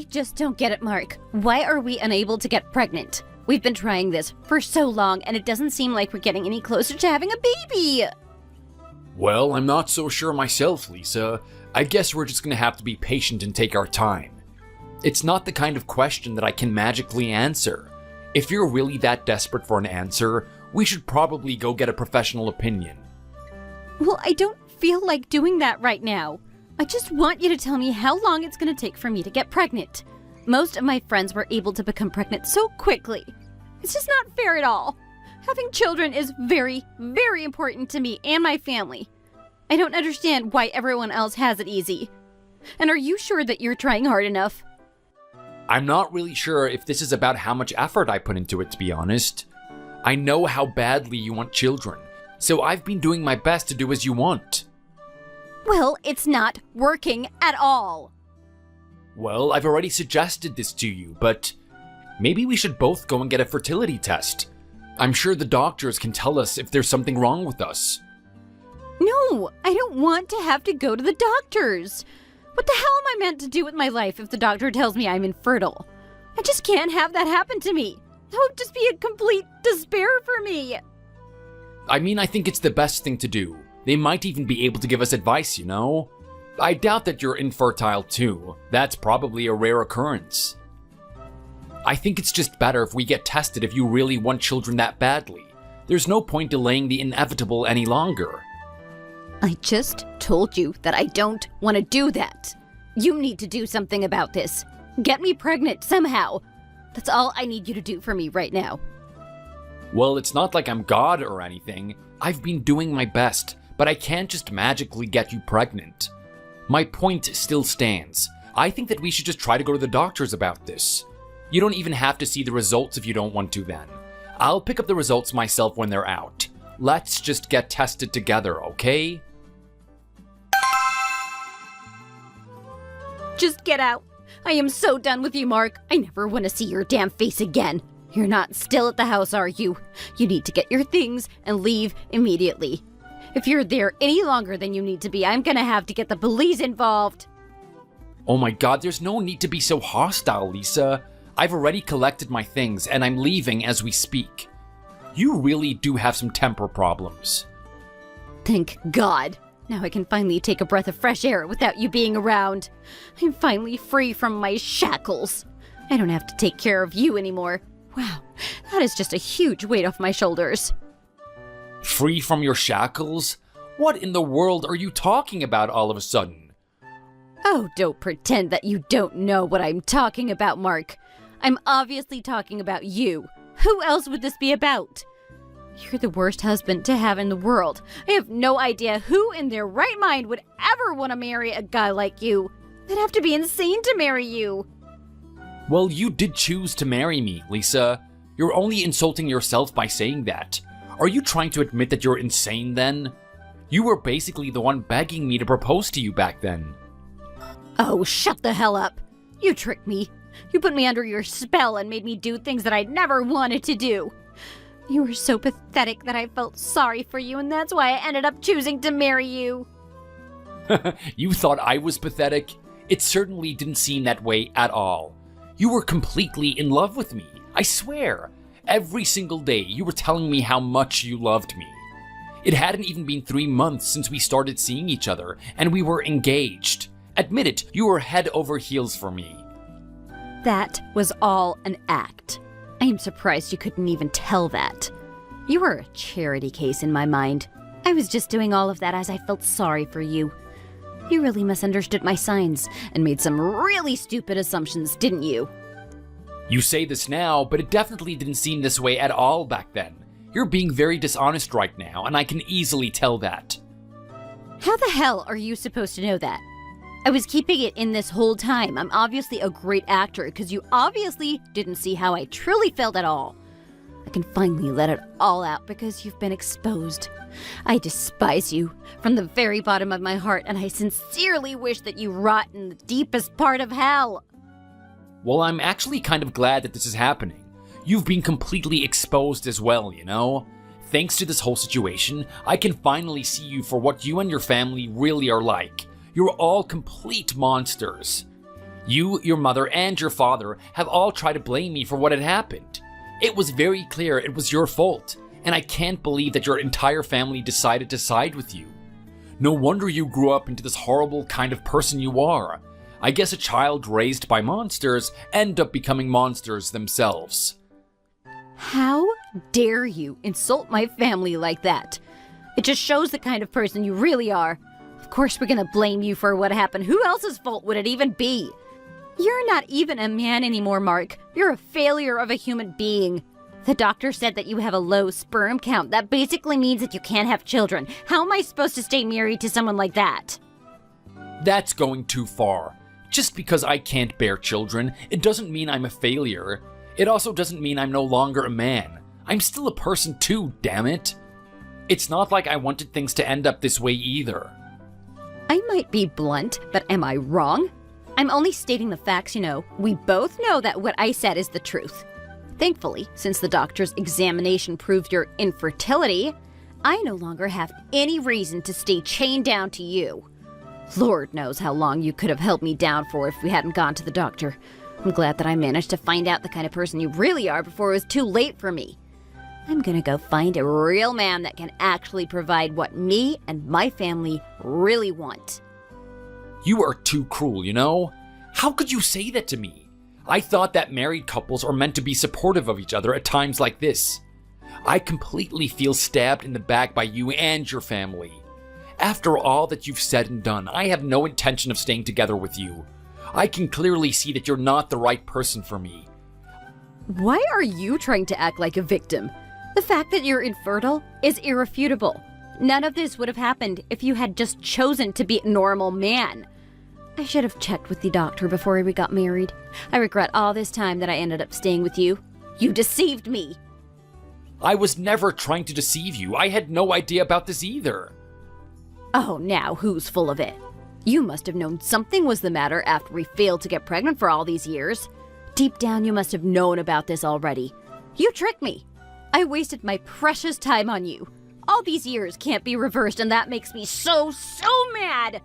just don't get it, Mark. Why are we unable to get pregnant? We've been trying this for so long, and it doesn't seem like we're getting any closer to having a baby. Well, I'm not so sure myself, Lisa. I guess we're just gonna have to be patient and take our time. It's not the kind of question that I can magically answer. If you're really that desperate for an answer, we should probably go get a professional opinion. Well, I don't feel like doing that right now. I just want you to tell me how long it's going to take for me to get pregnant. Most of my friends were able to become pregnant so quickly. It's just not fair at all. Having children is very, very important to me and my family. I don't understand why everyone else has it easy. And are you sure that you're trying hard enough? I'm not really sure if this is about how much effort I put into it, to be honest. I know how badly you want children, so I've been doing my best to do as you want. Well, it's not working at all. Well, I've already suggested this to you, but maybe we should both go and get a fertility test. I'm sure the doctors can tell us if there's something wrong with us. No, I don't want to have to go to the doctors. What the hell am I meant to do with my life if the doctor tells me I'm infertile? I just can't have that happen to me. That would just be a complete despair for me. I mean, I think it's the best thing to do. They might even be able to give us advice, you know? I doubt that you're infertile too. That's probably a rare occurrence. I think it's just better if we get tested if you really want children that badly. There's no point delaying the inevitable any longer. I just told you that I don't want to do that. You need to do something about this. Get me pregnant somehow. That's all I need you to do for me right now. Well, it's not like I'm God or anything. I've been doing my best, but I can't just magically get you pregnant. My point still stands. I think that we should just try to go to the doctors about this. You don't even have to see the results if you don't want to then. I'll pick up the results myself when they're out. Let's just get tested together, okay? Just get out. I am so done with you, Mark. I never want to see your damn face again. You're not still at the house, are you? You need to get your things and leave immediately. If you're there any longer than you need to be, I'm gonna have to get the police involved. Oh my god, there's no need to be so hostile, Lisa. I've already collected my things and I'm leaving as we speak. You really do have some temper problems. Thank God. Now I can finally take a breath of fresh air without you being around. I'm finally free from my shackles. I don't have to take care of you anymore. Wow, that is just a huge weight off my shoulders. Free from your shackles? What in the world are you talking about all of a sudden? Oh, don't pretend that you don't know what I'm talking about, Mark. I'm obviously talking about you. Who else would this be about? You're the worst husband to have in the world. I have no idea who in their right mind would ever want to marry a guy like you. I'd have to be insane to marry you. Well, you did choose to marry me, Lisa. You're only insulting yourself by saying that. Are you trying to admit that you're insane then? You were basically the one begging me to propose to you back then. Oh, shut the hell up. You tricked me. You put me under your spell and made me do things that I never wanted to do. You were so pathetic that I felt sorry for you, and that's why I ended up choosing to marry you. You thought I was pathetic? It certainly didn't seem that way at all. You were completely in love with me, I swear. Every single day you were telling me how much you loved me. It hadn't even been 3 months since we started seeing each other, and we were engaged. Admit it, you were head over heels for me. That was all an act. I am surprised you couldn't even tell that. You were a charity case in my mind. I was just doing all of that as I felt sorry for you. You really misunderstood my signs and made some really stupid assumptions, didn't you? You say this now, but it definitely didn't seem this way at all back then. You're being very dishonest right now, and I can easily tell that. How the hell are you supposed to know that? I was keeping it in this whole time. I'm obviously a great actor because you obviously didn't see how I truly felt at all. I can finally let it all out because you've been exposed. I despise you from the very bottom of my heart, and I sincerely wish that you rot in the deepest part of hell. Well, I'm actually kind of glad that this is happening. You've been completely exposed as well, you know? Thanks to this whole situation, I can finally see you for what you and your family really are like. You're all complete monsters. You, your mother, and your father have all tried to blame me for what had happened. It was very clear it was your fault, and I can't believe that your entire family decided to side with you. No wonder you grew up into this horrible kind of person you are. I guess a child raised by monsters end up becoming monsters themselves. How dare you insult my family like that? It just shows the kind of person you really are. Of course we're gonna blame you for what happened. Who else's fault would it even be? You're not even a man anymore, Mark. You're a failure of a human being. The doctor said that you have a low sperm count. That basically means that you can't have children. How am I supposed to stay married to someone like that? That's going too far. Just because I can't bear children, it doesn't mean I'm a failure. It also doesn't mean I'm no longer a man. I'm still a person too, damn it. It's not like I wanted things to end up this way either. I might be blunt, but am I wrong? I'm only stating the facts, you know. We both know that what I said is the truth. Thankfully, since the doctor's examination proved your infertility, I no longer have any reason to stay chained down to you. Lord knows how long you could have held me down for if we hadn't gone to the doctor. I'm glad that I managed to find out the kind of person you really are before it was too late for me. I'm gonna go find a real man that can actually provide what me and my family really want. You are too cruel, you know? How could you say that to me? I thought that married couples are meant to be supportive of each other at times like this. I completely feel stabbed in the back by you and your family. After all that you've said and done, I have no intention of staying together with you. I can clearly see that you're not the right person for me. Why are you trying to act like a victim? The fact that you're infertile is irrefutable. None of this would have happened if you had just chosen to be a normal man. I should have checked with the doctor before we got married. I regret all this time that I ended up staying with you. You deceived me. I was never trying to deceive you. I had no idea about this either. Oh, now who's full of it? You must have known something was the matter after we failed to get pregnant for all these years. Deep down, you must have known about this already. You tricked me. I wasted my precious time on you. All these years can't be reversed, and that makes me so mad.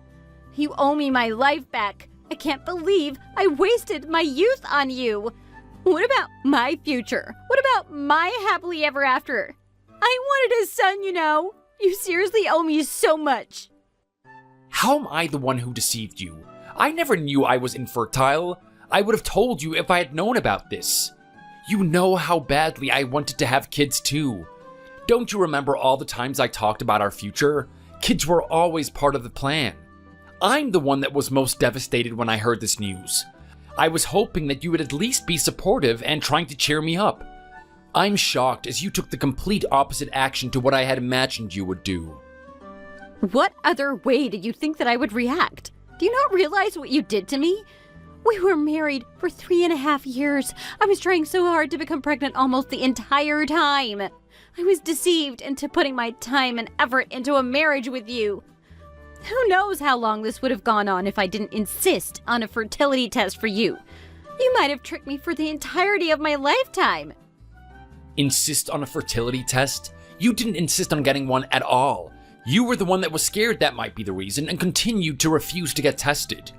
You owe me my life back. I can't believe I wasted my youth on you. What about my future? What about my happily ever after? I wanted a son, you know. You seriously owe me so much. How am I the one who deceived you? I never knew I was infertile. I would have told you if I had known about this. You know how badly I wanted to have kids too. Don't you remember all the times I talked about our future? Kids were always part of the plan. I'm the one that was most devastated when I heard this news. I was hoping that you would at least be supportive and trying to cheer me up. I'm shocked as you took the complete opposite action to what I had imagined you would do. What other way did you think that I would react? Do you not realize what you did to me? We were married for 3.5 years. I was trying so hard to become pregnant almost the entire time. I was deceived into putting my time and effort into a marriage with you. Who knows how long this would have gone on if I didn't insist on a fertility test for you. You might have tricked me for the entirety of my lifetime. Insist on a fertility test? You didn't insist on getting one at all. You were the one that was scared that might be the reason and continued to refuse to get tested.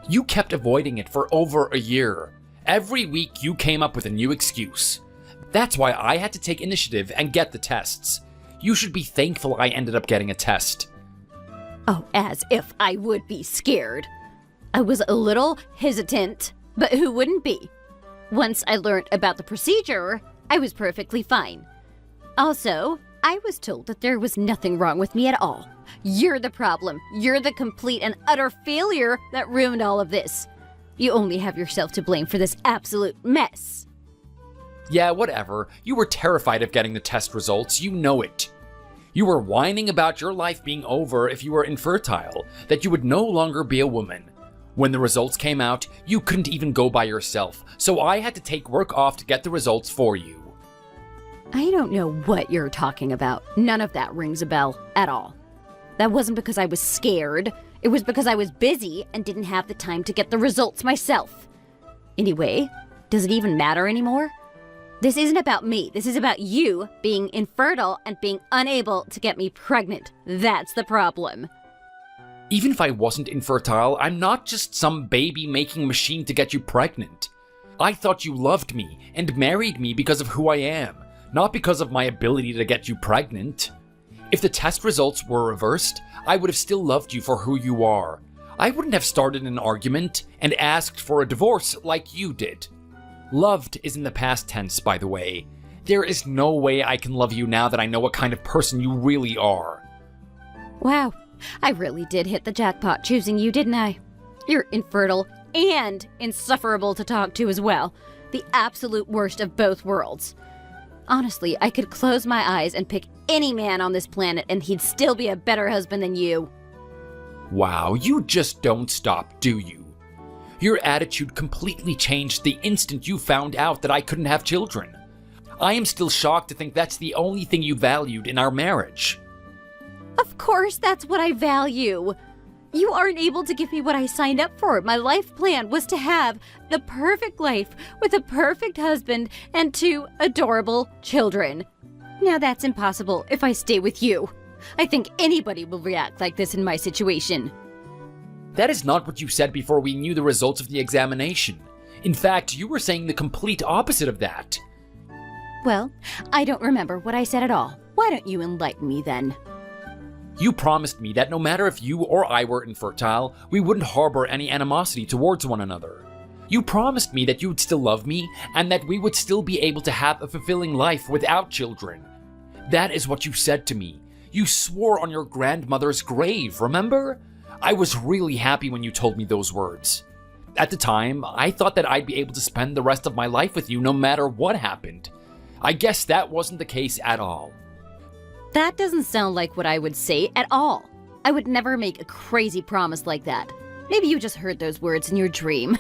You kept avoiding it for over a year. Every week you came up with a new excuse. That's why I had to take initiative and get the tests. You should be thankful I ended up getting a test. Oh, as if I would be scared. I was a little hesitant, but who wouldn't be? Once I learned about the procedure, I was perfectly fine. Also, I was told that there was nothing wrong with me at all. You're the problem. You're the complete and utter failure that ruined all of this. You only have yourself to blame for this absolute mess. Yeah, whatever. You were terrified of getting the test results. You know it. You were whining about your life being over if you were infertile, that you would no longer be a woman. When the results came out, you couldn't even go by yourself, so I had to take work off to get the results for you. I don't know what you're talking about. None of that rings a bell at all. That wasn't because I was scared. It was because I was busy and didn't have the time to get the results myself. Anyway, does it even matter anymore? This isn't about me. This is about you being infertile and being unable to get me pregnant. That's the problem. Even if I wasn't infertile, I'm not just some baby-making machine to get you pregnant. I thought you loved me and married me because of who I am, not because of my ability to get you pregnant. If the test results were reversed, I would have still loved you for who you are. I wouldn't have started an argument and asked for a divorce like you did. Loved is in the past tense, by the way. There is no way I can love you now that I know what kind of person you really are. Wow, I really did hit the jackpot choosing you, didn't I? You're infertile and insufferable to talk to as well. The absolute worst of both worlds. Honestly, I could close my eyes and pick any man on this planet and he'd still be a better husband than you. Wow, you just don't stop, do you? Your attitude completely changed the instant you found out that I couldn't have children. I am still shocked to think that's the only thing you valued in our marriage. Of course, that's what I value. You aren't able to give me what I signed up for. My life plan was to have the perfect life with a perfect husband and 2 adorable children. Now that's impossible if I stay with you. I think anybody will react like this in my situation. That is not what you said before we knew the results of the examination. In fact, you were saying the complete opposite of that. Well, I don't remember what I said at all. Why don't you enlighten me then? You promised me that no matter if you or I were infertile, we wouldn't harbor any animosity towards one another. You promised me that you would still love me and that we would still be able to have a fulfilling life without children. That is what you said to me. You swore on your grandmother's grave, remember? I was really happy when you told me those words. At the time, I thought that I'd be able to spend the rest of my life with you no matter what happened. I guess that wasn't the case at all. That doesn't sound like what I would say at all. I would never make a crazy promise like that. Maybe you just heard those words in your dream.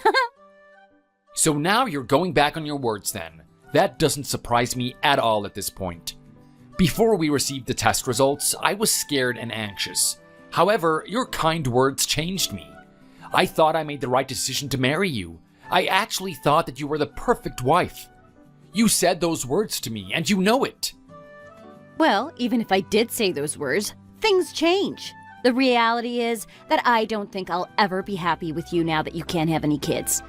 So now you're going back on your words then. That doesn't surprise me at all at this point. Before we received the test results, I was scared and anxious. However, your kind words changed me. I thought I made the right decision to marry you. I actually thought that you were the perfect wife. You said those words to me, and you know it. Well, even if I did say those words, things change. The reality is that I don't think I'll ever be happy with you now that you can't have any kids.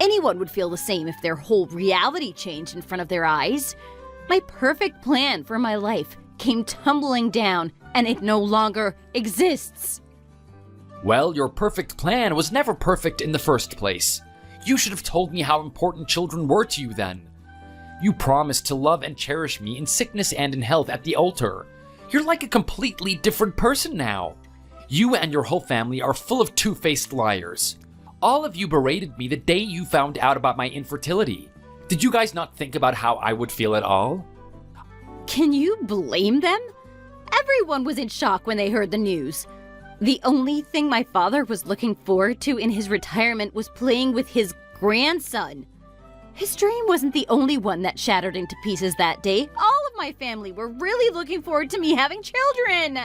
Anyone would feel the same if their whole reality changed in front of their eyes. My perfect plan for my life came tumbling down, and it no longer exists. Well, your perfect plan was never perfect in the first place. You should have told me how important children were to you then. You promised to love and cherish me in sickness and in health at the altar. You're like a completely different person now. You and your whole family are full of two-faced liars. All of you berated me the day you found out about my infertility. Did you guys not think about how I would feel at all? Can you blame them? Everyone was in shock when they heard the news. The only thing my father was looking forward to in his retirement was playing with his grandson. His dream wasn't the only one that shattered into pieces that day. All of my family were really looking forward to me having children.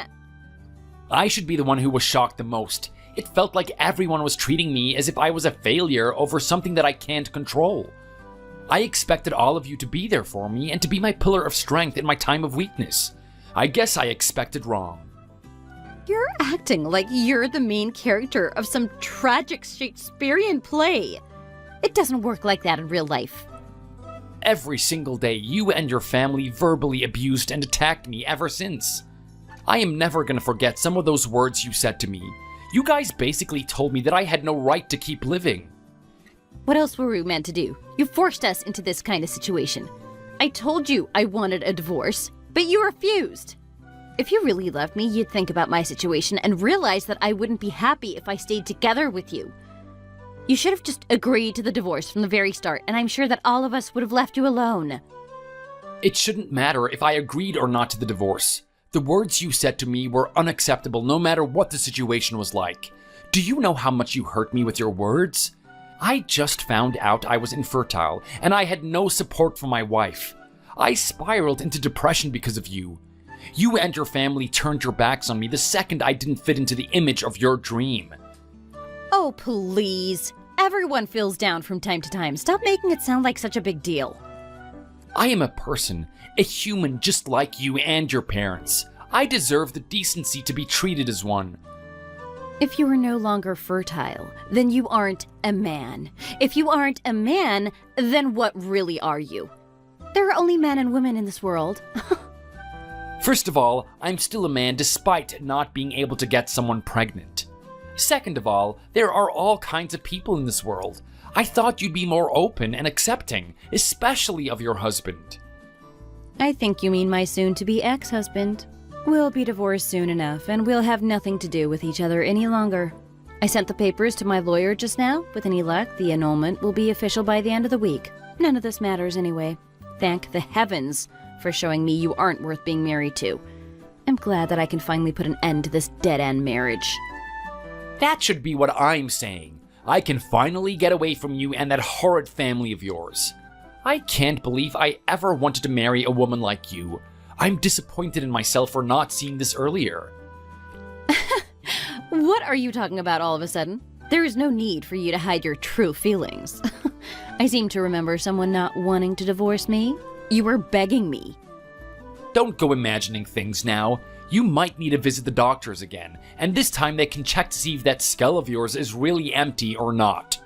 I should be the one who was shocked the most. It felt like everyone was treating me as if I was a failure over something that I can't control. I expected all of you to be there for me and to be my pillar of strength in my time of weakness. I guess I expected wrong. You're acting like you're the main character of some tragic Shakespearean play. It doesn't work like that in real life. Every single day, you and your family verbally abused and attacked me ever since. I am never gonna forget some of those words you said to me. You guys basically told me that I had no right to keep living. What else were we meant to do? You forced us into this kind of situation. I told you I wanted a divorce, but you refused. If you really loved me, you'd think about my situation and realize that I wouldn't be happy if I stayed together with you. You should have just agreed to the divorce from the very start, and I'm sure that all of us would have left you alone. It shouldn't matter if I agreed or not to the divorce. The words you said to me were unacceptable no matter what the situation was like. Do you know how much you hurt me with your words? I just found out I was infertile, and I had no support from my wife. I spiraled into depression because of you. You and your family turned your backs on me the second I didn't fit into the image of your dream. Oh, please. Everyone feels down from time to time. Stop making it sound like such a big deal. I am a person, a human just like you and your parents. I deserve the decency to be treated as one. If you are no longer fertile, then you aren't a man. If you aren't a man, then what really are you? There are only men and women in this world. First of all, I'm still a man despite not being able to get someone pregnant. Second of all, there are all kinds of people in this world. I thought you'd be more open and accepting, especially of your husband. I think you mean my soon-to-be ex-husband. We'll be divorced soon enough, and we'll have nothing to do with each other any longer. I sent the papers to my lawyer just now. With any luck, the annulment will be official by the end of the week. None of this matters anyway. Thank the heavens for showing me you aren't worth being married to. I'm glad that I can finally put an end to this dead-end marriage. That should be what I'm saying. I can finally get away from you and that horrid family of yours. I can't believe I ever wanted to marry a woman like you. I'm disappointed in myself for not seeing this earlier. What are you talking about all of a sudden? There is no need for you to hide your true feelings. I seem to remember someone not wanting to divorce me. You were begging me. Don't go imagining things now. You might need to visit the doctors again, and this time they can check to see if that skull of yours is really empty or not.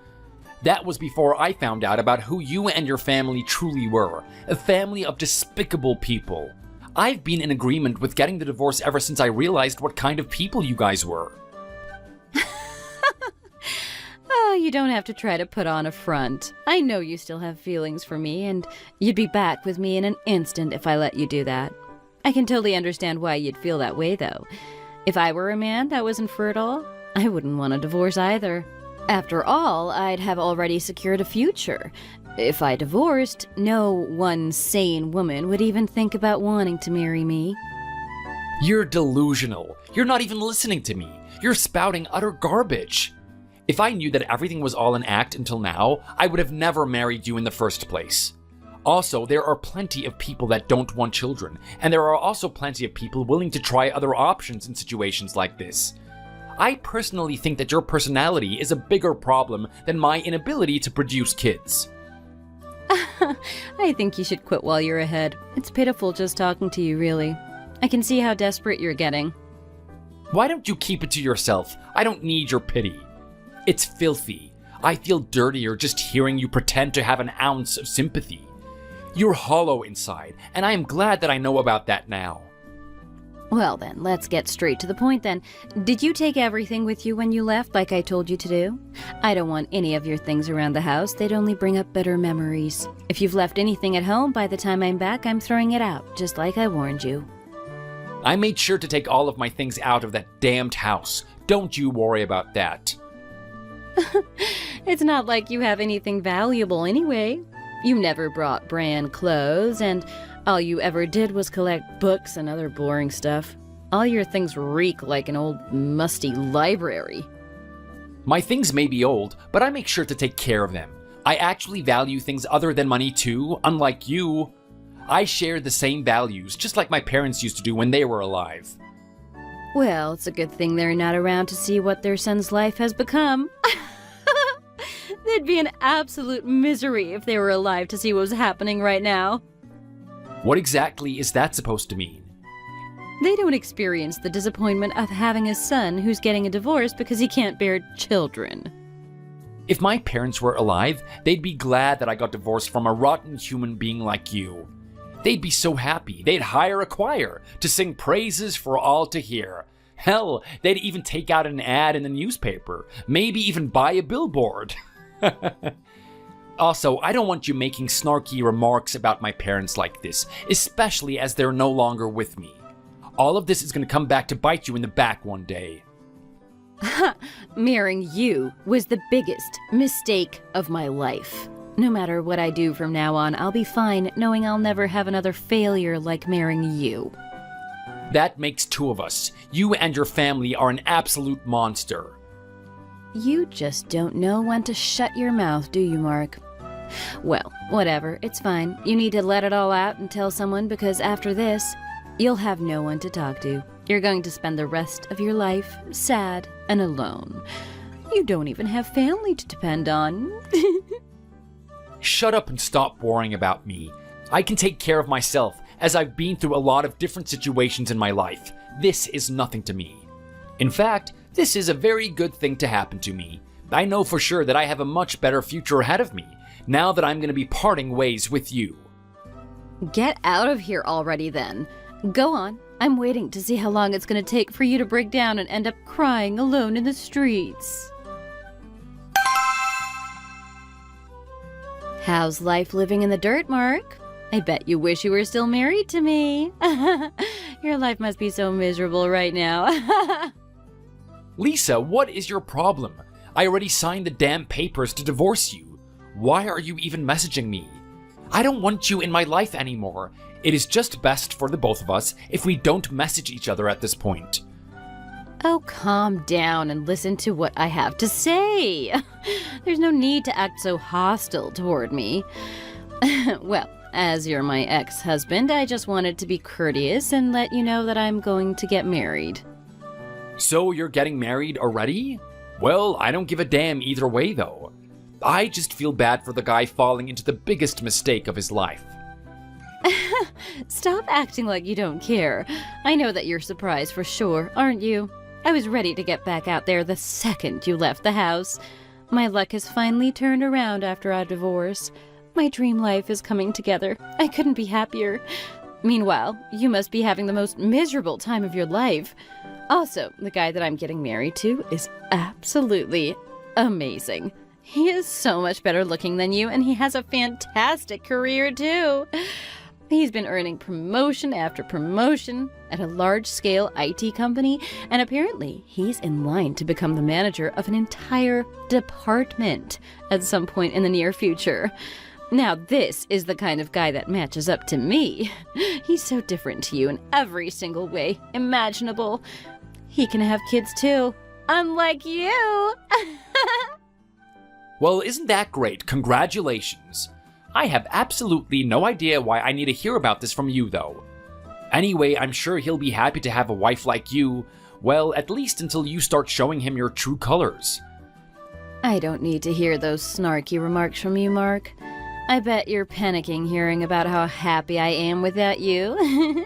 That was before I found out about who you and your family truly were, a family of despicable people. I've been in agreement with getting the divorce ever since I realized what kind of people you guys were. Oh, you don't have to try to put on a front. I know you still have feelings for me, and you'd be back with me in an instant if I let you do that. I can totally understand why you'd feel that way, though. If I were a man that was infertile, I wouldn't want a divorce either. After all, I'd have already secured a future. If I divorced, no one sane woman would even think about wanting to marry me. You're delusional. You're not even listening to me. You're spouting utter garbage. If I knew that everything was all an act until now, I would have never married you in the first place. Also, there are plenty of people that don't want children, and there are also plenty of people willing to try other options in situations like this. I personally think that your personality is a bigger problem than my inability to produce kids. I think you should quit while you're ahead. It's pitiful just talking to you, really. I can see how desperate you're getting. Why don't you keep it to yourself? I don't need your pity. It's filthy. I feel dirtier just hearing you pretend to have an ounce of sympathy. You're hollow inside, and I am glad that I know about that now. Well then, let's get straight to the point then. Did you take everything with you when you left, like I told you to do? I don't want any of your things around the house. They'd only bring up bitter memories. If you've left anything at home, by the time I'm back, I'm throwing it out, just like I warned you. I made sure to take all of my things out of that damned house. Don't you worry about that. It's not like you have anything valuable anyway. You never brought brand clothes, and all you ever did was collect books and other boring stuff. All your things reek like an old, musty library. My things may be old, but I make sure to take care of them. I actually value things other than money too, unlike you. I share the same values, just like my parents used to do when they were alive. Well, it's a good thing they're not around to see what their son's life has become. They'd be in absolute misery if they were alive to see what was happening right now. What exactly is that supposed to mean? They don't experience the disappointment of having a son who's getting a divorce because he can't bear children. If my parents were alive, they'd be glad that I got divorced from a rotten human being like you. They'd be so happy, they'd hire a choir to sing praises for all to hear. Hell, they'd even take out an ad in the newspaper, maybe even buy a billboard. Also, I don't want you making snarky remarks about my parents like this, especially as they're no longer with me. All of this is going to come back to bite you in the back one day. Marrying you was the biggest mistake of my life. No matter what I do from now on, I'll be fine knowing I'll never have another failure like marrying you. That makes two of us. You and your family are an absolute monster. You just don't know when to shut your mouth, do you, Mark? Well, whatever, it's fine. You need to let it all out and tell someone, because after this, you'll have no one to talk to. You're going to spend the rest of your life sad and alone. You don't even have family to depend on. Shut up and stop worrying about me. I can take care of myself, as I've been through a lot of different situations in my life. This is nothing to me. In fact, This is a very good thing to happen to me. I know for sure that I have a much better future ahead of me, now that I'm going to be parting ways with you. Get out of here already then. Go on. I'm waiting to see how long it's going to take for you to break down and end up crying alone in the streets. How's life living in the dirt, Mark? I bet you wish you were still married to me. Your life must be so miserable right now. Lisa, what is your problem? I already signed the damn papers to divorce you. Why are you even messaging me? I don't want you in my life anymore. It is just best for the both of us if we don't message each other at this point. Oh, calm down and listen to what I have to say. There's no need to act so hostile toward me. Well, as you're my ex-husband, I just wanted to be courteous and let you know that I'm going to get married. So you're getting married already? Well, I don't give a damn either way, though. I just feel bad for the guy falling into the biggest mistake of his life. Stop acting like you don't care. I know that you're surprised for sure, aren't you? I was ready to get back out there the second you left the house. My luck has finally turned around after our divorce. My dream life is coming together. I couldn't be happier. Meanwhile, you must be having the most miserable time of your life. Also, the guy that I'm getting married to is absolutely amazing. He is so much better looking than you, and he has a fantastic career, too. He's been earning promotion after promotion at a large-scale IT company, and apparently he's in line to become the manager of an entire department at some point in the near future. Now, this is the kind of guy that matches up to me. He's so different to you in every single way imaginable. He can have kids, too, unlike you. Well, isn't that great? Congratulations. I have absolutely no idea why I need to hear about this from you, though. Anyway, I'm sure he'll be happy to have a wife like you, well, at least until you start showing him your true colors. I don't need to hear those snarky remarks from you, Mark. I bet you're panicking hearing about how happy I am without you.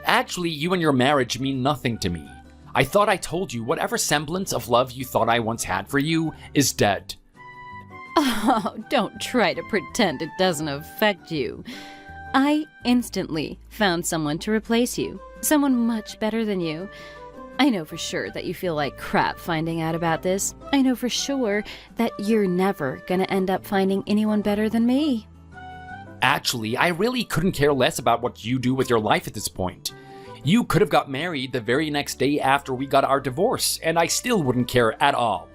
Actually, you and your marriage mean nothing to me. I thought I told you whatever semblance of love you thought I once had for you is dead. Oh, don't try to pretend it doesn't affect you. I instantly found someone to replace you. Someone much better than you. I know for sure that you feel like crap finding out about this. I know for sure that you're never gonna end up finding anyone better than me. Actually, I really couldn't care less about what you do with your life at this point. You could have got married the very next day after we got our divorce, and I still wouldn't care at all.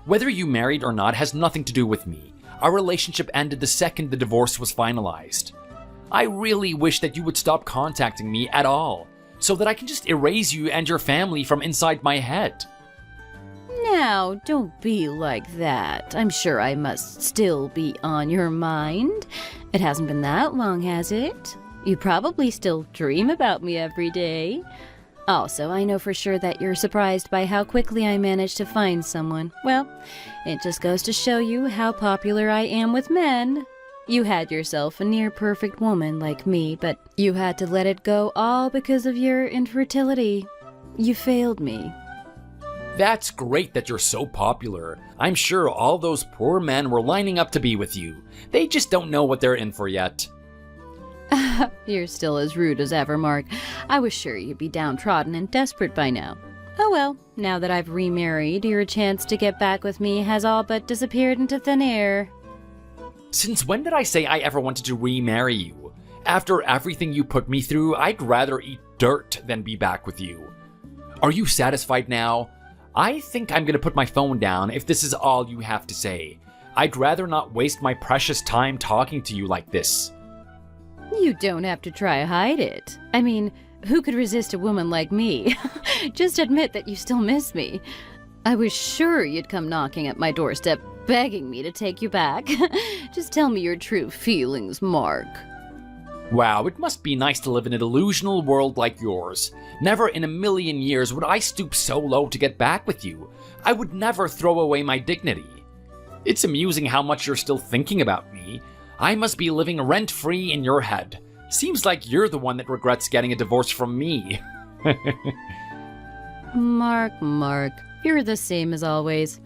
Whether you married or not has nothing to do with me. Our relationship ended the second the divorce was finalized. I really wish that you would stop contacting me at all, so that I can just erase you and your family from inside my head. Now, don't be like that. I'm sure I must still be on your mind. It hasn't been that long, has it? You probably still dream about me every day. Also, I know for sure that you're surprised by how quickly I managed to find someone. Well, it just goes to show you how popular I am with men. You had yourself a near-perfect woman like me, but you had to let it go all because of your infertility. You failed me. That's great that you're so popular. I'm sure all those poor men were lining up to be with you. They just don't know what they're in for yet. You're still as rude as ever, Mark. I was sure you'd be downtrodden and desperate by now. Oh well, now that I've remarried, your chance to get back with me has all but disappeared into thin air. Since when did I say I ever wanted to remarry you? After everything you put me through, I'd rather eat dirt than be back with you. Are you satisfied now? I think I'm gonna put my phone down if this is all you have to say. I'd rather not waste my precious time talking to you like this. You don't have to try to hide it. I mean, who could resist a woman like me? Just admit that you still miss me. I was sure you'd come knocking at my doorstep, begging me to take you back. Just tell me your true feelings, Mark. Wow, it must be nice to live in a delusional world like yours. Never in a million years would I stoop so low to get back with you. I would never throw away my dignity. It's amusing how much you're still thinking about me. I must be living rent-free in your head. Seems like you're the one that regrets getting a divorce from me. Mark, you're the same as always.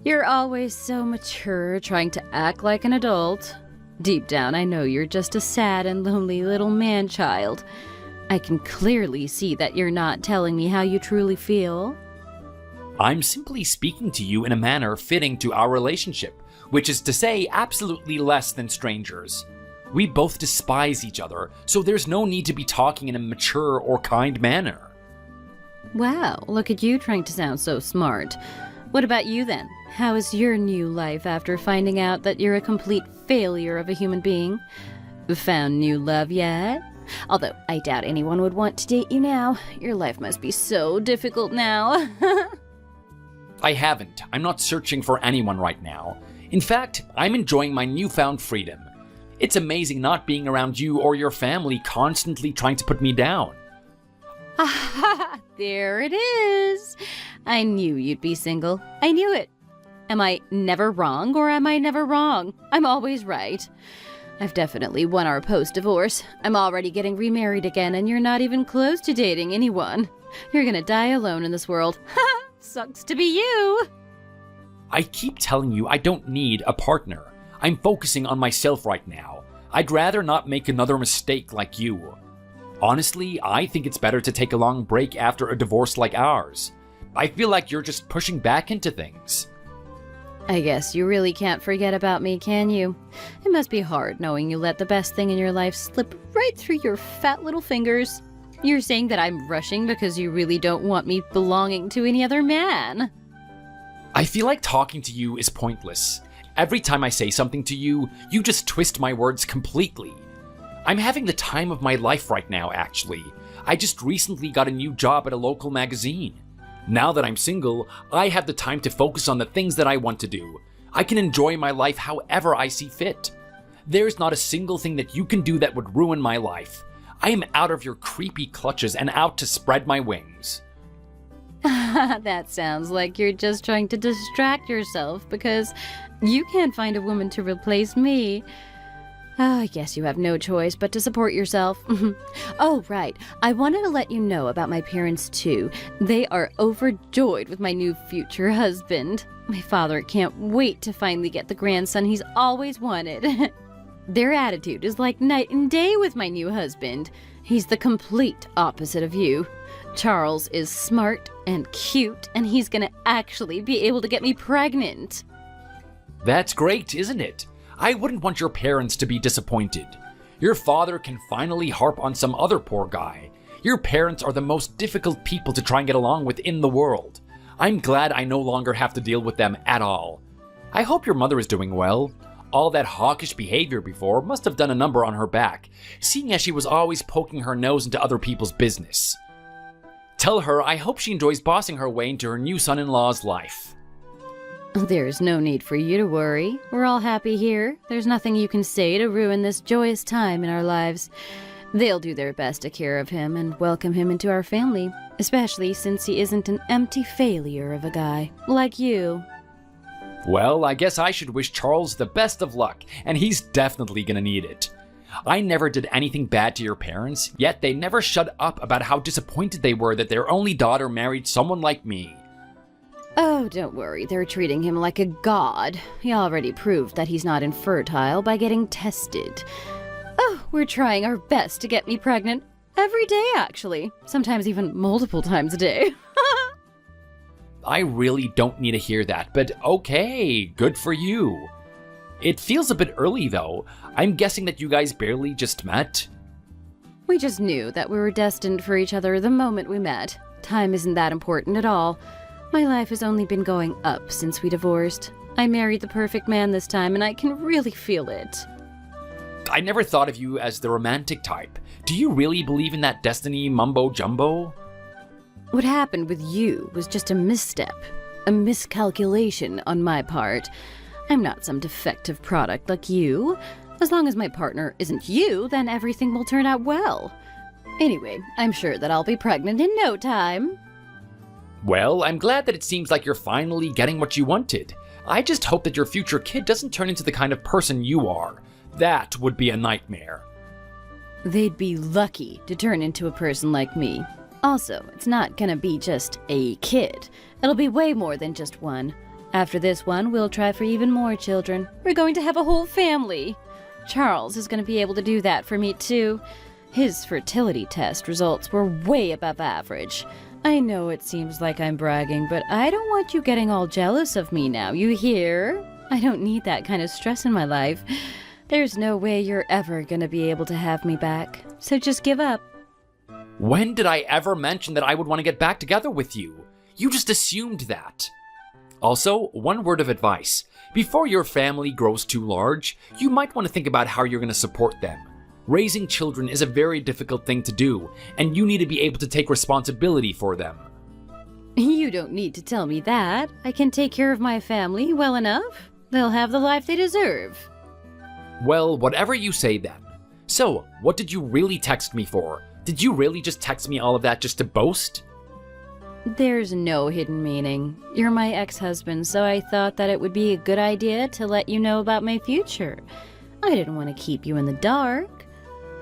You're always so mature, trying to act like an adult. Deep down, I know you're just a sad and lonely little man-child. I can clearly see that you're not telling me how you truly feel. I'm simply speaking to you in a manner fitting to our relationship, which is to say, absolutely less than strangers. We both despise each other, so there's no need to be talking in a mature or kind manner. Wow, look at you trying to sound so smart. What about you then? How is your new life after finding out that you're a complete failure of a human being? Found new love yet? Although I doubt anyone would want to date you now. Your life must be so difficult now. I haven't. I'm not searching for anyone right now. In fact, I'm enjoying my newfound freedom. It's amazing not being around you or your family constantly trying to put me down. There it is. I knew you'd be single. I knew it. Am I never wrong or am I never wrong? I'm always right. I've definitely won our post-divorce. I'm already getting remarried again and you're not even close to dating anyone. You're gonna die alone in this world. Ha! Sucks to be you. I keep telling you I don't need a partner. I'm focusing on myself right now. I'd rather not make another mistake like you. Honestly, I think it's better to take a long break after a divorce like ours. I feel like you're just pushing back into things. I guess you really can't forget about me, can you? It must be hard knowing you let the best thing in your life slip right through your fat little fingers. You're saying that I'm rushing because you really don't want me belonging to any other man. I feel like talking to you is pointless. Every time I say something to you, you just twist my words completely. I'm having the time of my life right now, actually. I just recently got a new job at a local magazine. Now that I'm single, I have the time to focus on the things that I want to do. I can enjoy my life however I see fit. There's not a single thing that you can do that would ruin my life. I am out of your creepy clutches and out to spread my wings. That sounds like you're just trying to distract yourself because you can't find a woman to replace me. I guess you have no choice but to support yourself. Oh, right. I wanted to let you know about my parents, too. They are overjoyed with my new future husband. My father can't wait to finally get the grandson he's always wanted. Their attitude is like night and day with my new husband. He's the complete opposite of you. Charles is smart and cute, and he's gonna actually be able to get me pregnant. That's great, isn't it? I wouldn't want your parents to be disappointed. Your father can finally harp on some other poor guy. Your parents are the most difficult people to try and get along with in the world. I'm glad I no longer have to deal with them at all. I hope your mother is doing well. All that hawkish behavior before must have done a number on her back, seeing as she was always poking her nose into other people's business. Tell her I hope she enjoys bossing her way into her new son-in-law's life. There's no need for you to worry. We're all happy here. There's nothing you can say to ruin this joyous time in our lives. They'll do their best to care of him and welcome him into our family, especially since he isn't an empty failure of a guy, like you. Well, I guess I should wish Charles the best of luck, and he's definitely gonna need it. I never did anything bad to your parents, yet they never shut up about how disappointed they were that their only daughter married someone like me. Oh, don't worry, they're treating him like a god. He already proved that he's not infertile by getting tested. Oh, we're trying our best to get me pregnant. Every day, actually. Sometimes even multiple times a day. I really don't need to hear that, but okay, good for you. It feels a bit early though. I'm guessing that you guys barely just met? We just knew that we were destined for each other the moment we met. Time isn't that important at all. My life has only been going up since we divorced. I married the perfect man this time, and I can really feel it. I never thought of you as the romantic type. Do you really believe in that destiny mumbo-jumbo? What happened with you was just a misstep, a miscalculation on my part. I'm not some defective product like you. As long as my partner isn't you, then everything will turn out well. Anyway, I'm sure that I'll be pregnant in no time. Well, I'm glad that it seems like you're finally getting what you wanted. I just hope that your future kid doesn't turn into the kind of person you are. That would be a nightmare. They'd be lucky to turn into a person like me. Also, it's not gonna be just a kid. It'll be way more than just one. After this one, we'll try for even more children. We're going to have a whole family. Charles is gonna be able to do that for me too. His fertility test results were way above average. I know it seems like I'm bragging, but I don't want you getting all jealous of me now, you hear? I don't need that kind of stress in my life. There's no way you're ever gonna be able to have me back, so just give up. When did I ever mention that I would want to get back together with you? You just assumed that. Also, one word of advice. Before your family grows too large, you might want to think about how you're going to support them. Raising children is a very difficult thing to do, and you need to be able to take responsibility for them. You don't need to tell me that. I can take care of my family well enough. They'll have the life they deserve. Well, whatever you say then. So, what did you really text me for? Did you really just text me all of that just to boast? There's no hidden meaning. You're my ex-husband, so I thought that it would be a good idea to let you know about my future. I didn't want to keep you in the dark.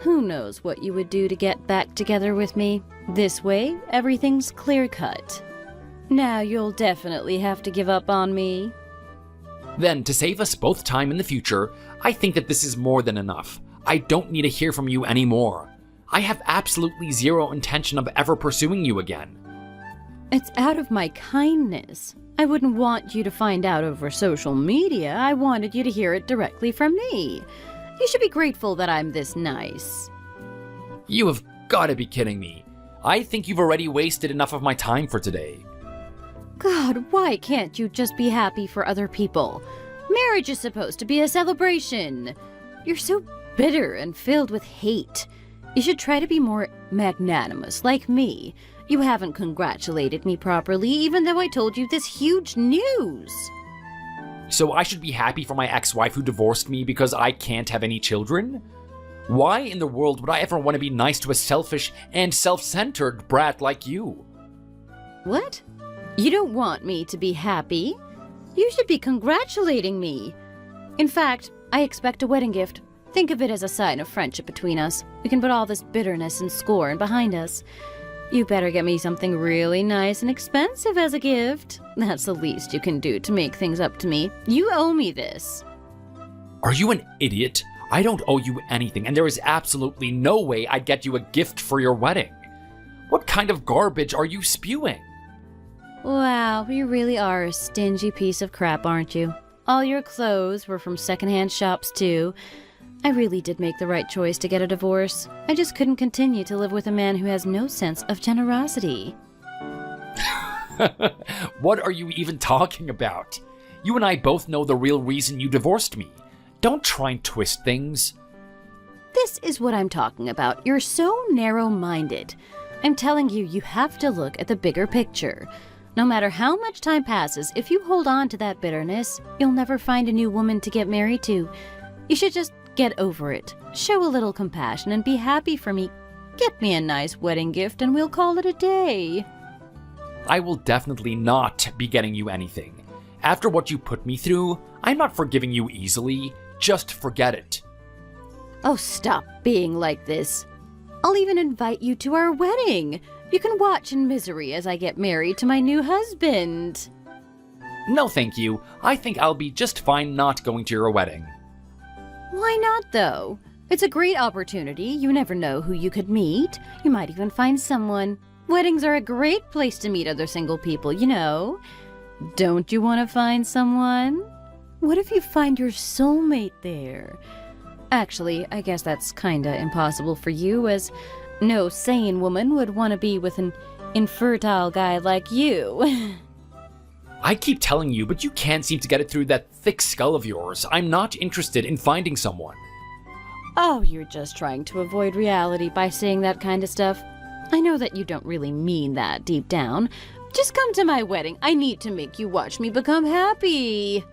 Who knows what you would do to get back together with me? This way, everything's clear-cut. Now you'll definitely have to give up on me. Then, to save us both time in the future, I think that this is more than enough. I don't need to hear from you anymore. I have absolutely zero intention of ever pursuing you again. It's out of my kindness. I wouldn't want you to find out over social media. I wanted you to hear it directly from me. You should be grateful that I'm this nice. You have got to be kidding me. I think you've already wasted enough of my time for today. God, why can't you just be happy for other people? Marriage is supposed to be a celebration. You're so bitter and filled with hate. You should try to be more magnanimous, like me. You haven't congratulated me properly, even though I told you this huge news. So I should be happy for my ex-wife who divorced me because I can't have any children? Why in the world would I ever want to be nice to a selfish and self-centered brat like you? What? You don't want me to be happy? You should be congratulating me. In fact, I expect a wedding gift. Think of it as a sign of friendship between us. We can put all this bitterness and scorn behind us. You better get me something really nice and expensive as a gift. That's the least you can do to make things up to me. You owe me this. Are you an idiot? I don't owe you anything, and there is absolutely no way I'd get you a gift for your wedding. What kind of garbage are you spewing? Wow, you really are a stingy piece of crap, aren't you? All your clothes were from secondhand shops, too. I really did make the right choice to get a divorce. I just couldn't continue to live with a man who has no sense of generosity. What are you even talking about? You and I both know the real reason you divorced me. Don't try and twist things. This is what I'm talking about. You're so narrow-minded. I'm telling you, you have to look at the bigger picture. No matter how much time passes, if you hold on to that bitterness, you'll never find a new woman to get married to. You should just get over it. Show a little compassion and be happy for me. Get me a nice wedding gift and we'll call it a day. I will definitely not be getting you anything. After what you put me through, I'm not forgiving you easily. Just forget it. Oh, stop being like this. I'll even invite you to our wedding. You can watch in misery as I get married to my new husband. No, thank you. I think I'll be just fine not going to your wedding. Why not, though? It's a great opportunity. You never know who you could meet. You might even find someone. Weddings are a great place to meet other single people, you know. Don't you want to find someone? What if you find your soulmate there? Actually, I guess that's kinda impossible for you, as no sane woman would want to be with an infertile guy like you. I keep telling you, but you can't seem to get it through that thick skull of yours. I'm not interested in finding someone. Oh, you're just trying to avoid reality by saying that kind of stuff. I know that you don't really mean that deep down. Just come to my wedding. I need to make you watch me become happy.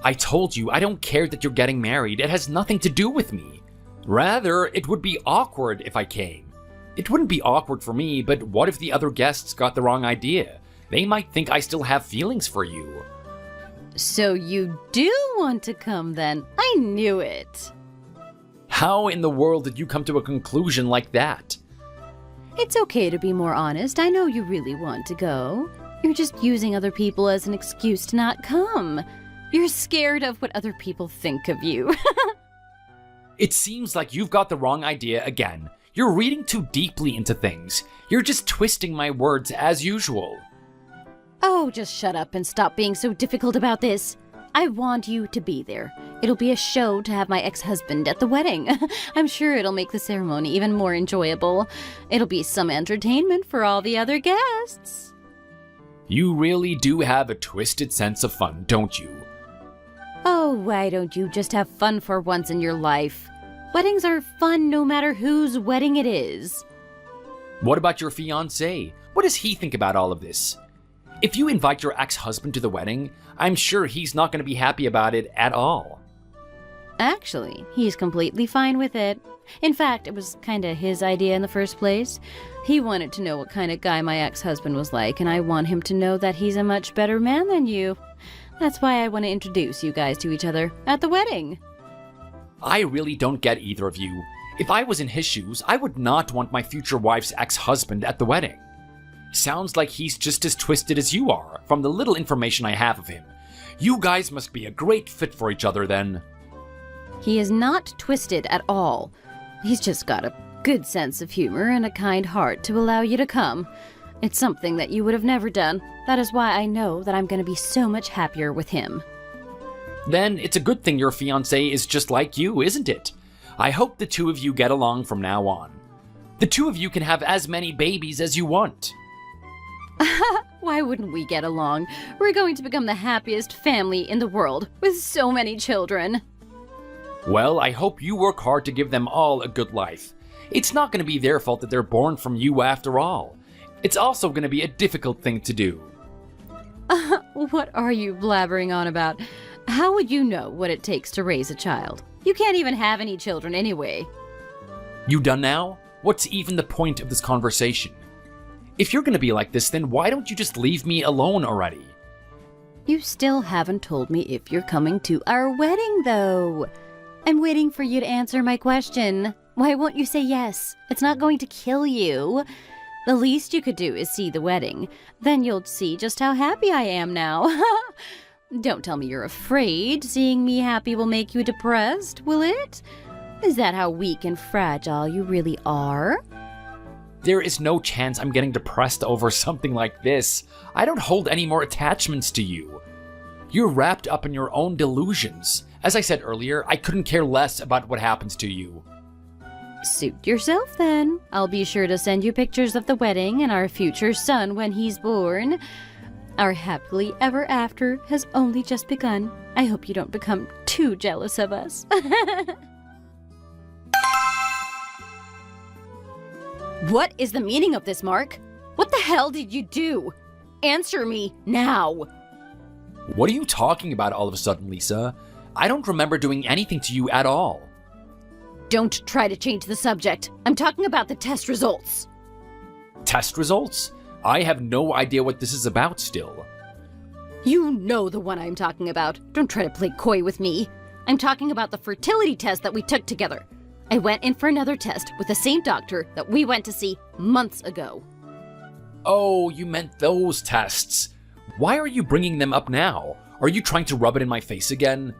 I told you I don't care that you're getting married. It has nothing to do with me. Rather, it would be awkward if I came. It wouldn't be awkward for me, but what if the other guests got the wrong idea? They might think I still have feelings for you. So you do want to come then? I knew it. How in the world did you come to a conclusion like that? It's okay to be more honest. I know you really want to go. You're just using other people as an excuse to not come. You're scared of what other people think of you. It seems like you've got the wrong idea again. You're reading too deeply into things. You're just twisting my words as usual. Oh, just shut up and stop being so difficult about this. I want you to be there. It'll be a show to have my ex-husband at the wedding. I'm sure it'll make the ceremony even more enjoyable. It'll be some entertainment for all the other guests. You really do have a twisted sense of fun, don't you? Oh, why don't you just have fun for once in your life? Weddings are fun no matter whose wedding it is. What about your fiancé? What does he think about all of this? If you invite your ex-husband to the wedding, I'm sure he's not going to be happy about it at all. Actually, he's completely fine with it. In fact, it was kinda his idea in the first place. He wanted to know what kind of guy my ex-husband was like, and I want him to know that he's a much better man than you. That's why I want to introduce you guys to each other at the wedding. I really don't get either of you. If I was in his shoes, I would not want my future wife's ex-husband at the wedding. Sounds like he's just as twisted as you are, from the little information I have of him. You guys must be a great fit for each other then. He is not twisted at all. He's just got a good sense of humor and a kind heart to allow you to come. It's something that you would have never done. That is why I know that I'm going to be so much happier with him. Then it's a good thing your fiancé is just like you, isn't it? I hope the two of you get along from now on. The two of you can have as many babies as you want. Why wouldn't we get along? We're going to become the happiest family in the world, with so many children. Well, I hope you work hard to give them all a good life. It's not going to be their fault that they're born from you after all. It's also going to be a difficult thing to do. What are you blabbering on about? How would you know what it takes to raise a child? You can't even have any children anyway. You done now? What's even the point of this conversation? If you're going to be like this, then why don't you just leave me alone already? You still haven't told me if you're coming to our wedding, though. I'm waiting for you to answer my question. Why won't you say yes? It's not going to kill you. The least you could do is see the wedding. Then you'll see just how happy I am now. Don't tell me you're afraid. Seeing me happy will make you depressed, will it? Is that how weak and fragile you really are? There is no chance I'm getting depressed over something like this. I don't hold any more attachments to you. You're wrapped up in your own delusions. As I said earlier, I couldn't care less about what happens to you. Suit yourself, then. I'll be sure to send you pictures of the wedding and our future son when he's born. Our happily ever after has only just begun. I hope you don't become too jealous of us. What is the meaning of this, Mark? What the hell did you do? Answer me now. What are you talking about all of a sudden, Lisa? I don't remember doing anything to you at all. Don't try to change the subject. I'm talking about the test results. Test results? I have no idea what this is about still. You know the one I'm talking about. Don't try to play coy with me. I'm talking about the fertility test that we took together. I went in for another test with the same doctor that we went to see months ago. Oh, you meant those tests. Why are you bringing them up now? Are you trying to rub it in my face again?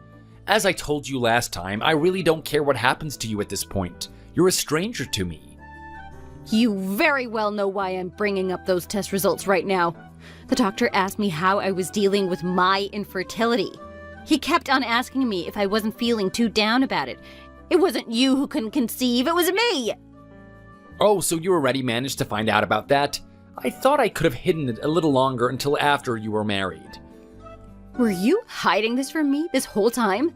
As I told you last time, I really don't care what happens to you at this point. You're a stranger to me. You very well know why I'm bringing up those test results right now. The doctor asked me how I was dealing with my infertility. He kept on asking me if I wasn't feeling too down about it. It wasn't you who couldn't conceive, it was me! Oh, so you already managed to find out about that? I thought I could have hidden it a little longer until after you were married. Were you hiding this from me this whole time?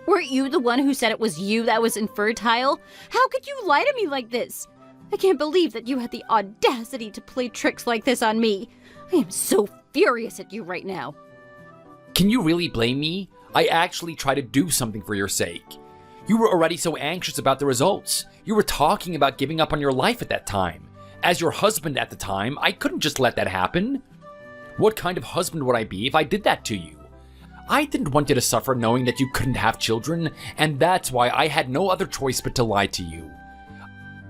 Weren't you the one who said it was you that was infertile? How could you lie to me like this? I can't believe that you had the audacity to play tricks like this on me. I am so furious at you right now. Can you really blame me? I actually tried to do something for your sake. You were already so anxious about the results. You were talking about giving up on your life at that time. As your husband at the time, I couldn't just let that happen. What kind of husband would I be if I did that to you? I didn't want you to suffer knowing that you couldn't have children, and that's why I had no other choice but to lie to you.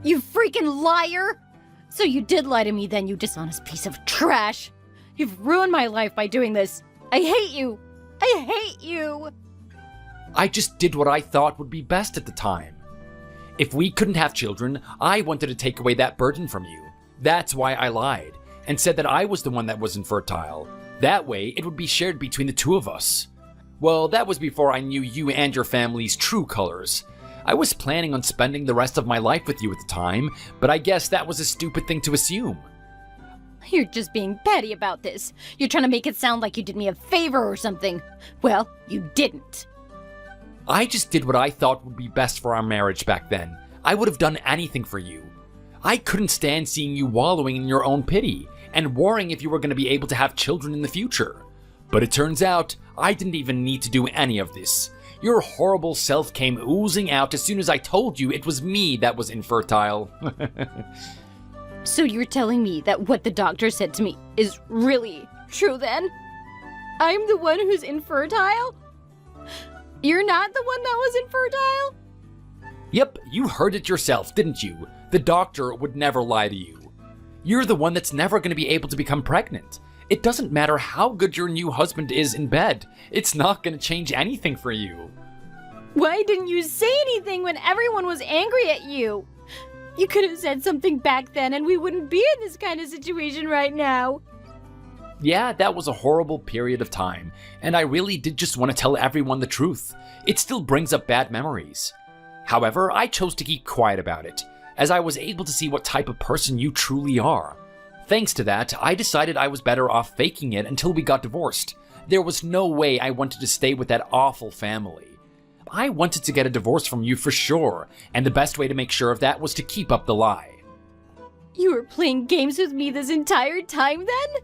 You freaking liar! So you did lie to me then, you dishonest piece of trash. You've ruined my life by doing this. I hate you. I hate you. I just did what I thought would be best at the time. If we couldn't have children, I wanted to take away that burden from you. That's why I lied, and said that I was the one that was infertile. That way, it would be shared between the two of us. Well, that was before I knew you and your family's true colors. I was planning on spending the rest of my life with you at the time, but I guess that was a stupid thing to assume. You're just being petty about this. You're trying to make it sound like you did me a favor or something. Well, you didn't. I just did what I thought would be best for our marriage back then. I would have done anything for you. I couldn't stand seeing you wallowing in your own pity and worrying if you were going to be able to have children in the future. But it turns out, I didn't even need to do any of this. Your horrible self came oozing out as soon as I told you it was me that was infertile. So you're telling me that what the doctor said to me is really true then? I'm the one who's infertile? You're not the one that was infertile? Yep, you heard it yourself, didn't you? The doctor would never lie to you. You're the one that's never going to be able to become pregnant. It doesn't matter how good your new husband is in bed. It's not going to change anything for you. Why didn't you say anything when everyone was angry at you? You could have said something back then and we wouldn't be in this kind of situation right now. Yeah, that was a horrible period of time, and I really did just want to tell everyone the truth. It still brings up bad memories. However, I chose to keep quiet about it, as I was able to see what type of person you truly are. Thanks to that, I decided I was better off faking it until we got divorced. There was no way I wanted to stay with that awful family. I wanted to get a divorce from you for sure, and the best way to make sure of that was to keep up the lie. You were playing games with me this entire time then?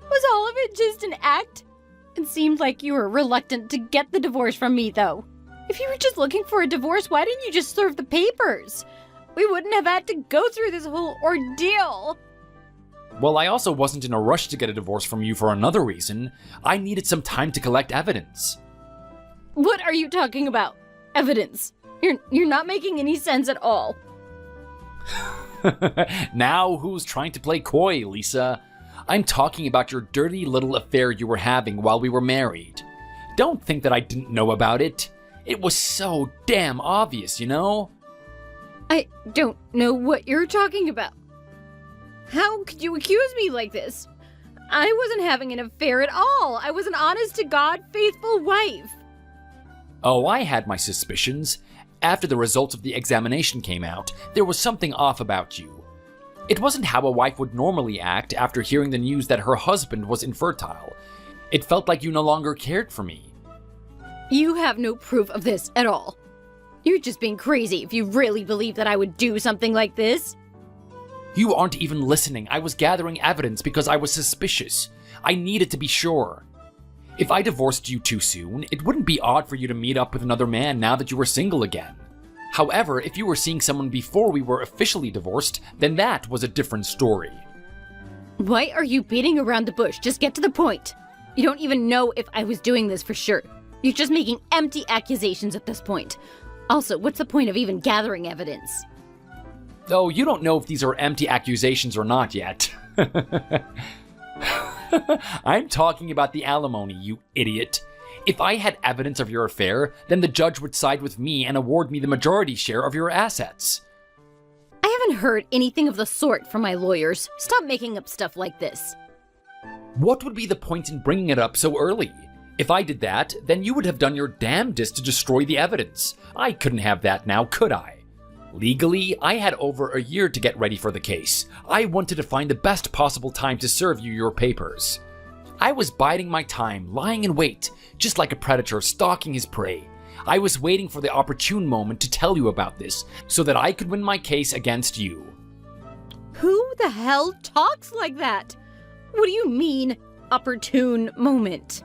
Was all of it just an act? It seemed like you were reluctant to get the divorce from me, though. If you were just looking for a divorce, why didn't you just serve the papers? We wouldn't have had to go through this whole ordeal. Well, I also wasn't in a rush to get a divorce from you for another reason. I needed some time to collect evidence. What are you talking about? Evidence. You're not making any sense at all. Now who's trying to play coy, Lisa? I'm talking about your dirty little affair you were having while we were married. Don't think that I didn't know about it. It was so damn obvious, you know? I don't know what you're talking about. How could you accuse me like this? I wasn't having an affair at all. I was an honest-to-God, faithful wife. Oh, I had my suspicions. After the results of the examination came out, there was something off about you. It wasn't how a wife would normally act after hearing the news that her husband was infertile. It felt like you no longer cared for me. You have no proof of this at all. You're just being crazy if you really believe that I would do something like this. You aren't even listening. I was gathering evidence because I was suspicious. I needed to be sure. If I divorced you too soon, it wouldn't be odd for you to meet up with another man now that you were single again. However, if you were seeing someone before we were officially divorced, then that was a different story. Why are you beating around the bush? Just get to the point. You don't even know if I was doing this for sure. You're just making empty accusations at this point. Also, what's the point of even gathering evidence? Oh, you don't know if these are empty accusations or not yet. I'm talking about the alimony, you idiot. If I had evidence of your affair, then the judge would side with me and award me the majority share of your assets. I haven't heard anything of the sort from my lawyers. Stop making up stuff like this. What would be the point in bringing it up so early? If I did that, then you would have done your damnedest to destroy the evidence. I couldn't have that now, could I? Legally, I had over a year to get ready for the case. I wanted to find the best possible time to serve you your papers. I was biding my time, lying in wait, just like a predator stalking his prey. I was waiting for the opportune moment to tell you about this, so that I could win my case against you. Who the hell talks like that? What do you mean, opportune moment?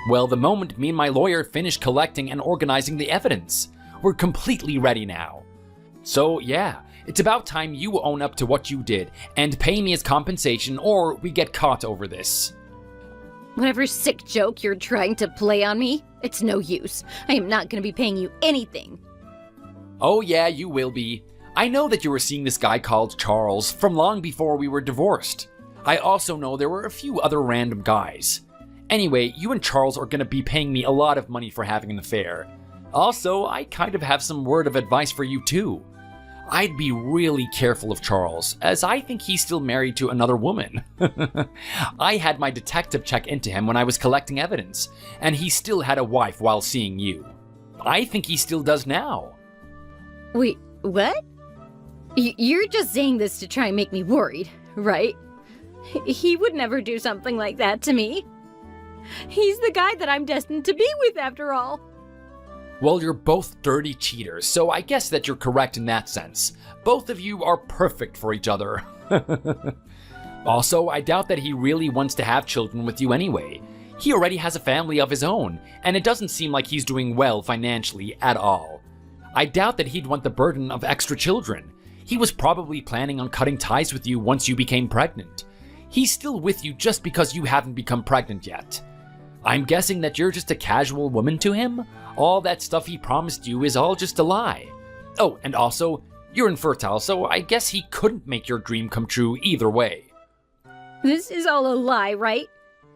Well, the moment me and my lawyer finished collecting and organizing the evidence. We're completely ready now. So yeah, it's about time you own up to what you did and pay me as compensation, or we get caught over this. Whatever sick joke you're trying to play on me, it's no use. I am not going to be paying you anything. Oh yeah, you will be. I know that you were seeing this guy called Charles from long before we were divorced. I also know there were a few other random guys. Anyway, you and Charles are gonna be paying me a lot of money for having an affair. Also, I kind of have some word of advice for you too. I'd be really careful of Charles, as I think he's still married to another woman. I had my detective check into him when I was collecting evidence, and he still had a wife while seeing you. I think he still does now. Wait, what? You're just saying this to try and make me worried, right? He would never do something like that to me. He's the guy that I'm destined to be with after all. Well, you're both dirty cheaters, so I guess that you're correct in that sense. Both of you are perfect for each other. Also, I doubt that he really wants to have children with you anyway. He already has a family of his own, and it doesn't seem like he's doing well financially at all. I doubt that he'd want the burden of extra children. He was probably planning on cutting ties with you once you became pregnant. He's still with you just because you haven't become pregnant yet. I'm guessing that you're just a casual woman to him? All that stuff he promised you is all just a lie. Oh, and also, you're infertile, so I guess he couldn't make your dream come true either way. This is all a lie, right?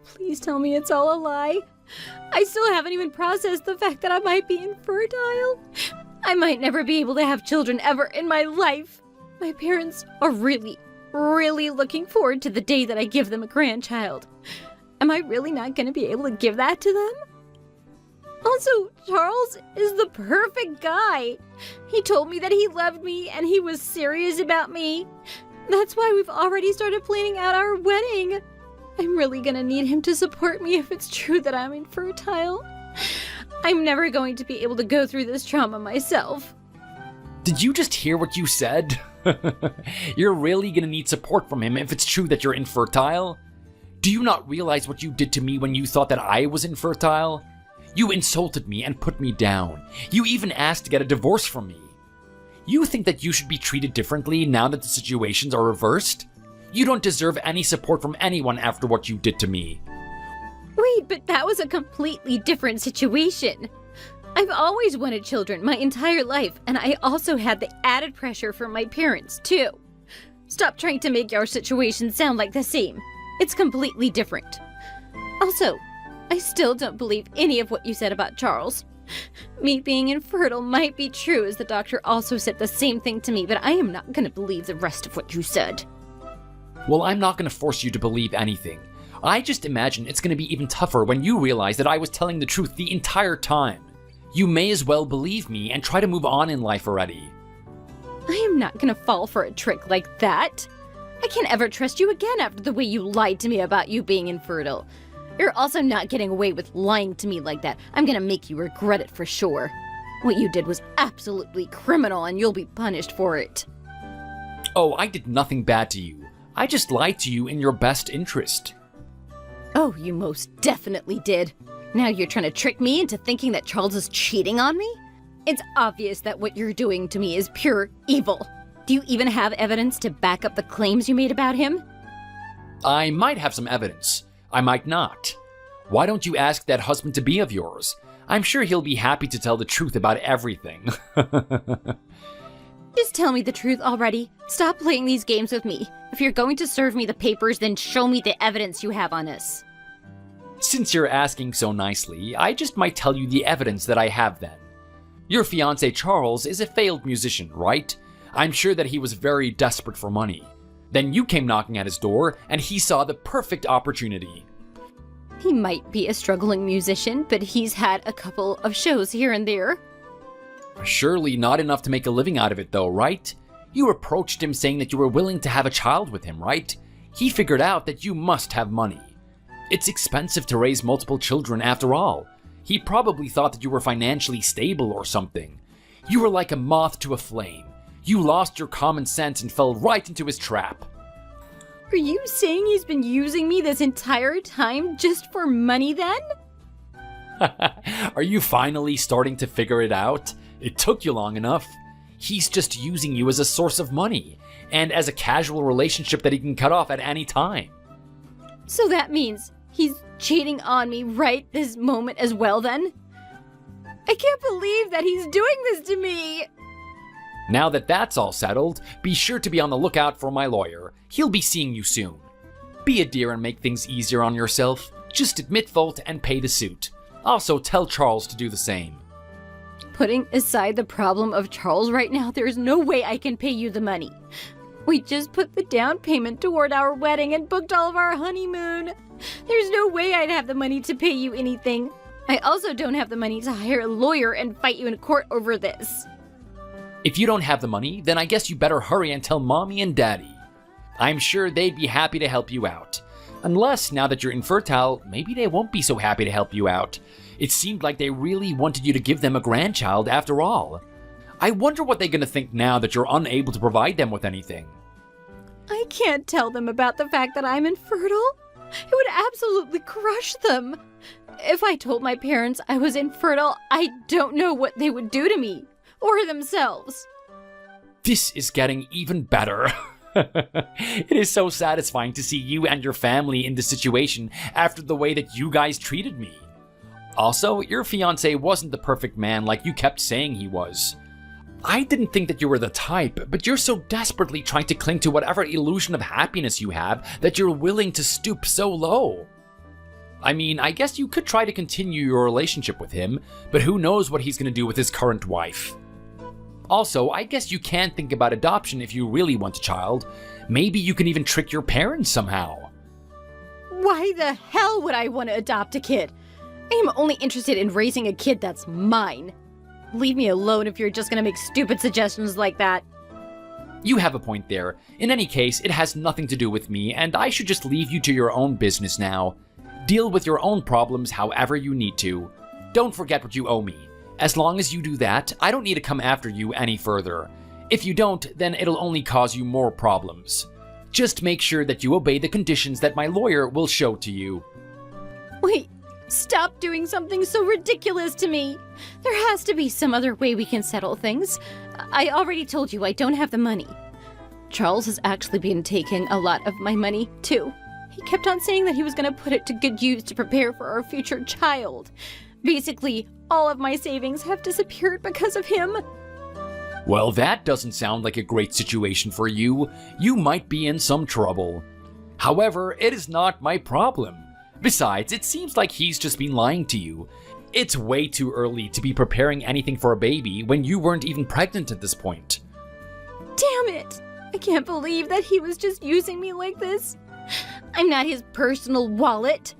Please tell me it's all a lie. I still haven't even processed the fact that I might be infertile. I might never be able to have children ever in my life. My parents are really looking forward to the day that I give them a grandchild. Am I really not going to be able to give that to them? Also, Charles is the perfect guy. He told me that he loved me and he was serious about me. That's why we've already started planning out our wedding. I'm really gonna need him to support me if it's true that I'm infertile. I'm never going to be able to go through this trauma myself. Did you just hear what you said? You're really gonna need support from him if it's true that you're infertile. Do you not realize what you did to me when you thought that I was infertile? You insulted me and put me down. You even asked to get a divorce from me. You think that you should be treated differently now that the situations are reversed? You don't deserve any support from anyone after what you did to me. Wait, but that was a completely different situation. I've always wanted children my entire life, and I also had the added pressure from my parents, too. Stop trying to make our situation sound like the same. It's completely different. Also, I still don't believe any of what you said about Charles. Me being infertile might be true, as the doctor also said the same thing to me, but I am not going to believe the rest of what you said. Well, I'm not going to force you to believe anything. I just imagine it's going to be even tougher when you realize that I was telling the truth the entire time. You may as well believe me and try to move on in life already. I am not going to fall for a trick like that. I can't ever trust you again after the way you lied to me about you being infertile. You're also not getting away with lying to me like that. I'm gonna make you regret it for sure. What you did was absolutely criminal and you'll be punished for it. Oh, I did nothing bad to you. I just lied to you in your best interest. Oh, you most definitely did. Now you're trying to trick me into thinking that Charles is cheating on me? It's obvious that what you're doing to me is pure evil. Do you even have evidence to back up the claims you made about him? I might have some evidence. I might not. Why don't you ask that husband-to-be of yours? I'm sure he'll be happy to tell the truth about everything. Just tell me the truth already. Stop playing these games with me. If you're going to serve me the papers, then show me the evidence you have on us. Since you're asking so nicely, I just might tell you the evidence that I have then. Your fiancé Charles is a failed musician, right? I'm sure that he was very desperate for money. Then you came knocking at his door, and he saw the perfect opportunity. He might be a struggling musician, but he's had a couple of shows here and there. Surely not enough to make a living out of it though, right? You approached him saying that you were willing to have a child with him, right? He figured out that you must have money. It's expensive to raise multiple children after all. He probably thought that you were financially stable or something. You were like a moth to a flame. You lost your common sense and fell right into his trap. Are you saying he's been using me this entire time just for money then? Are you finally starting to figure it out? It took you long enough. He's just using you as a source of money, and as a casual relationship that he can cut off at any time. So that means he's cheating on me right this moment as well then? I can't believe that he's doing this to me! Now that that's all settled, be sure to be on the lookout for my lawyer. He'll be seeing you soon. Be a dear and make things easier on yourself. Just admit fault and pay the suit. Also, tell Charles to do the same. Putting aside the problem of Charles right now, there's no way I can pay you the money. We just put the down payment toward our wedding and booked all of our honeymoon. There's no way I'd have the money to pay you anything. I also don't have the money to hire a lawyer and fight you in court over this. If you don't have the money, then I guess you better hurry and tell Mommy and Daddy. I'm sure they'd be happy to help you out. Unless, now that you're infertile, maybe they won't be so happy to help you out. It seemed like they really wanted you to give them a grandchild after all. I wonder what they're gonna think now that you're unable to provide them with anything. I can't tell them about the fact that I'm infertile. It would absolutely crush them. If I told my parents I was infertile, I don't know what they would do to me. Or themselves. This is getting even better. It is so satisfying to see you and your family in this situation after the way that you guys treated me. Also, your fiancé wasn't the perfect man like you kept saying he was. I didn't think that you were the type, but you're so desperately trying to cling to whatever illusion of happiness you have that you're willing to stoop so low. I mean, I guess you could try to continue your relationship with him, but who knows what he's going to do with his current wife. Also, I guess you can think about adoption if you really want a child. Maybe you can even trick your parents somehow. Why the hell would I want to adopt a kid? I am only interested in raising a kid that's mine. Leave me alone if you're just gonna make stupid suggestions like that. You have a point there. In any case, it has nothing to do with me, and I should just leave you to your own business now. Deal with your own problems however you need to. Don't forget what you owe me. As long as you do that, I don't need to come after you any further. If you don't, then it'll only cause you more problems. Just make sure that you obey the conditions that my lawyer will show to you. Wait, stop doing something so ridiculous to me. There has to be some other way we can settle things. I already told you I don't have the money. Charles has actually been taking a lot of my money, too. He kept on saying that he was going to put it to good use to prepare for our future child. Basically, all of my savings have disappeared because of him. Well, that doesn't sound like a great situation for you. You might be in some trouble. However, it is not my problem. Besides, it seems like he's just been lying to you. It's way too early to be preparing anything for a baby when you weren't even pregnant at this point. Damn it! I can't believe that he was just using me like this. I'm not his personal wallet.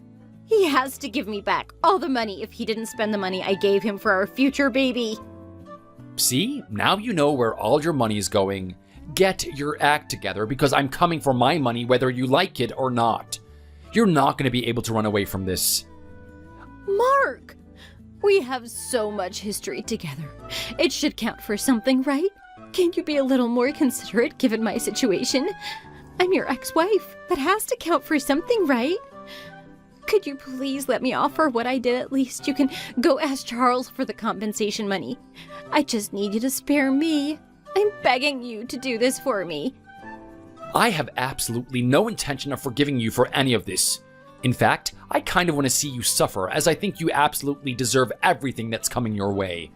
He has to give me back all the money if he didn't spend the money I gave him for our future baby. See? Now you know where all your money is going. Get your act together because I'm coming for my money whether you like it or not. You're not going to be able to run away from this. Mark! We have so much history together. It should count for something, right? Can't you be a little more considerate given my situation? I'm your ex-wife. That has to count for something, right? Could you please let me offer what I did at least? You can go ask Charles for the compensation money. I just need you to spare me. I'm begging you to do this for me. I have absolutely no intention of forgiving you for any of this. In fact, I kind of want to see you suffer, as I think you absolutely deserve everything that's coming your way.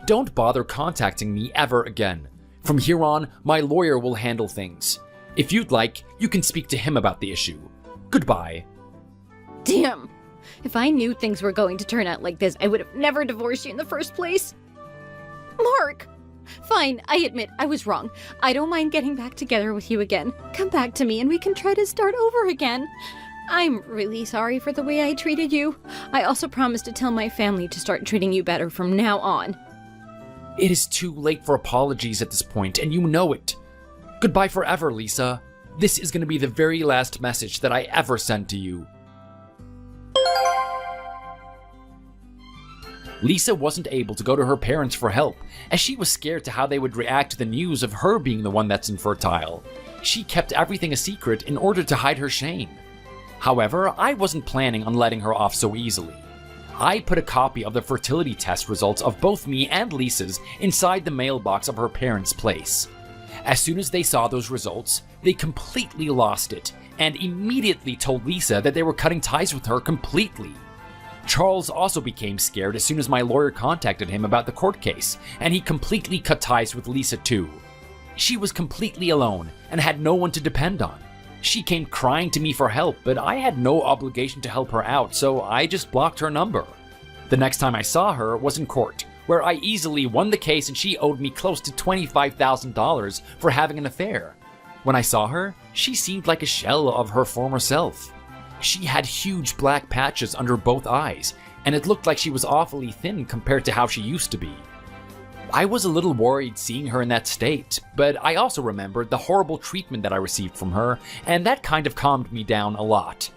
Don't bother contacting me ever again. From here on, my lawyer will handle things. If you'd like, you can speak to him about the issue. Goodbye. Damn! If I knew things were going to turn out like this, I would have never divorced you in the first place. Mark! Fine, I admit I was wrong. I don't mind getting back together with you again. Come back to me and we can try to start over again. I'm really sorry for the way I treated you. I also promise to tell my family to start treating you better from now on. It is too late for apologies at this point, and you know it. Goodbye forever, Lisa. This is going to be the very last message that I ever send to you. Lisa wasn't able to go to her parents for help, as she was scared to how they would react to the news of her being the one that's infertile. She kept everything a secret in order to hide her shame. However, I wasn't planning on letting her off so easily. I put a copy of the fertility test results of both me and Lisa's inside the mailbox of her parents' place. As soon as they saw those results, they completely lost it, and immediately told Lisa that they were cutting ties with her completely. Charles also became scared as soon as my lawyer contacted him about the court case, and he completely cut ties with Lisa too. She was completely alone and had no one to depend on. She came crying to me for help, but I had no obligation to help her out, so I just blocked her number. The next time I saw her was in court, where I easily won the case and she owed me close to $25,000 for having an affair. When I saw her, she seemed like a shell of her former self. She had huge black patches under both eyes, and it looked like she was awfully thin compared to how she used to be. I was a little worried seeing her in that state, but I also remembered the horrible treatment that I received from her, and that kind of calmed me down a lot.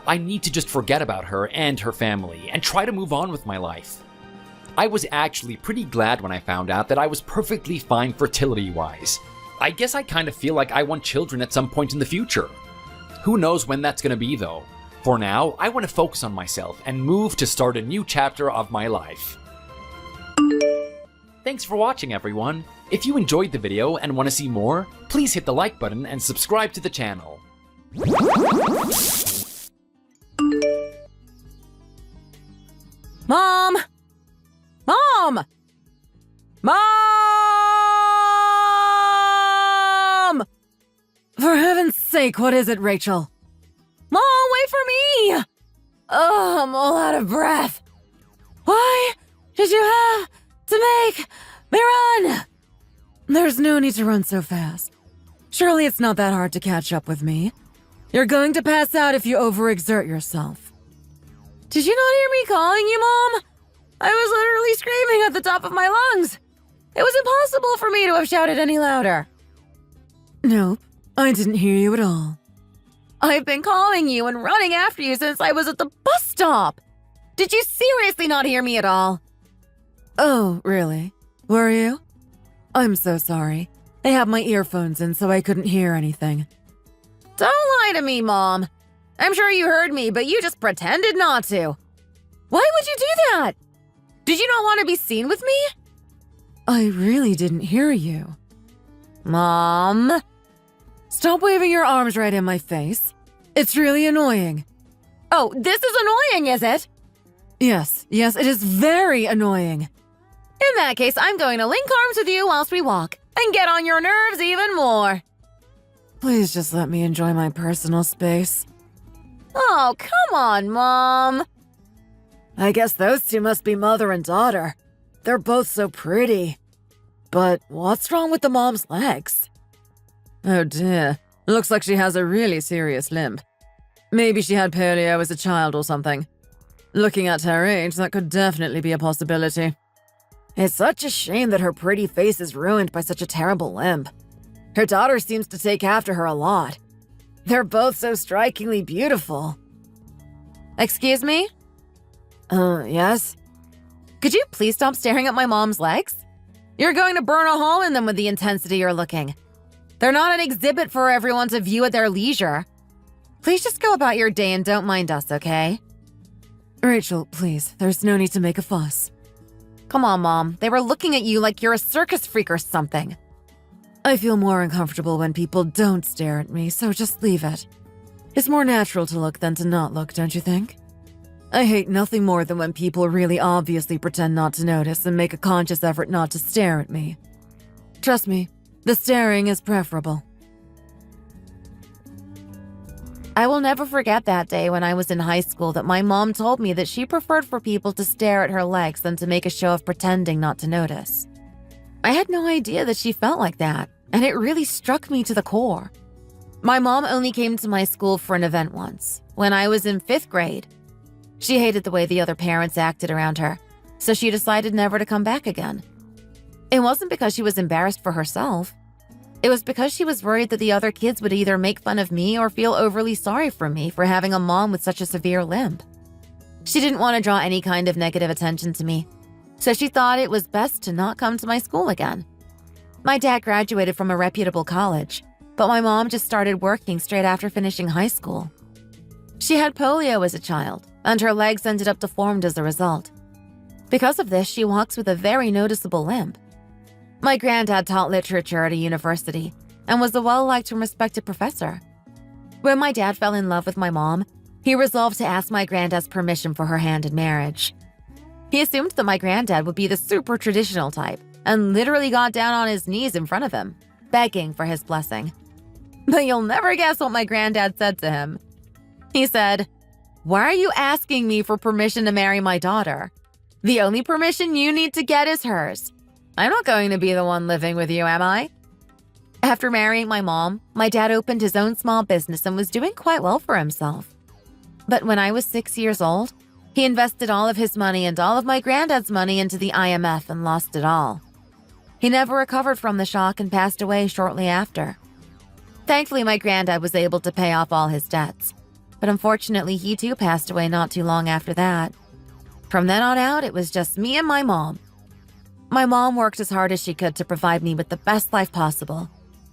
I need to just forget about her and her family and try to move on with my life. I was actually pretty glad when I found out that I was perfectly fine fertility-wise. I guess I kind of feel like I want children at some point in the future. Who knows when that's gonna be though. For now, I want to focus on myself and move to start a new chapter of my life. Thanks for watching, everyone. If you enjoyed the video and want to see more, please hit the like button and subscribe to the channel. Mom! Mom! Mom! For heaven's sake, what is it, Rachel? Mom, wait for me! Oh, I'm all out of breath. Why did you have to make me run? There's no need to run so fast. Surely it's not that hard to catch up with me. You're going to pass out if you overexert yourself. Did you not hear me calling you, Mom? I was literally screaming at the top of my lungs. It was impossible for me to have shouted any louder. Nope, I didn't hear you at all. I've been calling you and running after you since I was at the bus stop. Did you seriously not hear me at all? Oh, really? Were you? I'm so sorry. I had my earphones in so I couldn't hear anything. Don't lie to me, Mom. I'm sure you heard me, but you just pretended not to. Why would you do that? Did you not want to be seen with me? I really didn't hear you. Mom? Stop waving your arms right in my face. It's really annoying. Oh, this is annoying, is it? Yes, it is very annoying. In that case, I'm going to link arms with you whilst we walk and get on your nerves even more. Please just let me enjoy my personal space. Oh, come on, Mom. I guess those two must be mother and daughter. They're both so pretty. But what's wrong with the mom's legs? Oh dear, looks like she has a really serious limp. Maybe she had polio as a child or something. Looking at her age, that could definitely be a possibility. It's such a shame that her pretty face is ruined by such a terrible limp. Her daughter seems to take after her a lot. They're both so strikingly beautiful. Excuse me? Yes? Could you please stop staring at my mom's legs? You're going to burn a hole in them with the intensity you're looking. They're not an exhibit for everyone to view at their leisure. Please just go about your day and don't mind us, okay? Rachel, please, there's no need to make a fuss. Come on, Mom. They were looking at you like you're a circus freak or something. I feel more uncomfortable when people don't stare at me, so just leave it. It's more natural to look than to not look, don't you think? I hate nothing more than when people really obviously pretend not to notice and make a conscious effort not to stare at me. Trust me, the staring is preferable. I will never forget that day when I was in high school that my mom told me that she preferred for people to stare at her legs than to make a show of pretending not to notice. I had no idea that she felt like that, and it really struck me to the core. My mom only came to my school for an event once, when I was in 5th grade. She hated the way the other parents acted around her, so she decided never to come back again. It wasn't because she was embarrassed for herself. It was because she was worried that the other kids would either make fun of me or feel overly sorry for me for having a mom with such a severe limp. She didn't want to draw any kind of negative attention to me, so she thought it was best to not come to my school again. My dad graduated from a reputable college, but my mom just started working straight after finishing high school. She had polio as a child, and her legs ended up deformed as a result. Because of this, she walks with a very noticeable limp. My granddad taught literature at a university and was a well-liked and respected professor. When my dad fell in love with my mom, He resolved to ask my granddad's permission for her hand in marriage. He assumed that my granddad would be the super traditional type and literally got down on his knees in front of him, begging for his blessing. But you'll never guess what my granddad said to him. He said, "Why are you asking me for permission to marry my daughter? The only permission you need to get is hers. I'm not going to be the one living with you, am I?" After marrying my mom, my dad opened his own small business and was doing quite well for himself. But when I was 6 years old, he invested all of his money and all of my granddad's money into the IMF and lost it all. He never recovered from the shock and passed away shortly after. Thankfully, my granddad was able to pay off all his debts, but unfortunately, he too passed away not too long after that. From then on out, it was just me and my mom. My mom worked as hard as she could to provide me with the best life possible,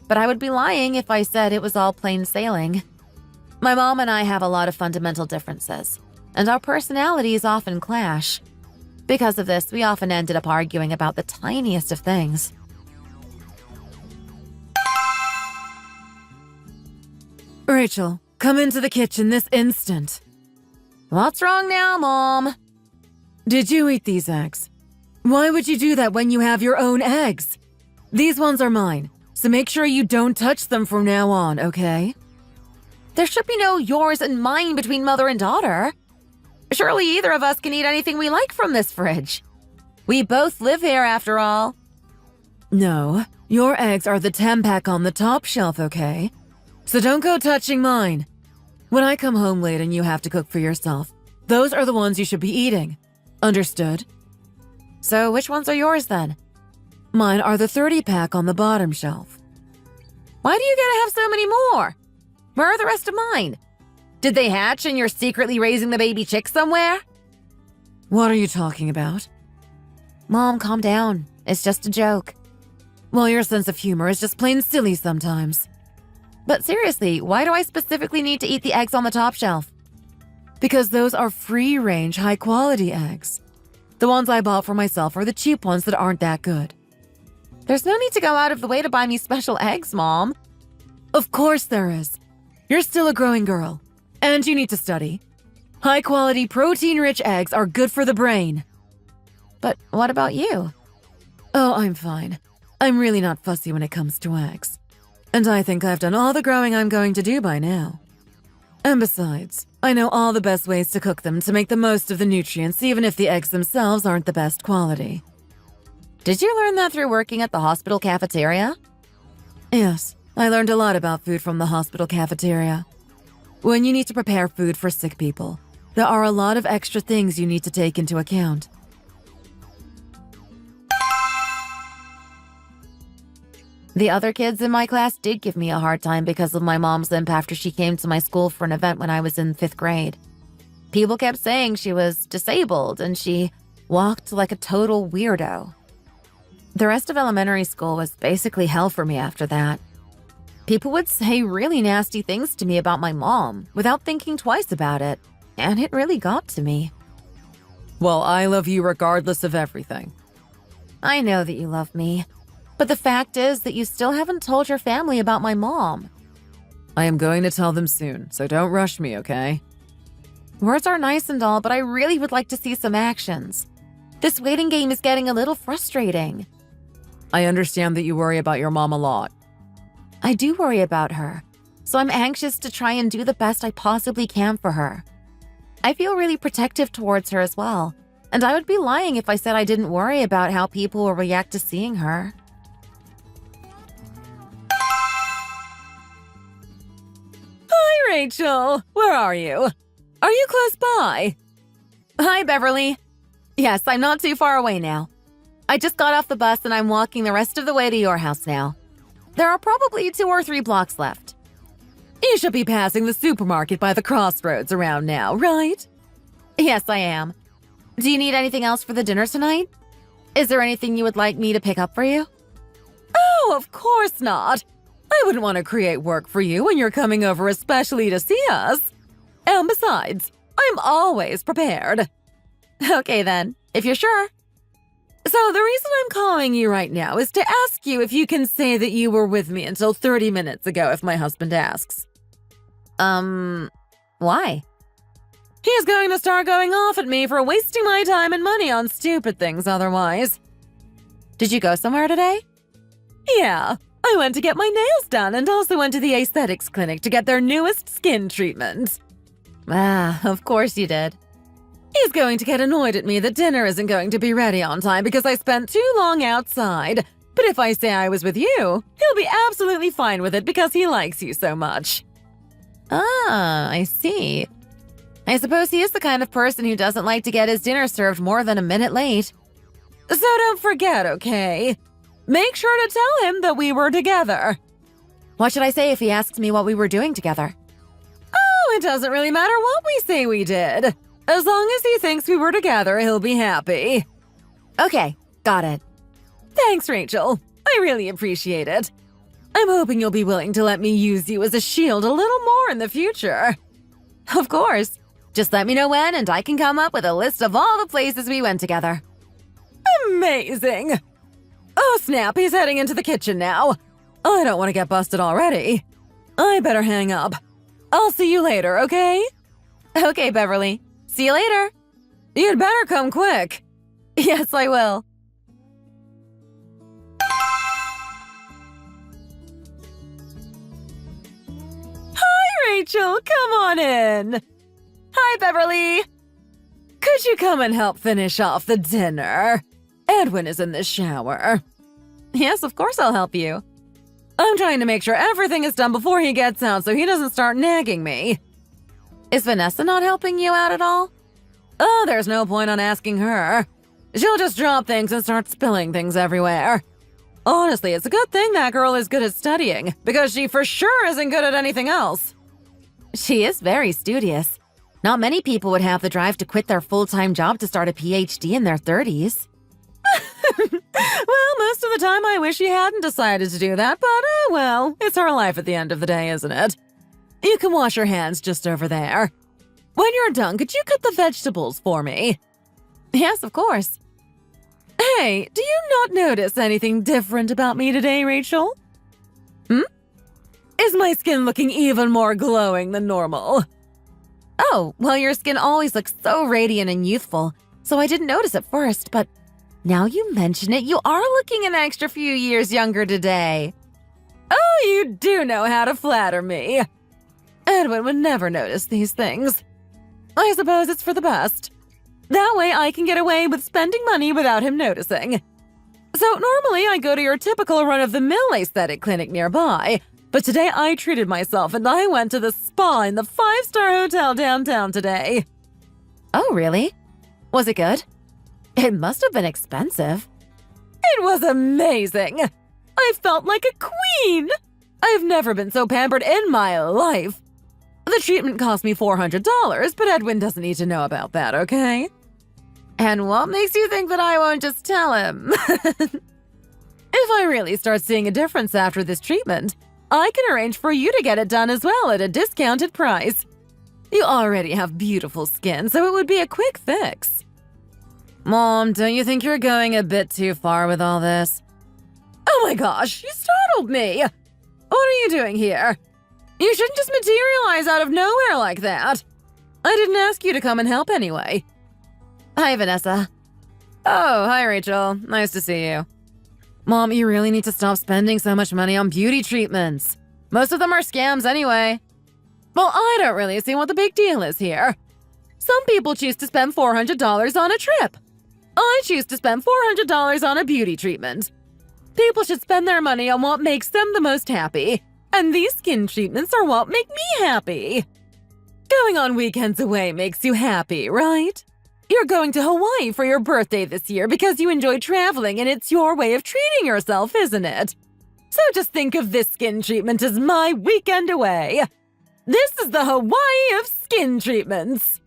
but I would be lying if I said it was all plain sailing. My mom and I have a lot of fundamental differences, and our personalities often clash. Because of this, we often ended up arguing about the tiniest of things. Rachel, come into the kitchen this instant. What's wrong now, Mom? Did you eat these eggs? Why would you do that when you have your own eggs? These ones are mine, so make sure you don't touch them from now on, okay? There should be no yours and mine between mother and daughter. Surely either of us can eat anything we like from this fridge. We both live here after all. No, your eggs are the 10-pack on the top shelf, okay? So don't go touching mine. When I come home late and you have to cook for yourself, those are the ones you should be eating. Understood? So which ones are yours then? Mine are the 30-pack on the bottom shelf. Why do you gotta have so many more? Where are the rest of mine? Did they hatch and you're secretly raising the baby chick somewhere? What are you talking about? Mom, calm down. It's just a joke. Well, your sense of humor is just plain silly sometimes. But seriously, why do I specifically need to eat the eggs on the top shelf? Because those are free-range, high-quality eggs. The ones I bought for myself are the cheap ones that aren't that good. There's no need to go out of the way to buy me special eggs, Mom. Of course there is. You're still a growing girl, and you need to study. High-quality, protein-rich eggs are good for the brain. But what about you? Oh, I'm fine. I'm really not fussy when it comes to eggs. And I think I've done all the growing I'm going to do by now. And besides, I know all the best ways to cook them to make the most of the nutrients, even if the eggs themselves aren't the best quality. Did you learn that through working at the hospital cafeteria? Yes, I learned a lot about food from the hospital cafeteria. When you need to prepare food for sick people, there are a lot of extra things you need to take into account. The other kids in my class did give me a hard time because of my mom's limp after she came to my school for an event when I was in 5th grade. People kept saying she was disabled and she walked like a total weirdo. The rest of elementary school was basically hell for me after that. People would say really nasty things to me about my mom without thinking twice about it, and it really got to me. Well, I love you regardless of everything. I know that you love me. But the fact is that you still haven't told your family about my mom. I am going to tell them soon, so don't rush me, okay? Words are nice and all, but I really would like to see some actions. This waiting game is getting a little frustrating. I understand that you worry about your mom a lot. I do worry about her, so I'm anxious to try and do the best I possibly can for her. I feel really protective towards her as well, and I would be lying if I said I didn't worry about how people will react to seeing her. Hi, Rachel. Where are you? Are you close by? Hi, Beverly. Yes, I'm not too far away now. I just got off the bus and I'm walking the rest of the way to your house now. There are probably 2 or 3 blocks left. You should be passing the supermarket by the crossroads around now, right? Yes, I am. Do you need anything else for the dinner tonight? Is there anything you would like me to pick up for you? Oh, of course not. I wouldn't want to create work for you when you're coming over especially to see us. And besides, I'm always prepared. Okay then, if you're sure. So the reason I'm calling you right now is to ask you if you can say that you were with me until 30 minutes ago if my husband asks. Why? He's going to start going off at me for wasting my time and money on stupid things otherwise. Did you go somewhere today? Yeah, I went to get my nails done and also went to the aesthetics clinic to get their newest skin treatment. Ah, of course you did. He's going to get annoyed at me that dinner isn't going to be ready on time because I spent too long outside. But if I say I was with you, he'll be absolutely fine with it because he likes you so much. Ah, I see. I suppose he is the kind of person who doesn't like to get his dinner served more than a minute late. So don't forget, okay? Make sure to tell him that we were together. What should I say if he asks me what we were doing together? Oh, it doesn't really matter what we say we did. As long as he thinks we were together, he'll be happy. Okay, got it. Thanks, Rachel. I really appreciate it. I'm hoping you'll be willing to let me use you as a shield a little more in the future. Of course. Just let me know when and I can come up with a list of all the places we went together. Amazing! Oh snap, he's heading into the kitchen now. I don't want to get busted already. I better hang up. I'll see you later, okay? Okay, Beverly. See you later. You'd better come quick. Yes, I will. Hi, Rachel. Come on in. Hi, Beverly. Could you come and help finish off the dinner? Edwin is in the shower. Yes, of course I'll help you. I'm trying to make sure everything is done before he gets out so he doesn't start nagging me. Is Vanessa not helping you out at all? Oh, there's no point on asking her. She'll just drop things and start spilling things everywhere. Honestly, it's a good thing that girl is good at studying, because she for sure isn't good at anything else. She is very studious. Not many people would have the drive to quit their full-time job to start a PhD in their 30s. Well, most of the time I wish she hadn't decided to do that, but well, it's her life at the end of the day, isn't it? You can wash your hands just over there. When you're done, could you cut the vegetables for me? Yes, of course. Hey, do you not notice anything different about me today, Rachel? Is my skin looking even more glowing than normal? Oh, well, your skin always looks so radiant and youthful, so I didn't notice at first, but now you mention it, you are looking an extra few years younger today. Oh, you do know how to flatter me. Edwin would never notice these things. I suppose it's for the best. That way I can get away with spending money without him noticing. So normally I go to your typical run-of-the-mill aesthetic clinic nearby, but today I treated myself and I went to the spa in the 5-star hotel downtown today. Oh, really? Was it good? It must have been expensive. It was amazing! I felt like a queen! I've never been so pampered in my life. The treatment cost me $400, but Edwin doesn't need to know about that, okay? And what makes you think that I won't just tell him? If I really start seeing a difference after this treatment, I can arrange for you to get it done as well at a discounted price. You already have beautiful skin, so it would be a quick fix. Mom, don't you think you're going a bit too far with all this? Oh my gosh, you startled me! What are you doing here? You shouldn't just materialize out of nowhere like that. I didn't ask you to come and help anyway. Hi, Vanessa. Oh, hi, Rachel. Nice to see you. Mom, you really need to stop spending so much money on beauty treatments. Most of them are scams anyway. Well, I don't really see what the big deal is here. Some people choose to spend $400 on a trip. I choose to spend $400 on a beauty treatment. People should spend their money on what makes them the most happy. And these skin treatments are what make me happy. Going on weekends away makes you happy, right? You're going to Hawaii for your birthday this year because you enjoy traveling and it's your way of treating yourself, isn't it? So just think of this skin treatment as my weekend away. This is the Hawaii of skin treatments.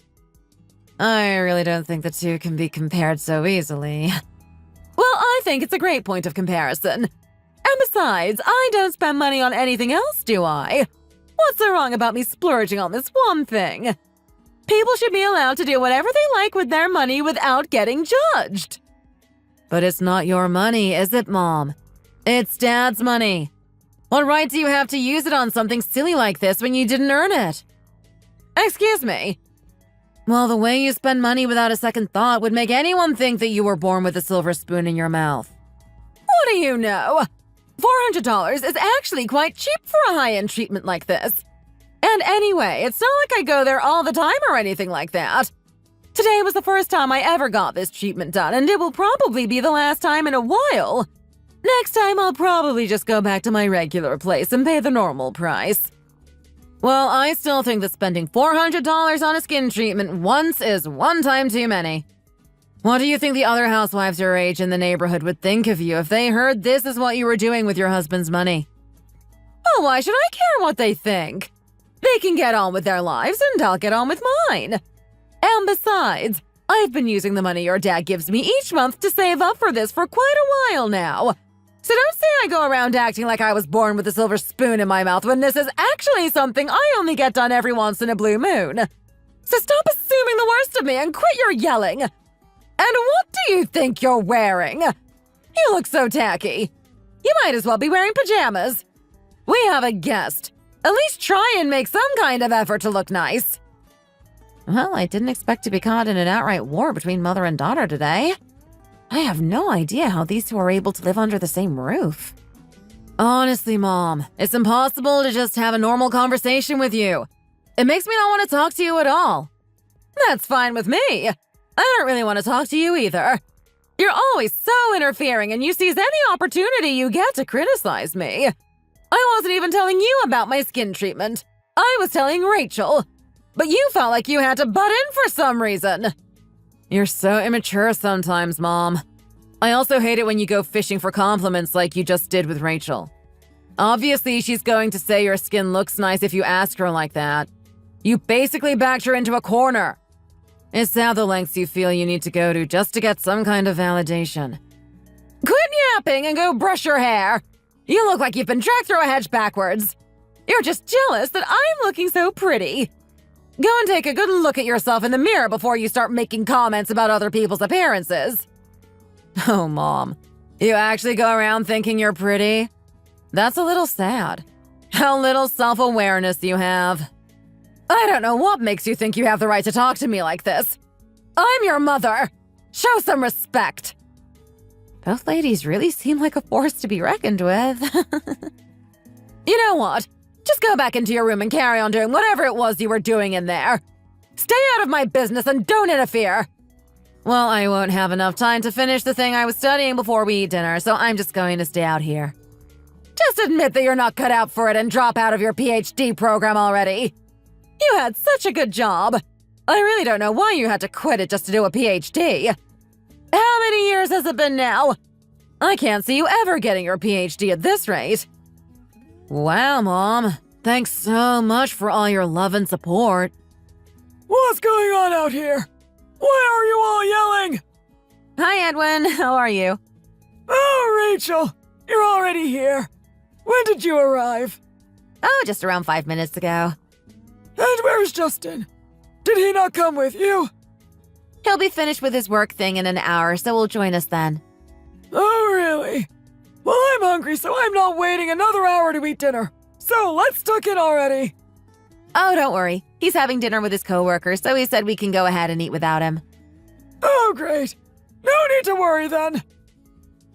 I really don't think the two can be compared so easily. Well, I think it's a great point of comparison. And besides, I don't spend money on anything else, do I? What's so wrong about me splurging on this one thing? People should be allowed to do whatever they like with their money without getting judged. But it's not your money, is it, Mom? It's Dad's money. What right do you have to use it on something silly like this when you didn't earn it? Excuse me. Well, the way you spend money without a second thought would make anyone think that you were born with a silver spoon in your mouth. What do you know? $400 is actually quite cheap for a high-end treatment like this. And anyway, it's not like I go there all the time or anything like that. Today was the first time I ever got this treatment done, and it will probably be the last time in a while. Next time, I'll probably just go back to my regular place and pay the normal price. Well, I still think that spending $400 on a skin treatment once is one time too many. What do you think the other housewives your age in the neighborhood would think of you if they heard this is what you were doing with your husband's money? Oh, why should I care what they think? They can get on with their lives and I'll get on with mine. And besides, I've been using the money your dad gives me each month to save up for this for quite a while now. So don't say I go around acting like I was born with a silver spoon in my mouth when this is actually something I only get done every once in a blue moon. So stop assuming the worst of me and quit your yelling. And what do you think you're wearing? You look so tacky. You might as well be wearing pajamas. We have a guest. At least try and make some kind of effort to look nice. Well, I didn't expect to be caught in an outright war between mother and daughter today. I have no idea how these two are able to live under the same roof. Honestly, Mom, it's impossible to just have a normal conversation with you. It makes me not want to talk to you at all. That's fine with me. I don't really want to talk to you either. You're always so interfering and you seize any opportunity you get to criticize me. I wasn't even telling you about my skin treatment. I was telling Rachel. But you felt like you had to butt in for some reason. You're so immature sometimes, Mom. I also hate it when you go fishing for compliments like you just did with Rachel. Obviously, she's going to say your skin looks nice if you ask her like that. You basically backed her into a corner. It's sad the lengths you feel you need to go to just to get some kind of validation. Quit yapping and go brush your hair. You look like you've been dragged through a hedge backwards. You're just jealous that I'm looking so pretty. Go and take a good look at yourself in the mirror before you start making comments about other people's appearances. Oh, Mom, you actually go around thinking you're pretty? That's a little sad. How little self-awareness you have. I don't know what makes you think you have the right to talk to me like this. I'm your mother. Show some respect. Both ladies really seem like a force to be reckoned with. You know what? Just go back into your room and carry on doing whatever it was you were doing in there. Stay out of my business and don't interfere. Well, I won't have enough time to finish the thing I was studying before we eat dinner, so I'm just going to stay out here. Just admit that you're not cut out for it and drop out of your PhD program already. You had such a good job. I really don't know why you had to quit it just to do a PhD. How many years has it been now? I can't see you ever getting your PhD at this rate. Wow, Mom. Thanks so much for all your love and support. What's going on out here? Why are you all yelling? Hi, Edwin. How are you? Oh, Rachel. You're already here. When did you arrive? Oh, just around 5 minutes ago. And where's Justin? Did he not come with you? He'll be finished with his work thing in an hour, so we'll join us then. Oh, really? Well, I'm hungry, so I'm not waiting another hour to eat dinner. So let's tuck in already. Oh, don't worry. He's having dinner with his coworkers, so he said we can go ahead and eat without him. Oh, great. No need to worry then.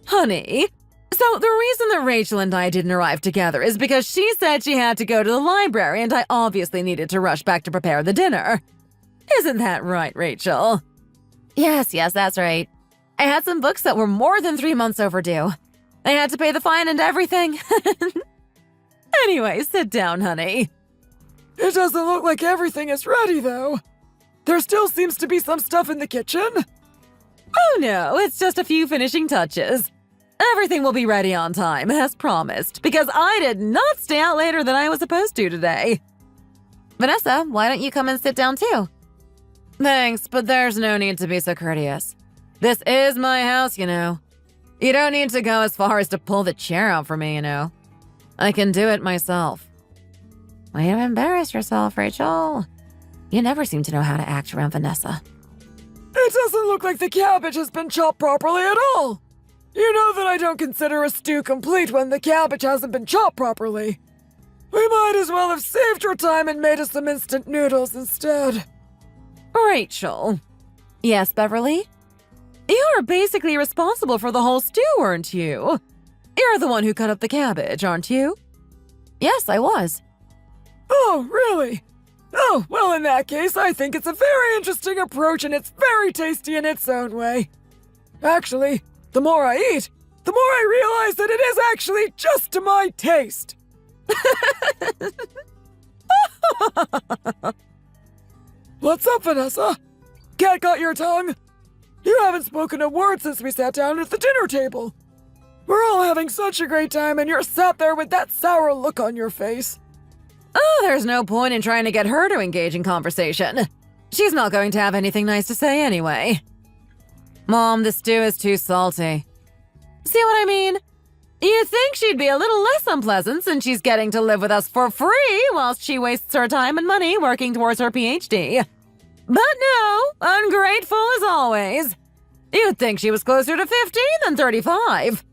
Honey, so the reason that Rachel and I didn't arrive together is because she said she had to go to the library and I obviously needed to rush back to prepare the dinner. Isn't that right, Rachel? Yes, that's right. I had some books that were more than 3 months overdue. I had to pay the fine and everything. Anyway, sit down, honey. It doesn't look like everything is ready, though. There still seems to be some stuff in the kitchen. Oh no, it's just a few finishing touches. Everything will be ready on time, as promised, because I did not stay out later than I was supposed to today. Vanessa, why don't you come and sit down too? Thanks, but there's no need to be so courteous. This is my house, you know. You don't need to go as far as to pull the chair out for me, you know. I can do it myself. Way to embarrass yourself, Rachel. You never seem to know how to act around Vanessa. It doesn't look like the cabbage has been chopped properly at all. You know that I don't consider a stew complete when the cabbage hasn't been chopped properly. We might as well have saved your time and made us some instant noodles instead. Rachel. Yes, Beverly? You are basically responsible for the whole stew, aren't you? You're the one who cut up the cabbage, aren't you? Yes, I was. Oh, really? Oh, well, in that case, I think it's a very interesting approach and it's very tasty in its own way. Actually, the more I eat, the more I realize that it is actually just to my taste. What's up, Vanessa? Cat got your tongue? You haven't spoken a word since we sat down at the dinner table. We're all having such a great time and you're sat there with that sour look on your face. Oh, there's no point in trying to get her to engage in conversation. She's not going to have anything nice to say anyway. Mom, the stew is too salty. See what I mean? You'd think she'd be a little less unpleasant since she's getting to live with us for free whilst she wastes her time and money working towards her PhD. But no, ungrateful as always. You'd think she was closer to 15 than 35.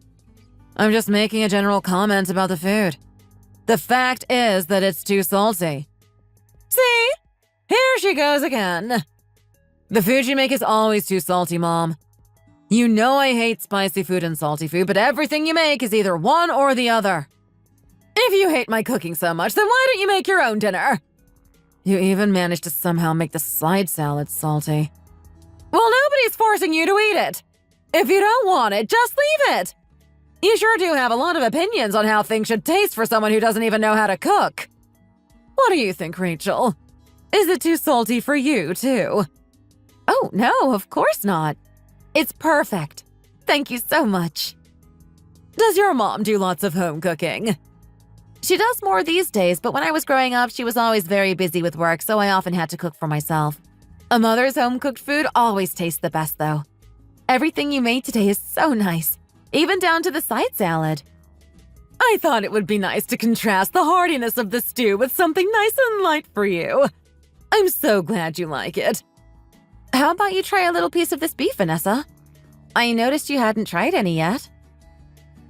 I'm just making a general comment about the food. The fact is that it's too salty. See? Here she goes again. The food you make is always too salty, Mom. You know I hate spicy food and salty food, but everything you make is either one or the other. If you hate my cooking so much, then why don't you make your own dinner? You even managed to somehow make the side salad salty. Well, nobody's forcing you to eat it. If you don't want it, just leave it. You sure do have a lot of opinions on how things should taste for someone who doesn't even know how to cook. What do you think, Rachel? Is it too salty for you, too? Oh, no, of course not. It's perfect. Thank you so much. Does your mom do lots of home cooking? She does more these days, but when I was growing up, she was always very busy with work, so I often had to cook for myself. A mother's home-cooked food always tastes the best, though. Everything you made today is so nice, even down to the side salad. I thought it would be nice to contrast the heartiness of the stew with something nice and light for you. I'm so glad you like it. How about you try a little piece of this beef, Vanessa? I noticed you hadn't tried any yet.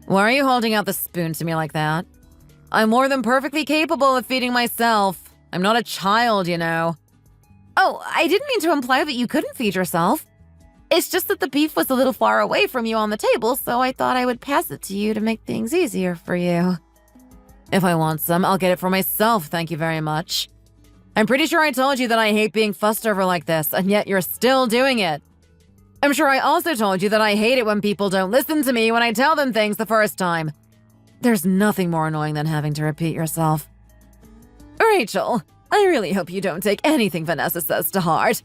Why are you holding out the spoon to me like that? I'm more than perfectly capable of feeding myself. I'm not a child, you know. Oh, I didn't mean to imply that you couldn't feed yourself. It's just that the beef was a little far away from you on the table, so I thought I would pass it to you to make things easier for you. If I want some, I'll get it for myself, thank you very much. I'm pretty sure I told you that I hate being fussed over like this, and yet you're still doing it. I'm sure I also told you that I hate it when people don't listen to me when I tell them things the first time. There's nothing more annoying than having to repeat yourself. Rachel, I really hope you don't take anything Vanessa says to heart.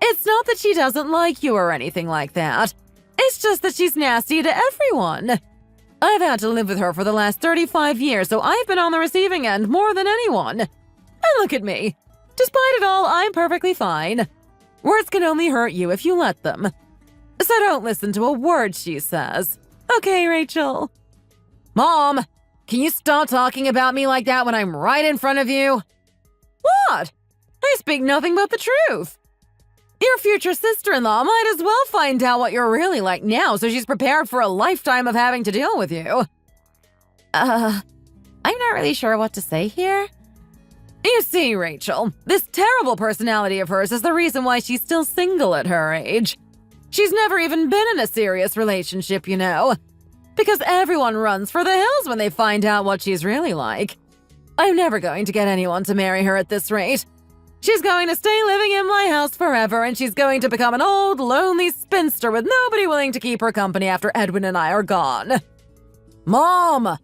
It's not that she doesn't like you or anything like that. It's just that she's nasty to everyone. I've had to live with her for the last 35 years, so I've been on the receiving end more than anyone. And look at me. Despite it all, I'm perfectly fine. Words can only hurt you if you let them. So don't listen to a word she says. Okay, Rachel? Mom, can you stop talking about me like that when I'm right in front of you? What? I speak nothing but the truth. Your future sister-in-law might as well find out what you're really like now so she's prepared for a lifetime of having to deal with you. I'm not really sure what to say here. You see, Rachel, this terrible personality of hers is the reason why she's still single at her age. She's never even been in a serious relationship, you know. Because everyone runs for the hills when they find out what she's really like. I'm never going to get anyone to marry her at this rate. She's going to stay living in my house forever, and she's going to become an old, lonely spinster with nobody willing to keep her company after Edwin and I are gone. Mom!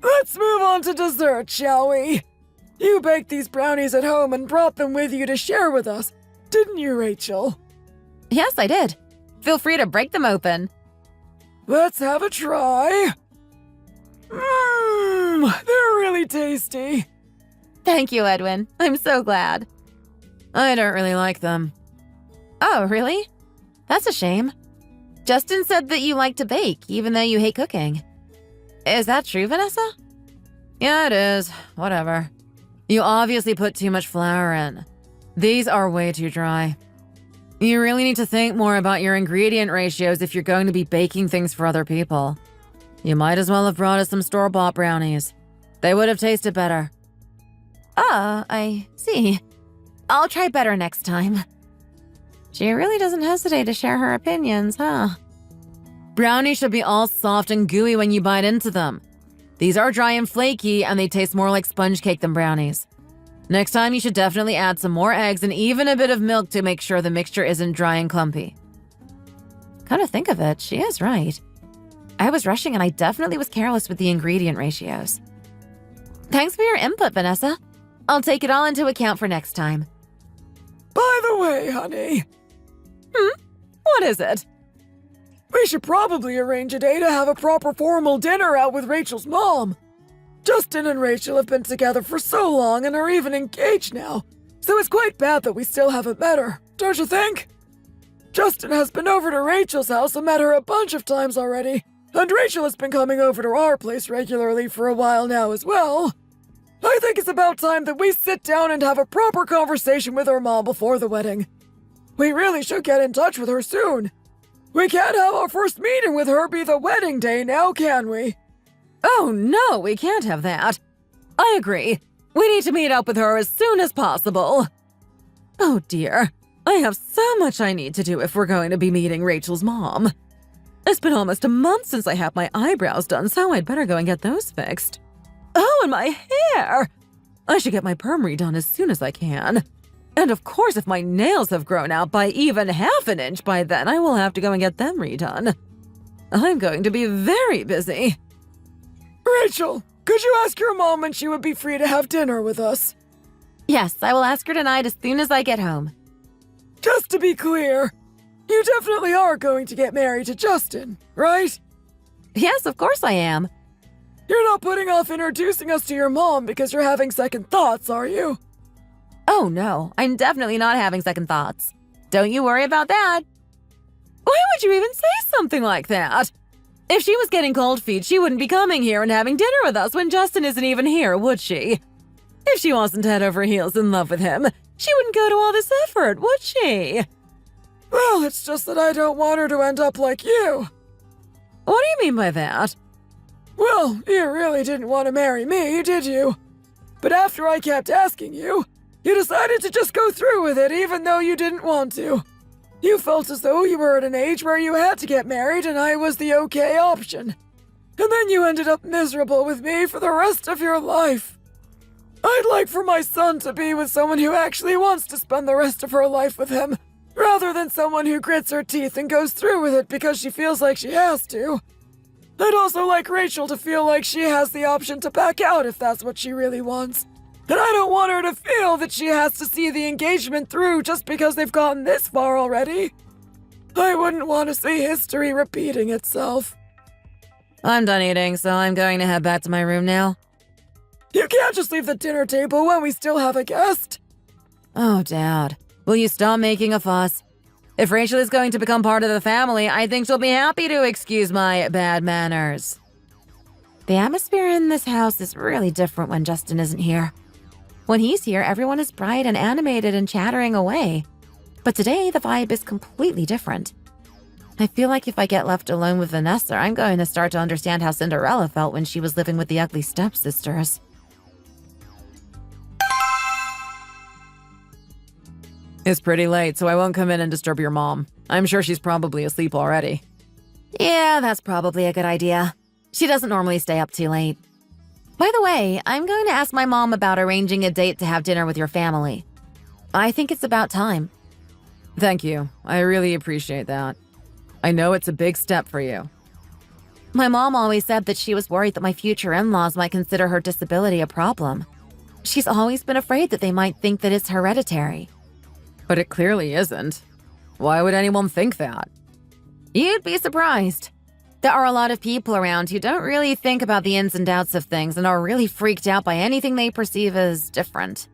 Let's move on to dessert, shall we? You baked these brownies at home and brought them with you to share with us, didn't you, Rachel? Yes, I did. Feel free to break them open. Let's have a try. They're really tasty. Thank you, Edwin. I'm so glad. I don't really like them. Oh, really? That's a shame. Justin said that you like to bake, even though you hate cooking. Is that true, Vanessa? Yeah, it is. Whatever. You obviously put too much flour in. These are way too dry. You really need to think more about your ingredient ratios if you're going to be baking things for other people. You might as well have brought us some store-bought brownies. They would have tasted better. Ah, I see. I'll try better next time. She really doesn't hesitate to share her opinions, huh? Brownies should be all soft and gooey when you bite into them. These are dry and flaky, and they taste more like sponge cake than brownies. Next time, you should definitely add some more eggs and even a bit of milk to make sure the mixture isn't dry and clumpy. Come to think of it, she is right. I was rushing and I definitely was careless with the ingredient ratios. Thanks for your input, Vanessa. I'll take it all into account for next time. By the way, honey, What is it? we should probably arrange a day to have a proper formal dinner out with Rachel's mom. Justin and Rachel have been together for so long and are even engaged now, so it's quite bad that we still haven't met her, don't you think? Justin has been over to Rachel's house and met her a bunch of times already, and Rachel has been coming over to our place regularly for a while now as well. I think it's about time that we sit down and have a proper conversation with her mom before the wedding. We really should get in touch with her soon. We can't have our first meeting with her be the wedding day now, can we? Oh no, we can't have that. I agree. We need to meet up with her as soon as possible. Oh dear, I have so much I need to do if we're going to be meeting Rachel's mom. It's been almost a month since I had my eyebrows done, so I'd better go and get those fixed. Oh, and my hair! I should get my perm redone as soon as I can. And of course, if my nails have grown out by even half an inch by then, I will have to go and get them redone. I'm going to be very busy. Rachel, could you ask your mom when she would be free to have dinner with us? Yes, I will ask her tonight as soon as I get home. Just to be clear, you definitely are going to get married to Justin, right? Yes, of course I am. You're not putting off introducing us to your mom because you're having second thoughts, are you? Oh no, I'm definitely not having second thoughts. Don't you worry about that. Why would you even say something like that? If she was getting cold feet, she wouldn't be coming here and having dinner with us when Justin isn't even here, would she? If she wasn't head over heels in love with him, she wouldn't go to all this effort, would she? Well, it's just that I don't want her to end up like you. What do you mean by that? Well, you really didn't want to marry me, did you? But after I kept asking you, you decided to just go through with it even though you didn't want to. You felt as though you were at an age where you had to get married and I was the okay option. And then you ended up miserable with me for the rest of your life. I'd like for my son to be with someone who actually wants to spend the rest of her life with him, rather than someone who grits her teeth and goes through with it because she feels like she has to. I'd also like Rachel to feel like she has the option to back out if that's what she really wants. And I don't want her to feel that she has to see the engagement through just because they've gotten this far already. I wouldn't want to see history repeating itself. I'm done eating, so I'm going to head back to my room now. You can't just leave the dinner table when we still have a guest. Oh, Dad, will you stop making a fuss? If Rachel is going to become part of the family, I think she'll be happy to excuse my bad manners. The atmosphere in this house is really different when Justin isn't here. When he's here, everyone is bright and animated and chattering away. But today, the vibe is completely different. I feel like if I get left alone with Vanessa, I'm going to start to understand how Cinderella felt when she was living with the ugly stepsisters. It's pretty late, so I won't come in and disturb your mom. I'm sure she's probably asleep already. Yeah, that's probably a good idea. She doesn't normally stay up too late. By the way, I'm going to ask my mom about arranging a date to have dinner with your family. I think it's about time. Thank you. I really appreciate that. I know it's a big step for you. My mom always said that she was worried that my future in-laws might consider her disability a problem. She's always been afraid that they might think that it's hereditary. But it clearly isn't. Why would anyone think that? You'd be surprised. There are a lot of people around who don't really think about the ins and outs of things and are really freaked out by anything they perceive as different.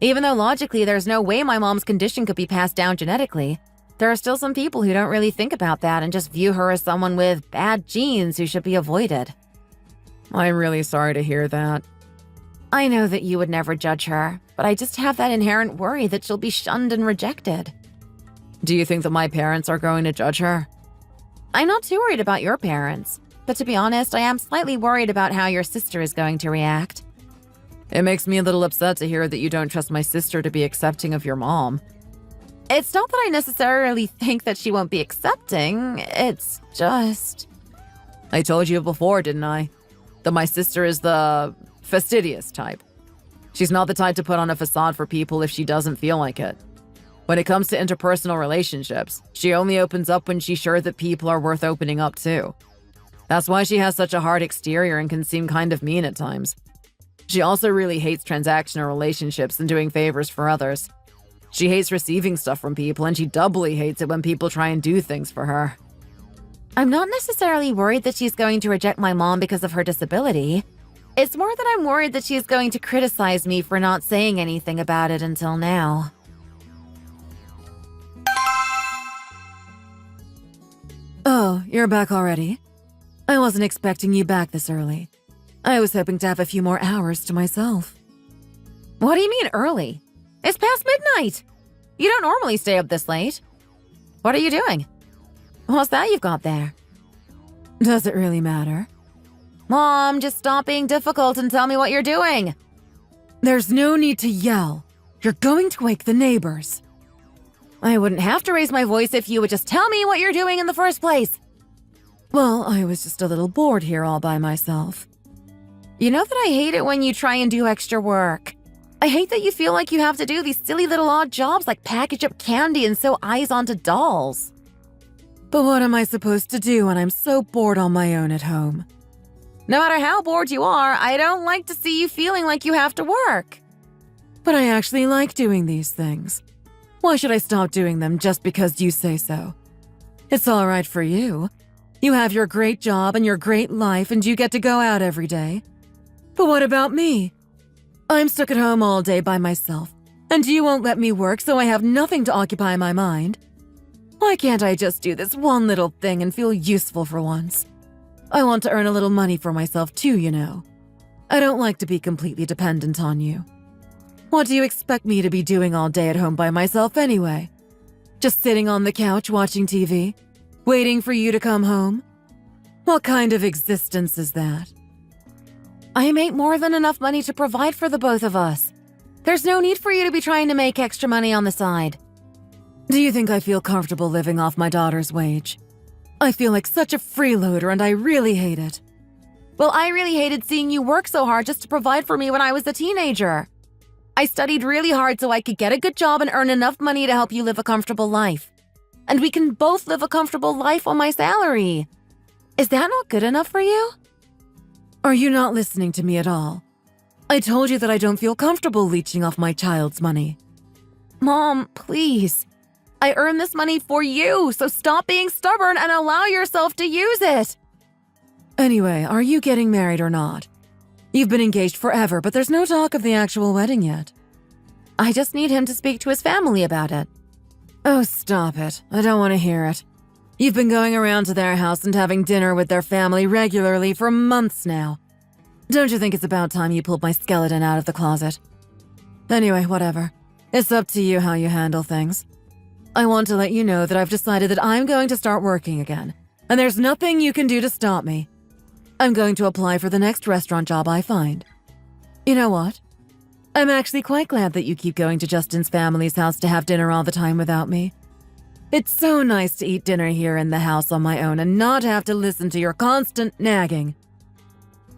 Even though logically there's no way my mom's condition could be passed down genetically, there are still some people who don't really think about that and just view her as someone with bad genes who should be avoided. I'm really sorry to hear that. I know that you would never judge her, but I just have that inherent worry that she'll be shunned and rejected. Do you think that my parents are going to judge her? I'm not too worried about your parents, but to be honest, I am slightly worried about how your sister is going to react. It makes me a little upset to hear that you don't trust my sister to be accepting of your mom. It's not that I necessarily think that she won't be accepting. It's just... I told you before, didn't I? That my sister is the fastidious type. She's not the type to put on a facade for people if she doesn't feel like it. When it comes to interpersonal relationships, she only opens up when she's sure that people are worth opening up to. That's why she has such a hard exterior and can seem kind of mean at times. She also really hates transactional relationships and doing favors for others. She hates receiving stuff from people, and she doubly hates it when people try and do things for her. I'm not necessarily worried that she's going to reject my mom because of her disability. It's more that I'm worried that she's going to criticize me for not saying anything about it until now. Oh, you're back already? I wasn't expecting you back this early. I was hoping to have a few more hours to myself. What do you mean early? It's past midnight! You don't normally stay up this late. What are you doing? What's that you've got there? Does it really matter? Mom, just stop being difficult and tell me what you're doing. There's no need to yell. You're going to wake the neighbors. I wouldn't have to raise my voice if you would just tell me what you're doing in the first place. Well, I was just a little bored here all by myself. You know that I hate it when you try and do extra work. I hate that you feel like you have to do these silly little odd jobs like package up candy and sew eyes onto dolls. But what am I supposed to do when I'm so bored on my own at home? No matter how bored you are, I don't like to see you feeling like you have to work. But I actually like doing these things. Why should I stop doing them just because you say so? It's all right for you. You have your great job and your great life and you get to go out every day. But what about me? I'm stuck at home all day by myself, and you won't let me work, so I have nothing to occupy my mind. Why can't I just do this one little thing and feel useful for once? I want to earn a little money for myself too, you know. I don't like to be completely dependent on you. What do you expect me to be doing all day at home by myself anyway? Just sitting on the couch watching TV? Waiting for you to come home? What kind of existence is that? I make more than enough money to provide for the both of us. There's no need for you to be trying to make extra money on the side. Do you think I feel comfortable living off my daughter's wage? I feel like such a freeloader and I really hate it. Well, I really hated seeing you work so hard just to provide for me when I was a teenager. I studied really hard so I could get a good job and earn enough money to help you live a comfortable life. And we can both live a comfortable life on my salary. Is that not good enough for you? Are you not listening to me at all? I told you that I don't feel comfortable leeching off my child's money. Mom, please. I earn this money for you, so stop being stubborn and allow yourself to use it. Anyway, are you getting married or not? You've been engaged forever, but there's no talk of the actual wedding yet. I just need him to speak to his family about it. Oh, stop it. I don't want to hear it. You've been going around to their house and having dinner with their family regularly for months now. Don't you think it's about time you pulled my skeleton out of the closet? Anyway, whatever. It's up to you how you handle things. I want to let you know that I've decided that I'm going to start working again, and there's nothing you can do to stop me. I'm going to apply for the next restaurant job I find. You know what? I'm actually quite glad that you keep going to Justin's family's house to have dinner all the time without me. It's so nice to eat dinner here in the house on my own and not have to listen to your constant nagging.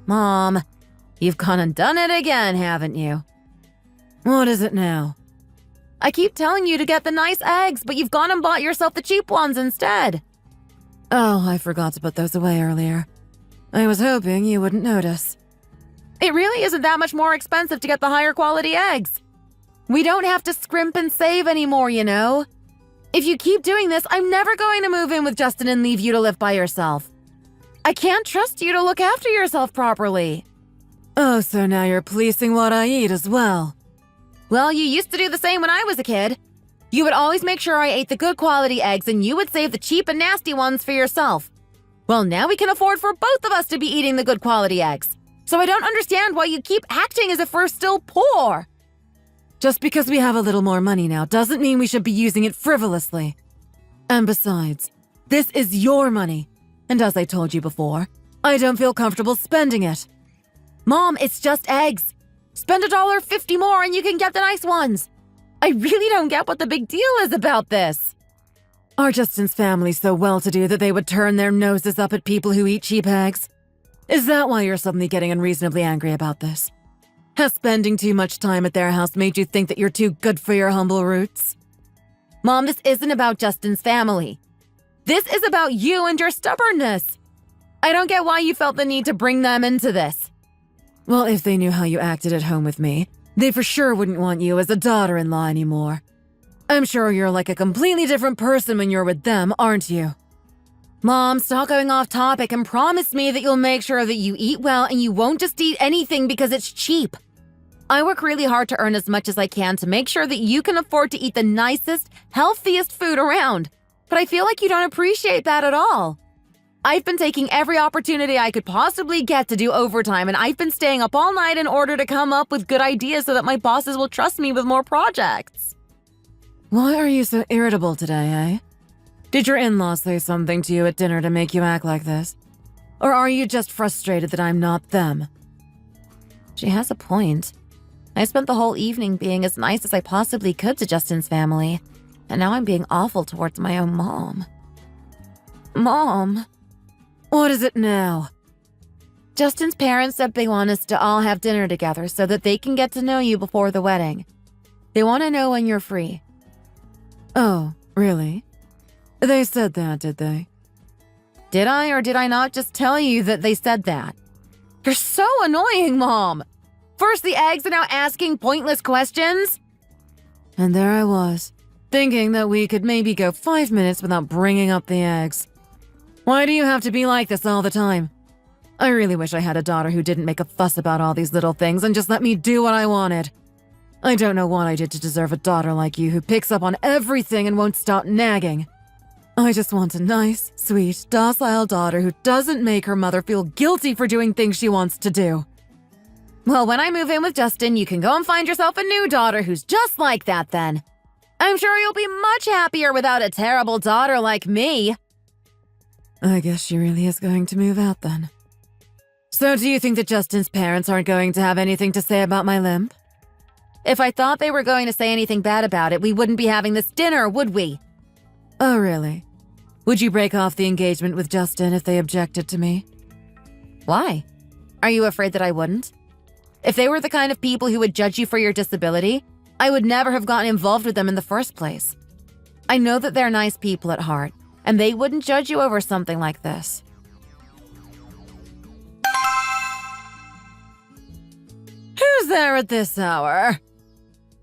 Mom, you've gone and done it again, haven't you? What is it now? I keep telling you to get the nice eggs, but you've gone and bought yourself the cheap ones instead. Oh, I forgot to put those away earlier. I was hoping you wouldn't notice. It really isn't that much more expensive to get the higher quality eggs. We don't have to scrimp and save anymore, you know. If you keep doing this, I'm never going to move in with Justin and leave you to live by yourself. I can't trust you to look after yourself properly. Oh, so now you're policing what I eat as well. Well, you used to do the same when I was a kid. You would always make sure I ate the good quality eggs and you would save the cheap and nasty ones for yourself. Well, now we can afford for both of us to be eating the good quality eggs. So I don't understand why you keep acting as if we're still poor. Just because we have a little more money now doesn't mean we should be using it frivolously. And besides, this is your money. And as I told you before, I don't feel comfortable spending it. Mom, it's just eggs. Spend $1.50 more and you can get the nice ones. I really don't get what the big deal is about this. Are Justin's family so well-to-do that they would turn their noses up at people who eat cheap eggs? Is that why you're suddenly getting unreasonably angry about this? Has spending too much time at their house made you think that you're too good for your humble roots? Mom, this isn't about Justin's family. This is about you and your stubbornness. I don't get why you felt the need to bring them into this. Well, if they knew how you acted at home with me, they for sure wouldn't want you as a daughter-in-law anymore. I'm sure you're like a completely different person when you're with them, aren't you? Mom, stop going off topic and promise me that you'll make sure that you eat well and you won't just eat anything because it's cheap. I work really hard to earn as much as I can to make sure that you can afford to eat the nicest, healthiest food around. But I feel like you don't appreciate that at all. I've been taking every opportunity I could possibly get to do overtime, and I've been staying up all night in order to come up with good ideas so that my bosses will trust me with more projects. Why are you so irritable today, eh? Did your in-laws say something to you at dinner to make you act like this? Or are you just frustrated that I'm not them? She has a point. I spent the whole evening being as nice as I possibly could to Justin's family, and now I'm being awful towards my own mom. Mom. What is it now? Justin's parents said they want us to all have dinner together so that they can get to know you before the wedding. They want to know when you're free. Oh, really? They said that, did they? Did I or did I not just tell you that they said that? You're so annoying, Mom! First the eggs and now asking pointless questions? And there I was, thinking that we could maybe go 5 minutes without bringing up the eggs. Why do you have to be like this all the time? I really wish I had a daughter who didn't make a fuss about all these little things and just let me do what I wanted. I don't know what I did to deserve a daughter like you who picks up on everything and won't stop nagging. I just want a nice, sweet, docile daughter who doesn't make her mother feel guilty for doing things she wants to do. Well, when I move in with Justin, you can go and find yourself a new daughter who's just like that then. I'm sure you'll be much happier without a terrible daughter like me. I guess she really is going to move out then. So do you think that Justin's parents aren't going to have anything to say about my limp? If I thought they were going to say anything bad about it, we wouldn't be having this dinner, would we? Oh, really? Would you break off the engagement with Justin if they objected to me? Why? Are you afraid that I wouldn't? If they were the kind of people who would judge you for your disability, I would never have gotten involved with them in the first place. I know that they're nice people at heart, and they wouldn't judge you over something like this. Who's there at this hour?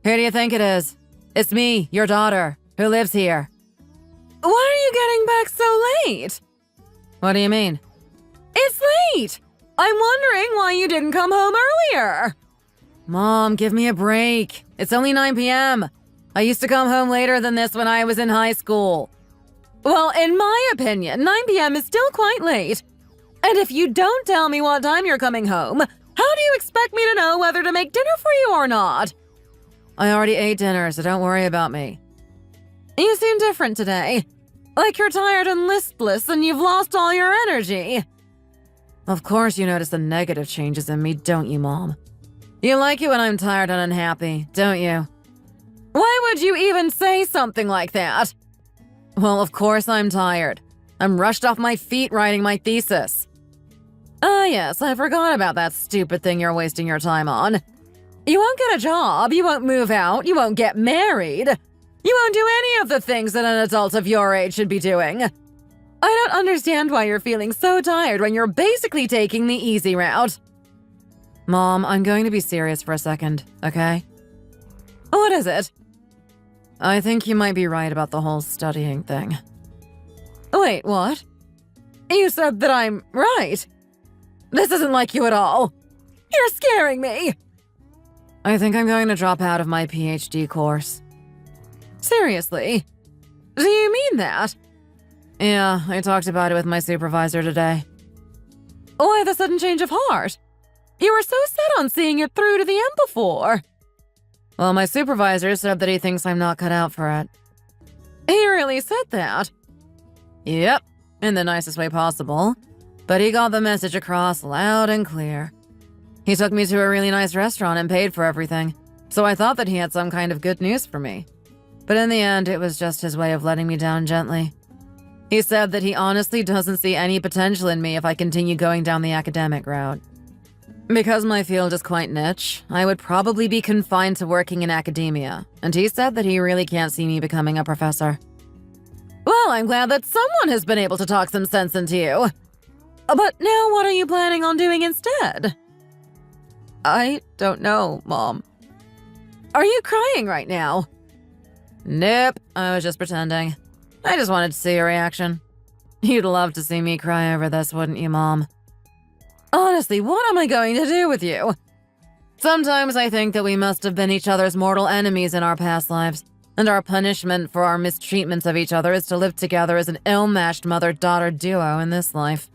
Who do you think it is? It's me, your daughter, who lives here. Why are you getting back so late? What do you mean? It's late! I'm wondering why you didn't come home earlier. Mom, give me a break. It's only 9 p.m. I used to come home later than this when I was in high school. Well, in my opinion, 9 p.m. is still quite late. And if you don't tell me what time you're coming home, how do you expect me to know whether to make dinner for you or not? I already ate dinner, so don't worry about me. You seem different today. Like you're tired and listless and you've lost all your energy. Of course you notice the negative changes in me, don't you, Mom? You like it when I'm tired and unhappy, don't you? Why would you even say something like that? Well, of course I'm tired. I'm rushed off my feet writing my thesis. Ah, yes, I forgot about that stupid thing you're wasting your time on. You won't get a job, you won't move out, you won't get married. You won't do any of the things that an adult of your age should be doing. I don't understand why you're feeling so tired when you're basically taking the easy route. Mom, I'm going to be serious for a second, okay? What is it? I think you might be right about the whole studying thing. Wait, what? You said that I'm right. This isn't like you at all. You're scaring me. I think I'm going to drop out of my PhD course. Seriously? Do you mean that? Yeah, I talked about it with my supervisor today. Why the sudden change of heart? You were so set on seeing it through to the end before. Well, my supervisor said that he thinks I'm not cut out for it. He really said that? Yep, in the nicest way possible. But he got the message across loud and clear. He took me to a really nice restaurant and paid for everything. So I thought that he had some kind of good news for me. But in the end, it was just his way of letting me down gently. He said that he honestly doesn't see any potential in me if I continue going down the academic route. Because my field is quite niche, I would probably be confined to working in academia, and he said that he really can't see me becoming a professor. Well, I'm glad that someone has been able to talk some sense into you. But now what are you planning on doing instead? I don't know, Mom. Are you crying right now? Nope, I was just pretending. I just wanted to see your reaction. You'd love to see me cry over this, wouldn't you, Mom? Honestly, what am I going to do with you? Sometimes I think that we must have been each other's mortal enemies in our past lives, and our punishment for our mistreatment of each other is to live together as an ill-matched mother-daughter duo in this life.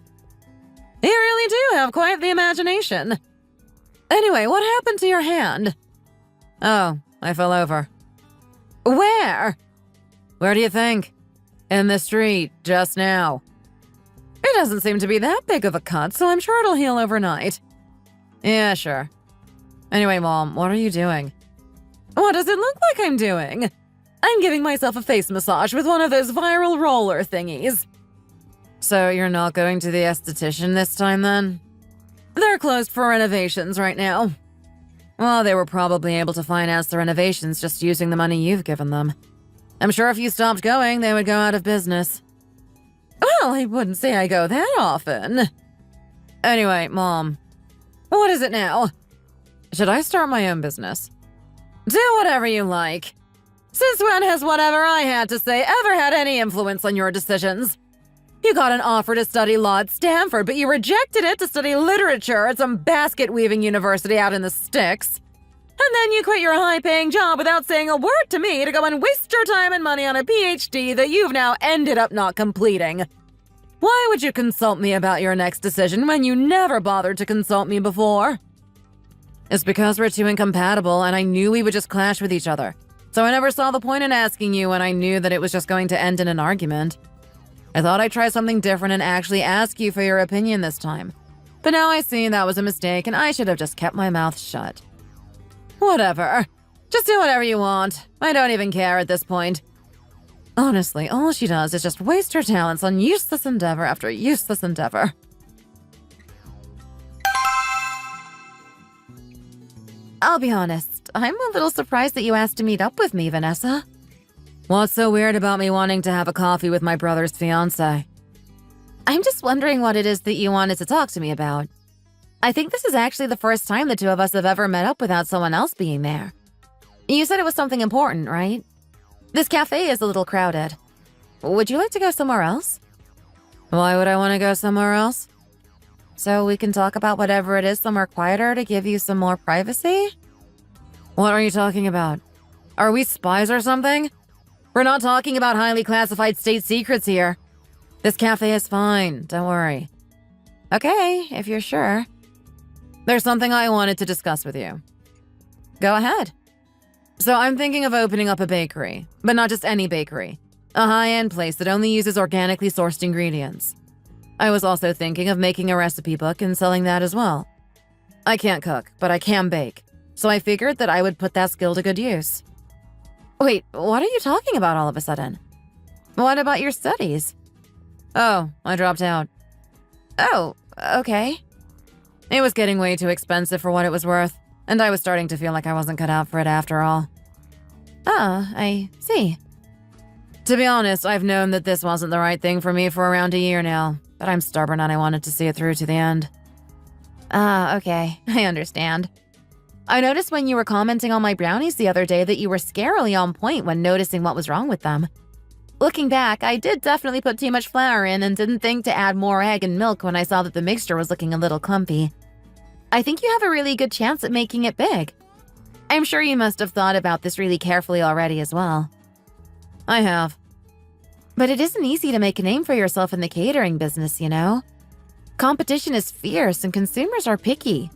You really do have quite the imagination. Anyway, what happened to your hand? Oh, I fell over. Where? Where do you think? In the street, just now. It doesn't seem to be that big of a cut, so I'm sure it'll heal overnight. Yeah, sure. Anyway, Mom, what are you doing? What does it look like I'm doing? I'm giving myself a face massage with one of those viral roller thingies. So you're not going to the esthetician this time, then? They're closed for renovations right now. Well, they were probably able to finance the renovations just using the money you've given them. I'm sure if you stopped going, they would go out of business. Well, I wouldn't say I go that often. Anyway, Mom, what is it now? Should I start my own business? Do whatever you like. Since when has whatever I had to say ever had any influence on your decisions? You got an offer to study law at Stanford, but you rejected it to study literature at some basket-weaving university out in the sticks. And then you quit your high-paying job without saying a word to me to go and waste your time and money on a PhD that you've now ended up not completing. Why would you consult me about your next decision when you never bothered to consult me before? It's because we're too incompatible and I knew we would just clash with each other. So I never saw the point in asking you when I knew that it was just going to end in an argument. I thought I'd try something different and actually ask you for your opinion this time. But now I see that was a mistake and I should have just kept my mouth shut. Whatever. Just do whatever you want. I don't even care at this point. Honestly, all she does is just waste her talents on useless endeavor after useless endeavor. I'll be honest, I'm a little surprised that you asked to meet up with me, Vanessa. What's so weird about me wanting to have a coffee with my brother's fiancé? I'm just wondering what it is that you wanted to talk to me about. I think this is actually the first time the two of us have ever met up without someone else being there. You said it was something important, right? This cafe is a little crowded. Would you like to go somewhere else? Why would I want to go somewhere else? So we can talk about whatever it is somewhere quieter to give you some more privacy? What are you talking about? Are we spies or something? We're not talking about highly classified state secrets here. This cafe is fine, don't worry. Okay, if you're sure. There's something I wanted to discuss with you. Go ahead. So I'm thinking of opening up a bakery, but not just any bakery. A high-end place that only uses organically sourced ingredients. I was also thinking of making a recipe book and selling that as well. I can't cook, but I can bake, so I figured that I would put that skill to good use. Wait, what are you talking about all of a sudden? What about your studies? Oh, I dropped out. Oh, okay. It was getting way too expensive for what it was worth, and I was starting to feel like I wasn't cut out for it after all. Ah, I see. To be honest, I've known that this wasn't the right thing for me for around a year now, but I'm stubborn and I wanted to see it through to the end. Ah, okay, I understand. I noticed when you were commenting on my brownies the other day that you were scarily on point when noticing what was wrong with them. Looking back, I did definitely put too much flour in and didn't think to add more egg and milk when I saw that the mixture was looking a little clumpy. I think you have a really good chance at making it big. I'm sure you must have thought about this really carefully already as well. I have. But it isn't easy to make a name for yourself in the catering business, you know? Competition is fierce and consumers are picky.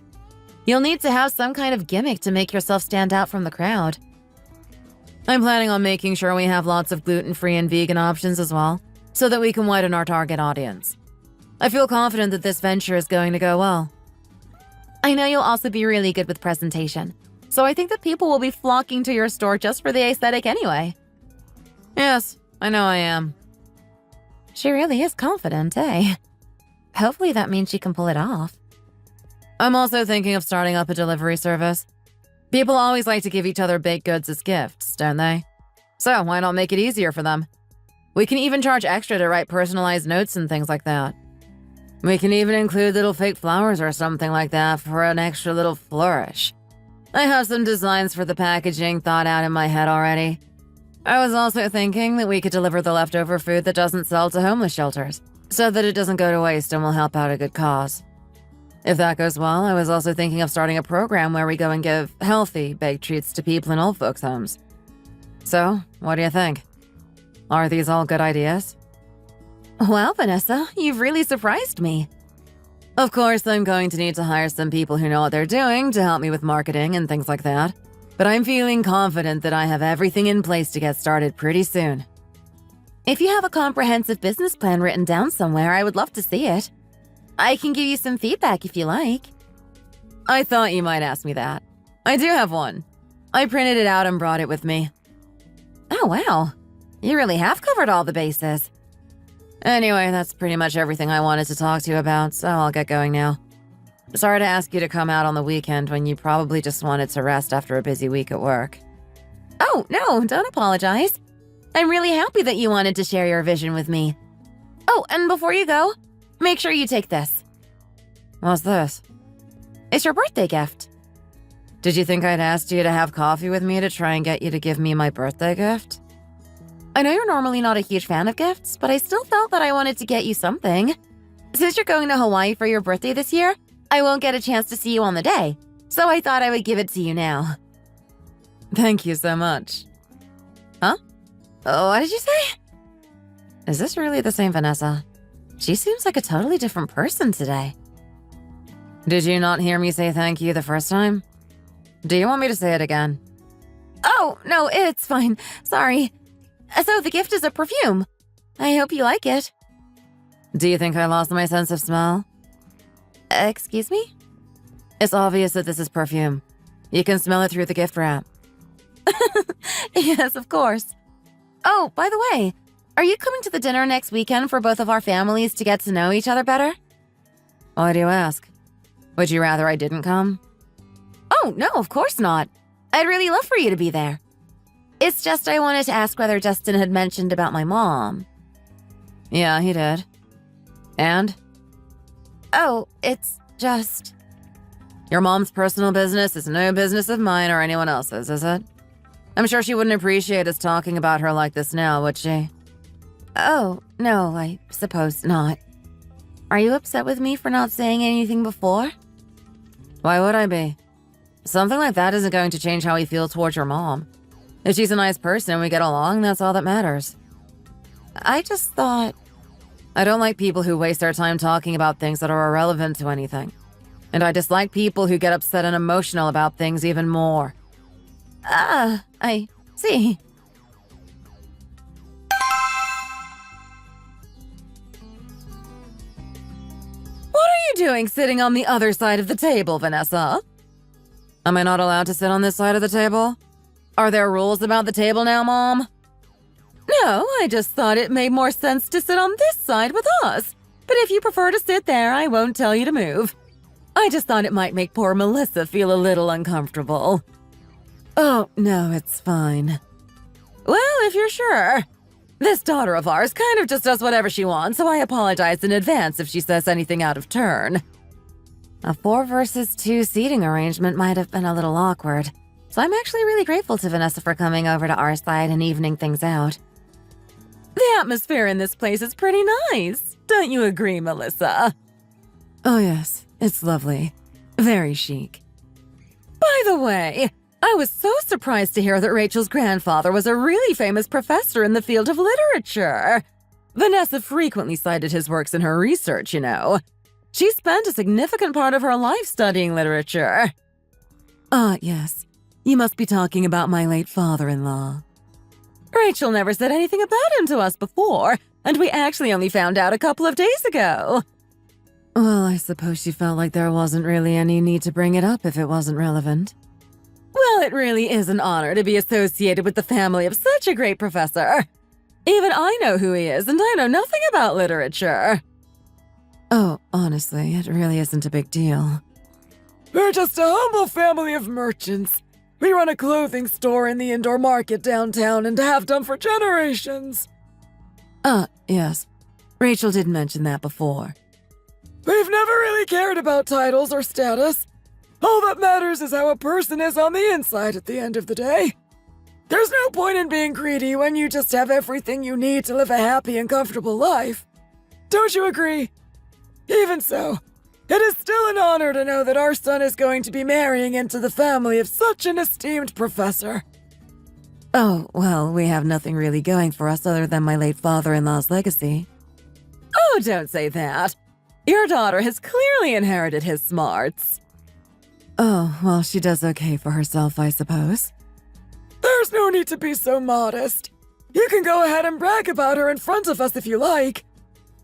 You'll need to have some kind of gimmick to make yourself stand out from the crowd. I'm planning on making sure we have lots of gluten-free and vegan options as well, so that we can widen our target audience. I feel confident that this venture is going to go well. I know you'll also be really good with presentation, So I think that people will be flocking to your store just for the aesthetic anyway. Yes, I know I am. She really is confident, eh? Hopefully that means she can pull it off. I'm also thinking of starting up a delivery service. People always like to give each other baked goods as gifts, don't they? So why not make it easier for them? We can even charge extra to write personalized notes and things like that. We can even include little fake flowers or something like that for an extra little flourish. I have some designs for the packaging thought out in my head already. I was also thinking that we could deliver the leftover food that doesn't sell to homeless shelters, so that it doesn't go to waste and will help out a good cause. If that goes well, I was also thinking of starting a program where we go and give healthy baked treats to people in old folks' homes. So, what do you think? Are these all good ideas? Well, Vanessa, you've really surprised me. Of course, I'm going to need to hire some people who know what they're doing to help me with marketing and things like that. But I'm feeling confident that I have everything in place to get started pretty soon. If you have a comprehensive business plan written down somewhere, I would love to see it. I can give you some feedback if you like. I thought you might ask me that. I do have one. I printed it out and brought it with me. Oh, wow. You really have covered all the bases. Anyway, that's pretty much everything I wanted to talk to you about, so I'll get going now. Sorry to ask you to come out on the weekend when you probably just wanted to rest after a busy week at work. Oh, no, don't apologize. I'm really happy that you wanted to share your vision with me. Oh, and before you go, make sure you take this. What's this? It's your birthday gift. Did you think I'd asked you to have coffee with me to try and get you to give me my birthday gift? I know you're normally not a huge fan of gifts, but I still felt that I wanted to get you something. Since you're going to Hawaii for your birthday this year, I won't get a chance to see you on the day, so I thought I would give it to you now. Thank you so much. Huh? Oh, what did you say? Is this really the same Vanessa? She seems like a totally different person today. Did you not hear me say thank you the first time? Do you want me to say it again? Oh, no, it's fine. Sorry. So the gift is a perfume. I hope you like it. Do you think I lost my sense of smell? Excuse me? It's obvious that this is perfume. You can smell it through the gift wrap. Yes, of course. Oh, by the way, are you coming to the dinner next weekend for both of our families to get to know each other better? Why do you ask? Would you rather I didn't come? Oh, no, of course not. I'd really love for you to be there. It's just I wanted to ask whether Justin had mentioned about my mom. Yeah, he did. And? Oh, it's just... Your mom's personal business is no business of mine or anyone else's, is it? I'm sure she wouldn't appreciate us talking about her like this now, would she? Oh, no, I suppose not. Are you upset with me for not saying anything before? Why would I be? Something like that isn't going to change how we feel towards your mom. If she's a nice person and we get along, that's all that matters. I just thought... I don't like people who waste their time talking about things that are irrelevant to anything. And I dislike people who get upset and emotional about things even more. I see. What are you doing sitting on the other side of the table, Vanessa? Am I not allowed to sit on this side of the table? Are there rules about the table now, Mom? No, I just thought it made more sense to sit on this side with us. But if you prefer to sit there, I won't tell you to move. I just thought it might make poor Melissa feel a little uncomfortable. Oh, no, it's fine. Well, if you're sure. This daughter of ours kind of just does whatever she wants, so I apologize in advance if she says anything out of turn. A 4 versus 2 seating arrangement might have been a little awkward, so I'm actually really grateful to Vanessa for coming over to our side and evening things out. The atmosphere in this place is pretty nice. Don't you agree, Melissa? Oh, yes. It's lovely. Very chic. By the way, I was so surprised to hear that Rachel's grandfather was a really famous professor in the field of literature. Vanessa frequently cited his works in her research, you know. She spent a significant part of her life studying literature. Ah, yes. You must be talking about my late father-in-law. Rachel never said anything about him to us before, and we actually only found out a couple of days ago. Well, I suppose she felt like there wasn't really any need to bring it up if it wasn't relevant. Well, it really is an honor to be associated with the family of such a great professor. Even I know who he is, and I know nothing about literature. Oh, honestly, it really isn't a big deal. We're just a humble family of merchants. We run a clothing store in the indoor market downtown and have done for generations. Yes. Rachel did mention that before. We've never really cared about titles or status. All that matters is how a person is on the inside at the end of the day. There's no point in being greedy when you just have everything you need to live a happy and comfortable life. Don't you agree? Even so, it is still an honor to know that our son is going to be marrying into the family of such an esteemed professor. Oh, well, we have nothing really going for us other than my late father-in-law's legacy. Oh, don't say that. Your daughter has clearly inherited his smarts. Oh, well, she does okay for herself, I suppose. There's no need to be so modest. You can go ahead and brag about her in front of us if you like.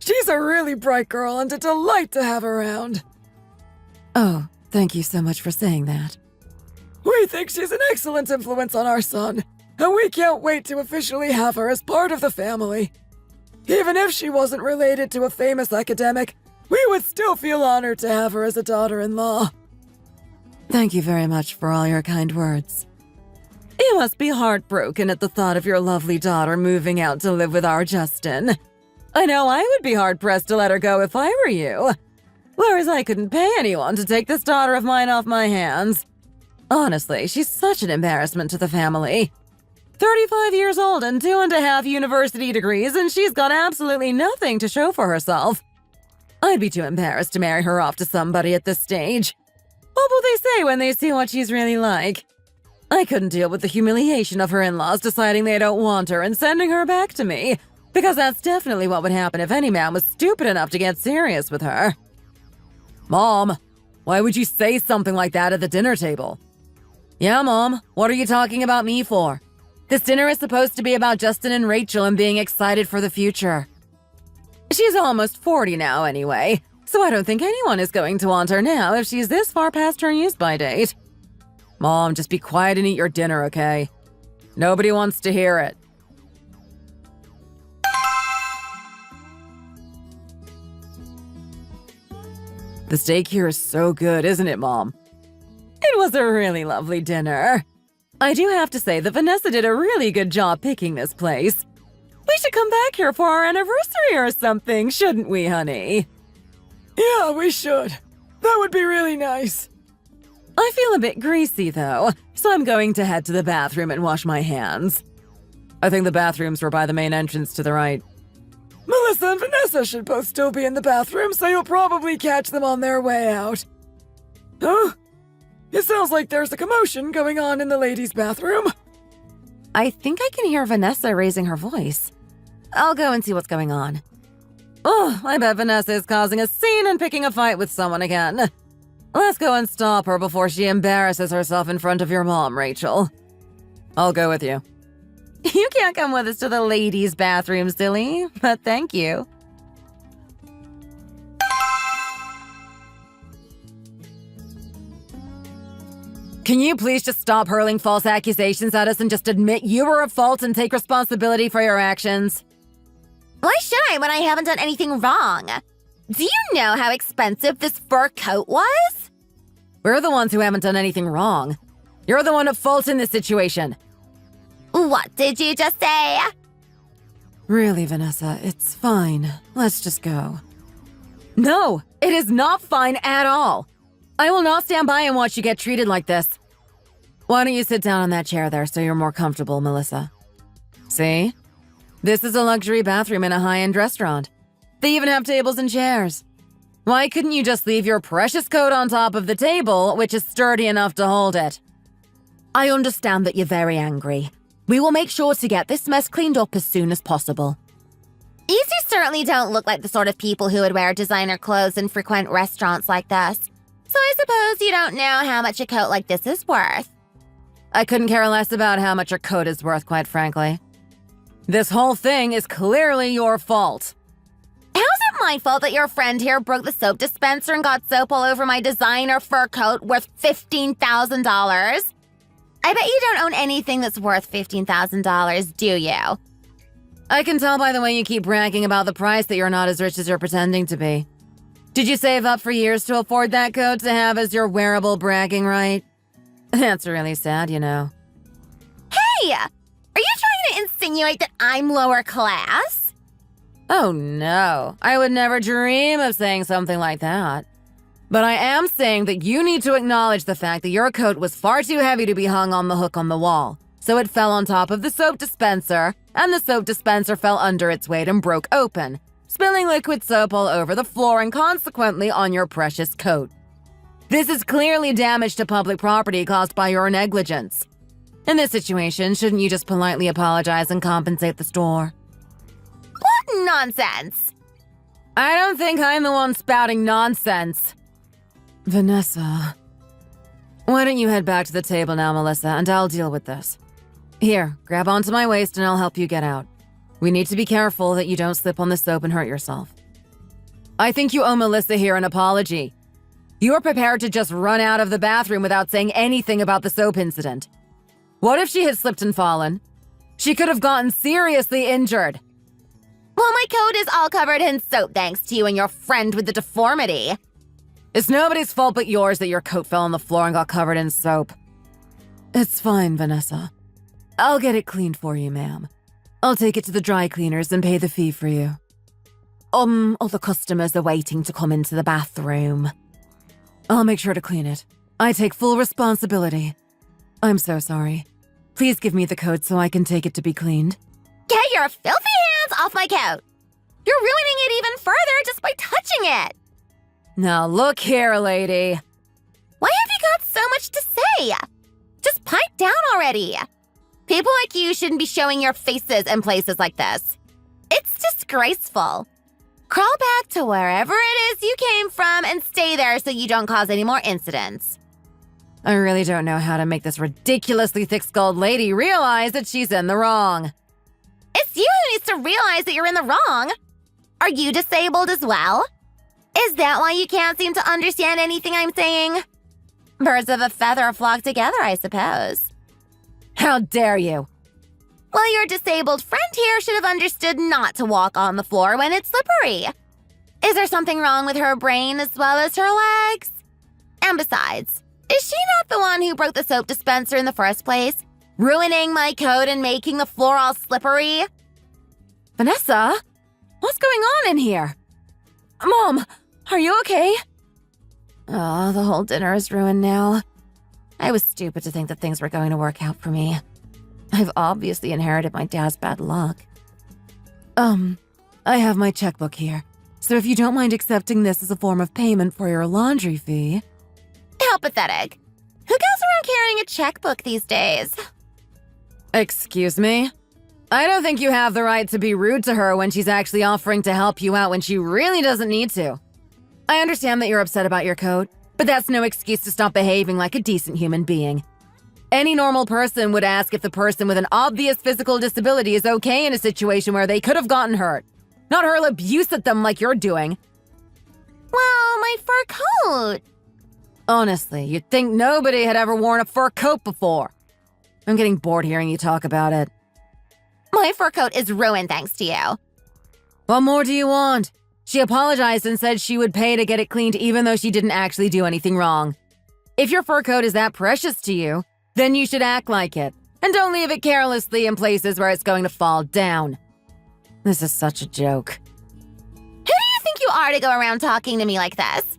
She's a really bright girl and a delight to have around. Oh, thank you so much for saying that. We think she's an excellent influence on our son, and we can't wait to officially have her as part of the family. Even if she wasn't related to a famous academic, we would still feel honored to have her as a daughter-in-law. Thank you very much for all your kind words. You must be heartbroken at the thought of your lovely daughter moving out to live with our Justin. I know I would be hard-pressed to let her go if I were you. Whereas I couldn't pay anyone to take this daughter of mine off my hands. Honestly, she's such an embarrassment to the family. 35 years old and 2.5 university degrees, and she's got absolutely nothing to show for herself. I'd be too embarrassed to marry her off to somebody at this stage. What will they say when they see what she's really like? I couldn't deal with the humiliation of her in-laws deciding they don't want her and sending her back to me, because that's definitely what would happen if any man was stupid enough to get serious with her. Mom, why would you say something like that at the dinner table? Yeah, Mom, what are you talking about me for? This dinner is supposed to be about Justin and Rachel and being excited for the future. She's almost 40 now anyway, so I don't think anyone is going to want her now if she's this far past her use-by date. Mom, just be quiet and eat your dinner, okay? Nobody wants to hear it. The steak here is so good, isn't it, Mom? It was a really lovely dinner. I do have to say that Vanessa did a really good job picking this place. We should come back here for our anniversary or something, shouldn't we, honey? Yeah, we should. That would be really nice. I feel a bit greasy, though, so I'm going to head to the bathroom and wash my hands. I think the bathrooms were by the main entrance to the right. Melissa and Vanessa should both still be in the bathroom, so you'll probably catch them on their way out. Huh? It sounds like there's a commotion going on in the ladies' bathroom. I think I can hear Vanessa raising her voice. I'll go and see what's going on. Oh, I bet Vanessa is causing a scene and picking a fight with someone again. Let's go and stop her before she embarrasses herself in front of your mom, Rachel. I'll go with you. You can't come with us to the ladies' bathroom, silly, but thank you. Can you please just stop hurling false accusations at us and just admit you were at fault and take responsibility for your actions? Why should I when I haven't done anything wrong? Do you know how expensive this fur coat was? We're the ones who haven't done anything wrong. You're the one at fault in this situation. What did you just say? Really, Vanessa, it's fine. Let's just go. No, it is not fine at all. I will not stand by and watch you get treated like this. Why don't you sit down on that chair there so you're more comfortable, Melissa? See? This is a luxury bathroom in a high-end restaurant. They even have tables and chairs. Why couldn't you just leave your precious coat on top of the table, which is sturdy enough to hold it? I understand that you're very angry. We will make sure to get this mess cleaned up as soon as possible. You two certainly don't look like the sort of people who would wear designer clothes and frequent restaurants like this. So I suppose you don't know how much a coat like this is worth. I couldn't care less about how much your coat is worth, quite frankly. This whole thing is clearly your fault. How's it my fault that your friend here broke the soap dispenser and got soap all over my designer fur coat worth $15,000? I bet you don't own anything that's worth $15,000, do you? I can tell by the way you keep bragging about the price that you're not as rich as you're pretending to be. Did you save up for years to afford that coat to have as your wearable bragging right? That's really sad, you know. Hey! Are you trying to insinuate that I'm lower class? Oh no, I would never dream of saying something like that. But I am saying that you need to acknowledge the fact that your coat was far too heavy to be hung on the hook on the wall. So it fell on top of the soap dispenser, and the soap dispenser fell under its weight and broke open, spilling liquid soap all over the floor and consequently on your precious coat. This is clearly damage to public property caused by your negligence. In this situation, shouldn't you just politely apologize and compensate the store? What nonsense! I don't think I'm the one spouting nonsense. Vanessa. Why don't you head back to the table now, Melissa, and I'll deal with this. Here, grab onto my waist and I'll help you get out. We need to be careful that you don't slip on the soap and hurt yourself. I think you owe Melissa here an apology. You were prepared to just run out of the bathroom without saying anything about the soap incident. What if she had slipped and fallen? She could have gotten seriously injured. Well, my coat is all covered in soap thanks to you and your friend with the deformity. It's nobody's fault but yours that your coat fell on the floor and got covered in soap. It's fine, Vanessa. I'll get it cleaned for you, ma'am. I'll take it to the dry cleaners and pay the fee for you. All the customers are waiting to come into the bathroom. I'll make sure to clean it. I take full responsibility. I'm so sorry. Please give me the coat so I can take it to be cleaned. Get your filthy hands off my coat! You're ruining it even further just by touching it! Now look here, lady. Why have you got so much to say? Just pipe down already. People like you shouldn't be showing your faces in places like this. It's disgraceful. Crawl back to wherever it is you came from and stay there so you don't cause any more incidents. I really don't know how to make this ridiculously thick-skulled lady realize that she's in the wrong. It's you who needs to realize that you're in the wrong. Are you disabled as well? Is that why you can't seem to understand anything I'm saying? Birds of a feather flock together, I suppose. How dare you? Well, your disabled friend here should have understood not to walk on the floor when it's slippery. Is there something wrong with her brain as well as her legs? And besides, is she not the one who broke the soap dispenser in the first place, ruining my coat and making the floor all slippery? Vanessa? What's going on in here? Mom, are you okay? Oh, the whole dinner is ruined now. I was stupid to think that things were going to work out for me. I've obviously inherited my dad's bad luck. I have my checkbook here. So if you don't mind accepting this as a form of payment for your laundry fee. How pathetic. Who goes around carrying a checkbook these days? Excuse me? I don't think you have the right to be rude to her when she's actually offering to help you out when she really doesn't need to. I understand that you're upset about your coat, but that's no excuse to stop behaving like a decent human being. Any normal person would ask if the person with an obvious physical disability is okay in a situation where they could have gotten hurt, not hurl abuse at them like you're doing. Well, my fur coat. Honestly, you'd think nobody had ever worn a fur coat before. I'm getting bored hearing you talk about it. My fur coat is ruined thanks to you. What more do you want? She apologized and said she would pay to get it cleaned even though she didn't actually do anything wrong. If your fur coat is that precious to you, then you should act like it, and don't leave it carelessly in places where it's going to fall down. This is such a joke. Who do you think you are to go around talking to me like this?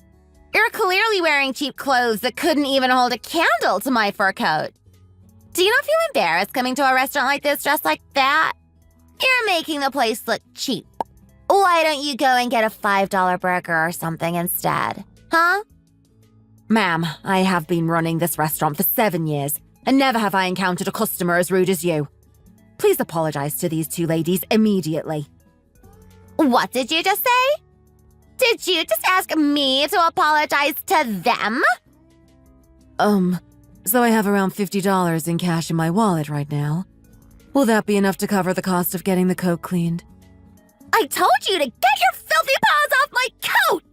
You're clearly wearing cheap clothes that couldn't even hold a candle to my fur coat. Do you not feel embarrassed coming to a restaurant like this dressed like that? You're making the place look cheap. Why don't you go and get a $5 burger or something instead? Huh? Ma'am, I have been running this restaurant for 7 years, and never have I encountered a customer as rude as you. Please apologize to these two ladies immediately. What did you just say? Did you just ask me to apologize to them? So I have around $50 in cash in my wallet right now. Will that be enough to cover the cost of getting the coat cleaned? I told you to get your filthy paws off my coat!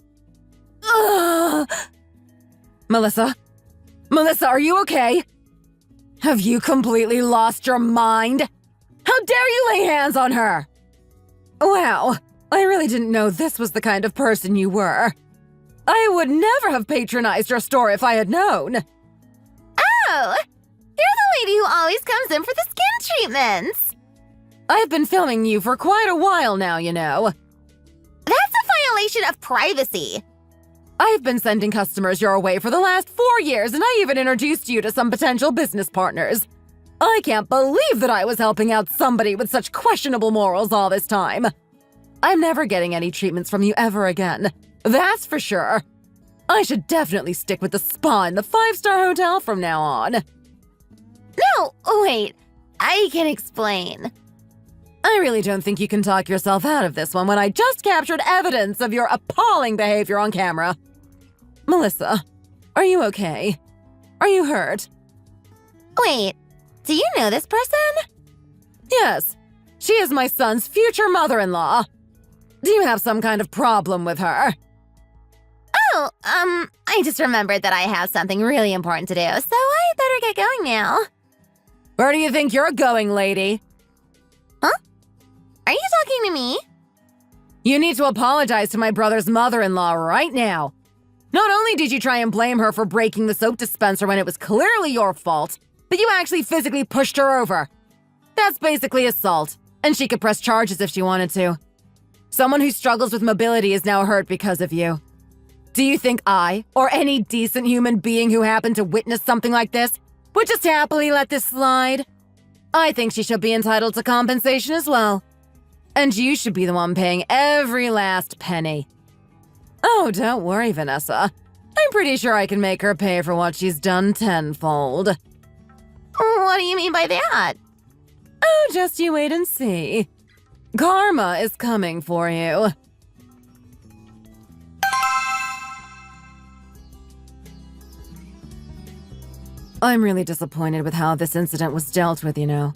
Ugh. Melissa? Melissa, are you okay? Have you completely lost your mind? How dare you lay hands on her? Wow, I really didn't know this was the kind of person you were. I would never have patronized your store if I had known. Oh, you're the lady who always comes in for the skin treatments. I've been filming you for quite a while now, you know. That's a violation of privacy. I've been sending customers your way for the last 4 years, and I even introduced you to some potential business partners. I can't believe that I was helping out somebody with such questionable morals all this time. I'm never getting any treatments from you ever again. That's for sure. I should definitely stick with the spa in the 5-star hotel from now on. No, wait. I can explain. I really don't think you can talk yourself out of this one when I just captured evidence of your appalling behavior on camera. Melissa, are you okay? Are you hurt? Wait, do you know this person? Yes, she is my son's future mother-in-law. Do you have some kind of problem with her? Oh, I just remembered that I have something really important to do, so I better get going now. Where do you think you're going, lady? Are you talking to me? You need to apologize to my brother's mother-in-law right now. Not only did you try and blame her for breaking the soap dispenser when it was clearly your fault, but you actually physically pushed her over. That's basically assault, and she could press charges if she wanted to. Someone who struggles with mobility is now hurt because of you. Do you think I, or any decent human being who happened to witness something like this, would just happily let this slide? I think she should be entitled to compensation as well. And you should be the one paying every last penny. Oh, don't worry, Vanessa. I'm pretty sure I can make her pay for what she's done tenfold. What do you mean by that? Oh, just you wait and see. Karma is coming for you. I'm really disappointed with how this incident was dealt with, you know.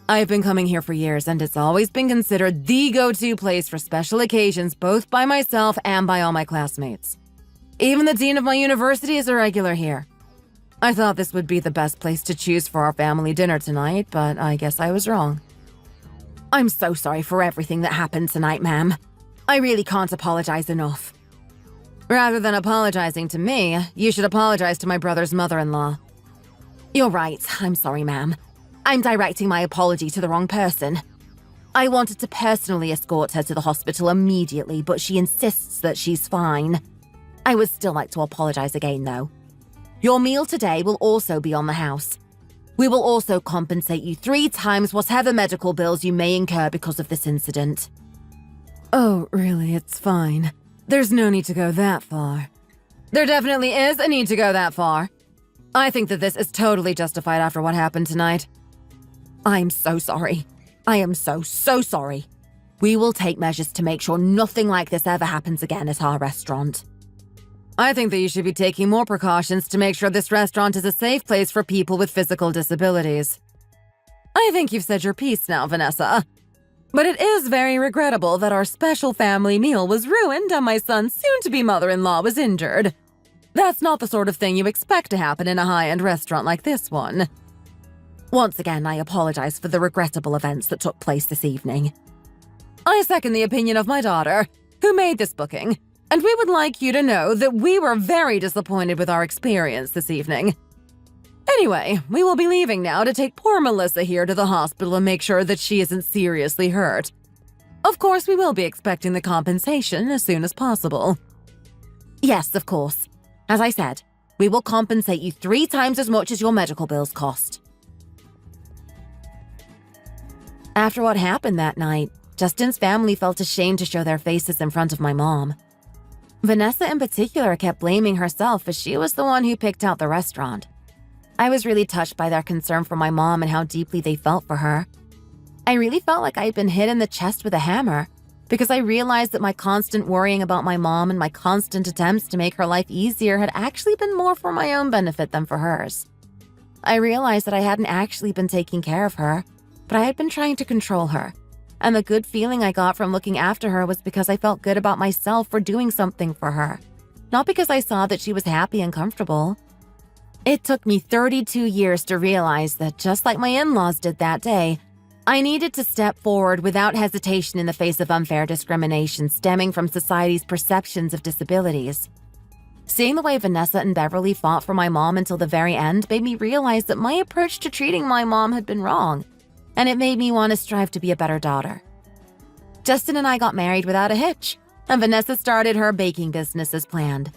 I've been coming here for years, and it's always been considered the go-to place for special occasions, both by myself and by all my classmates. Even the dean of my university is a regular here. I thought this would be the best place to choose for our family dinner tonight, but I guess I was wrong. I'm so sorry for everything that happened tonight, ma'am. I really can't apologize enough. Rather than apologizing to me, you should apologize to my brother's mother-in-law. You're right. I'm sorry, ma'am. I'm directing my apology to the wrong person. I wanted to personally escort her to the hospital immediately, but she insists that she's fine. I would still like to apologize again, though. Your meal today will also be on the house. We will also compensate you 3 times whatever medical bills you may incur because of this incident. Oh, really? It's fine. There's no need to go that far. There definitely is a need to go that far. I think that this is totally justified after what happened tonight. I'm so sorry. I am so sorry. We will take measures to make sure nothing like this ever happens again at our restaurant. I think that you should be taking more precautions to make sure this restaurant is a safe place for people with physical disabilities. I think you've said your piece now, Vanessa. But it is very regrettable that our special family meal was ruined and my son's soon-to-be mother-in-law was injured. That's not the sort of thing you expect to happen in a high-end restaurant like this one. Once again, I apologize for the regrettable events that took place this evening. I second the opinion of my daughter, who made this booking, and we would like you to know that we were very disappointed with our experience this evening. Anyway, we will be leaving now to take poor Melissa here to the hospital and make sure that she isn't seriously hurt. Of course, we will be expecting the compensation as soon as possible. Yes, of course. As I said, we will compensate you 3 times as much as your medical bills cost. After what happened that night, Justin's family felt ashamed to show their faces in front of my mom. Vanessa in particular kept blaming herself as she was the one who picked out the restaurant. I was really touched by their concern for my mom and how deeply they felt for her. I really felt like I had been hit in the chest with a hammer because I realized that my constant worrying about my mom and my constant attempts to make her life easier had actually been more for my own benefit than for hers. I realized that I hadn't actually been taking care of her, but I had been trying to control her. And the good feeling I got from looking after her was because I felt good about myself for doing something for her, not because I saw that she was happy and comfortable. It took me 32 years to realize that just like my in-laws did that day, I needed to step forward without hesitation in the face of unfair discrimination stemming from society's perceptions of disabilities. Seeing the way Vanessa and Beverly fought for my mom until the very end made me realize that my approach to treating my mom had been wrong, and it made me want to strive to be a better daughter. Justin and I got married without a hitch, and Vanessa started her baking business as planned.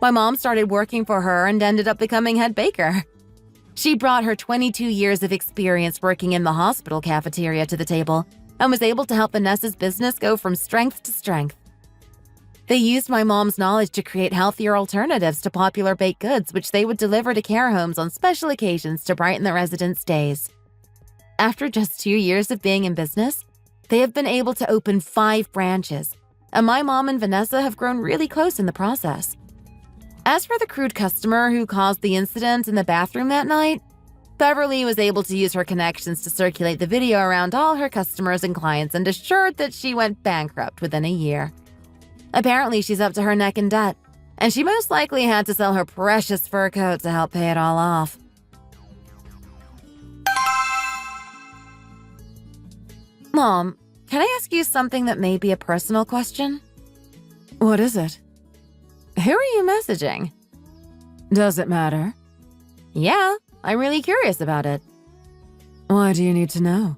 My mom started working for her and ended up becoming head baker. She brought her 22 years of experience working in the hospital cafeteria to the table and was able to help Vanessa's business go from strength to strength. They used my mom's knowledge to create healthier alternatives to popular baked goods, which they would deliver to care homes on special occasions to brighten the residents' days. After just 2 years of being in business, they have been able to open 5 branches, and my mom and Vanessa have grown really close in the process. As for the crude customer who caused the incident in the bathroom that night, Beverly was able to use her connections to circulate the video around all her customers and clients and assured that she went bankrupt within a year. Apparently, she's up to her neck in debt, and she most likely had to sell her precious fur coat to help pay it all off. Mom, can I ask you something that may be a personal question? What is it? Who are you messaging? Does it matter? Yeah, I'm really curious about it. Why do you need to know?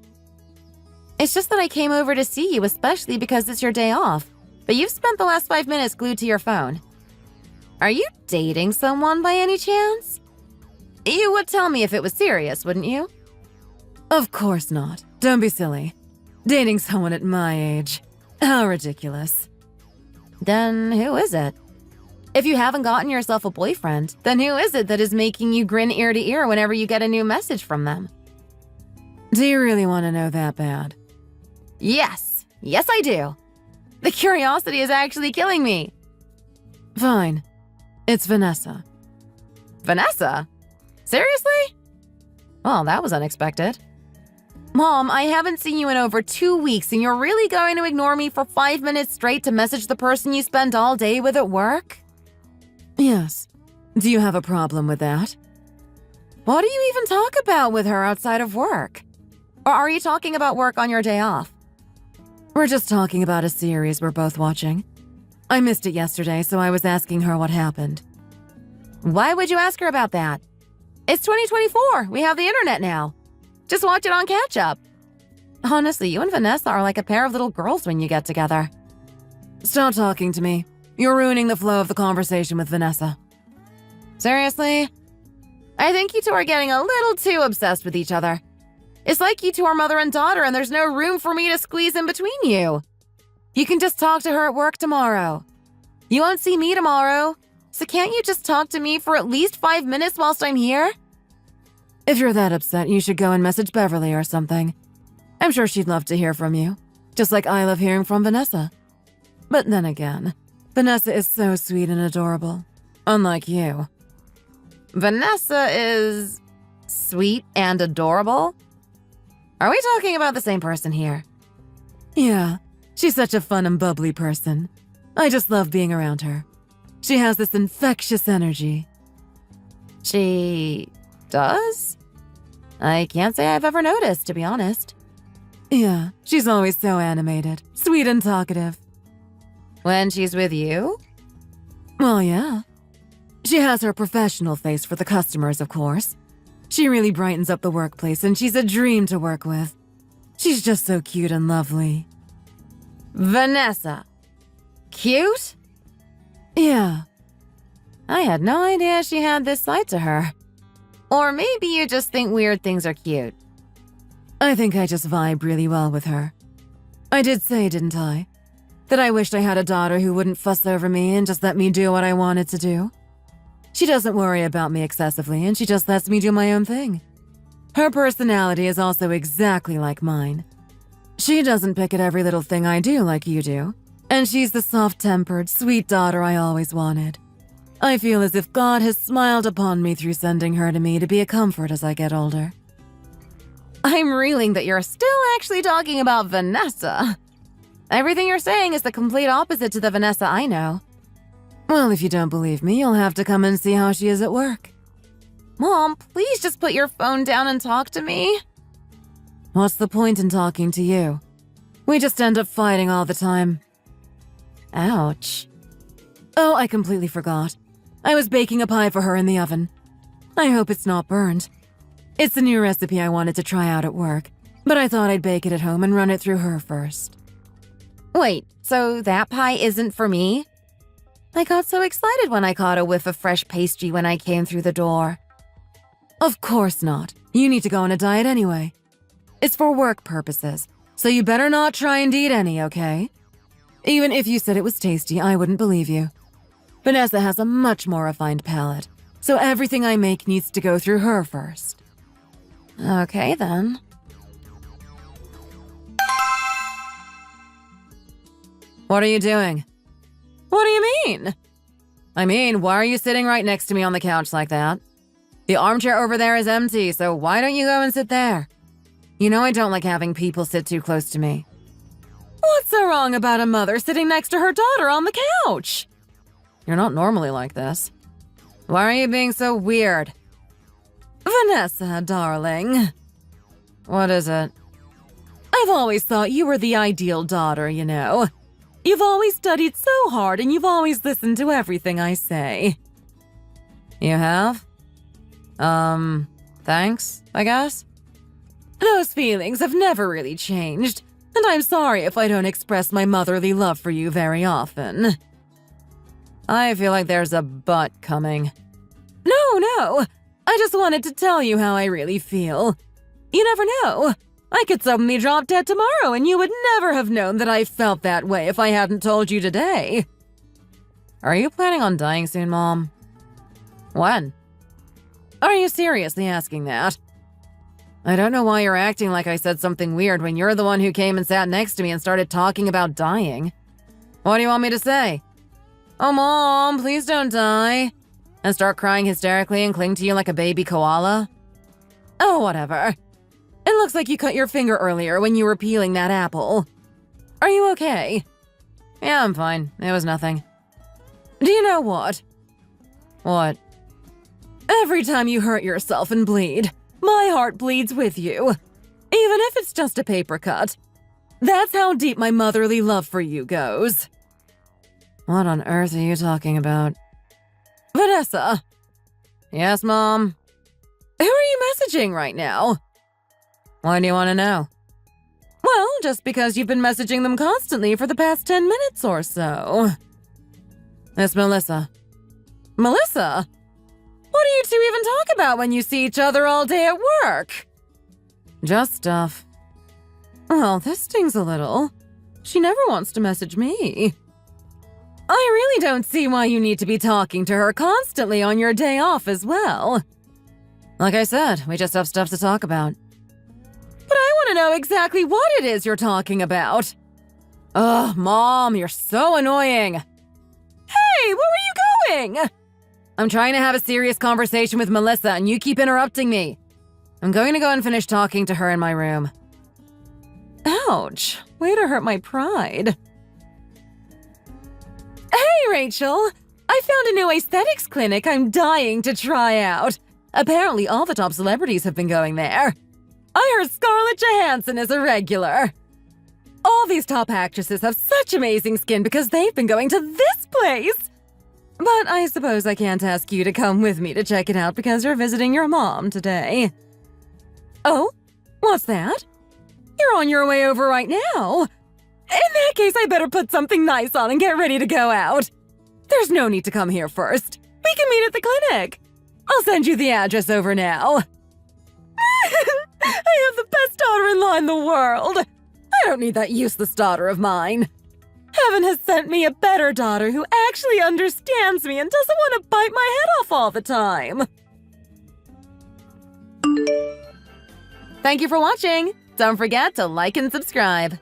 It's just that I came over to see you, especially because it's your day off, but you've spent the last 5 minutes glued to your phone. Are you dating someone by any chance? You would tell me if it was serious, wouldn't you? Of course not. Don't be silly. Dating someone at my age. How ridiculous. Then who is it? If you haven't gotten yourself a boyfriend, then who is it that is making you grin ear to ear whenever you get a new message from them? Do you really want to know that bad? Yes. Yes, I do. The curiosity is actually killing me. Fine. It's Vanessa. Vanessa? Seriously? Well, that was unexpected. Mom, I haven't seen you in over 2 weeks, and you're really going to ignore me for 5 minutes straight to message the person you spend all day with at work? Yes. Do you have a problem with that? What do you even talk about with her outside of work? Or are you talking about work on your day off? We're just talking about a series we're both watching. I missed it yesterday, so I was asking her what happened. Why would you ask her about that? It's 2024. We have the internet now. Just watch it on catch-up. Honestly, you and Vanessa are like a pair of little girls when you get together. Stop talking to me. You're ruining the flow of the conversation with Vanessa. Seriously? I think you two are getting a little too obsessed with each other. It's like you two are mother and daughter, and there's no room for me to squeeze in between you. You can just talk to her at work tomorrow. You won't see me tomorrow, so can't you just talk to me for at least 5 minutes whilst I'm here? If you're that upset, you should go and message Beverly or something. I'm sure she'd love to hear from you, just like I love hearing from Vanessa. But then again, Vanessa is so sweet and adorable, unlike you. Vanessa is sweet and adorable? Are we talking about the same person here? Yeah, she's such a fun and bubbly person. I just love being around her. She has this infectious energy. She does? I can't say I've ever noticed, to be honest. Yeah, she's always so animated, sweet and talkative. When she's with you? Well, yeah. She has her professional face for the customers, of course. She really brightens up the workplace, and she's a dream to work with. She's just so cute and lovely. Vanessa. Cute? Yeah. I had no idea she had this side to her. Or maybe you just think weird things are cute. I think I just vibe really well with her. I did say, didn't I, that I wished I had a daughter who wouldn't fuss over me and just let me do what I wanted to do. She doesn't worry about me excessively, and she just lets me do my own thing. Her personality is also exactly like mine. She doesn't pick at every little thing I do like you do, and she's the soft-tempered, sweet daughter I always wanted. I feel as if God has smiled upon me through sending her to me to be a comfort as I get older. I'm reeling that you're still actually talking about Vanessa. Everything you're saying is the complete opposite to the Vanessa I know. Well, if you don't believe me, you'll have to come and see how she is at work. Mom, please just put your phone down and talk to me. What's the point in talking to you? We just end up fighting all the time. Ouch. Oh, I completely forgot. I was baking a pie for her in the oven. I hope it's not burned. It's a new recipe I wanted to try out at work, but I thought I'd bake it at home and run it through her first. Wait, so that pie isn't for me? I got so excited when I caught a whiff of fresh pastry when I came through the door. Of course not. You need to go on a diet anyway. It's for work purposes, so you better not try and eat any, okay? Even if you said it was tasty, I wouldn't believe you. Vanessa has a much more refined palate, so everything I make needs to go through her first. Okay, then. What are you doing? What do you mean? I mean, why are you sitting right next to me on the couch like that? The armchair over there is empty, so why don't you go and sit there? You know I don't like having people sit too close to me. What's so wrong about a mother sitting next to her daughter on the couch? You're not normally like this. Why are you being so weird? Vanessa, darling. What is it? I've always thought you were the ideal daughter, you know. You've always studied so hard and you've always listened to everything I say. You have? Thanks, I guess? Those feelings have never really changed, and I'm sorry if I don't express my motherly love for you very often. I feel like there's a but coming. No, I just wanted to tell you how I really feel. You never know. I could suddenly drop dead tomorrow and you would never have known that I felt that way if I hadn't told you today. Are you planning on dying soon, Mom? When? Are you seriously asking that? I don't know why you're acting like I said something weird when you're the one who came and sat next to me and started talking about dying. What do you want me to say? Oh, Mom, please don't die. And start crying hysterically and cling to you like a baby koala? Oh, whatever. It looks like you cut your finger earlier when you were peeling that apple. Are you okay? Yeah, I'm fine. It was nothing. Do you know what? What? Every time you hurt yourself and bleed, my heart bleeds with you. Even if it's just a paper cut. That's how deep my motherly love for you goes. What on earth are you talking about? Vanessa. Yes, Mom? Who are you messaging right now? Why do you want to know? Well, just because you've been messaging them constantly for the past 10 minutes or so. It's Melissa. Melissa? What do you two even talk about when you see each other all day at work? Just stuff. Well, this stings a little. She never wants to message me. I really don't see why you need to be talking to her constantly on your day off as well. Like I said, we just have stuff to talk about. But I want to know exactly what it is you're talking about. Ugh, Mom, you're so annoying. Hey, where were you going? I'm trying to have a serious conversation with Melissa and you keep interrupting me. I'm going to go and finish talking to her in my room. Ouch, way to hurt my pride. Hey, Rachel! I found a new aesthetics clinic I'm dying to try out. Apparently all the top celebrities have been going there. I heard Scarlett Johansson is a regular. All these top actresses have such amazing skin because they've been going to this place. But I suppose I can't ask you to come with me to check it out because you're visiting your mom today. Oh? What's that? You're on your way over right now. In that case, I better put something nice on and get ready to go out. There's no need to come here first. We can meet at the clinic. I'll send you the address over now. I have the best daughter-in-law in the world. I don't need that useless daughter of mine. Heaven has sent me a better daughter who actually understands me and doesn't want to bite my head off all the time. Thank you for watching. Don't forget to like and subscribe.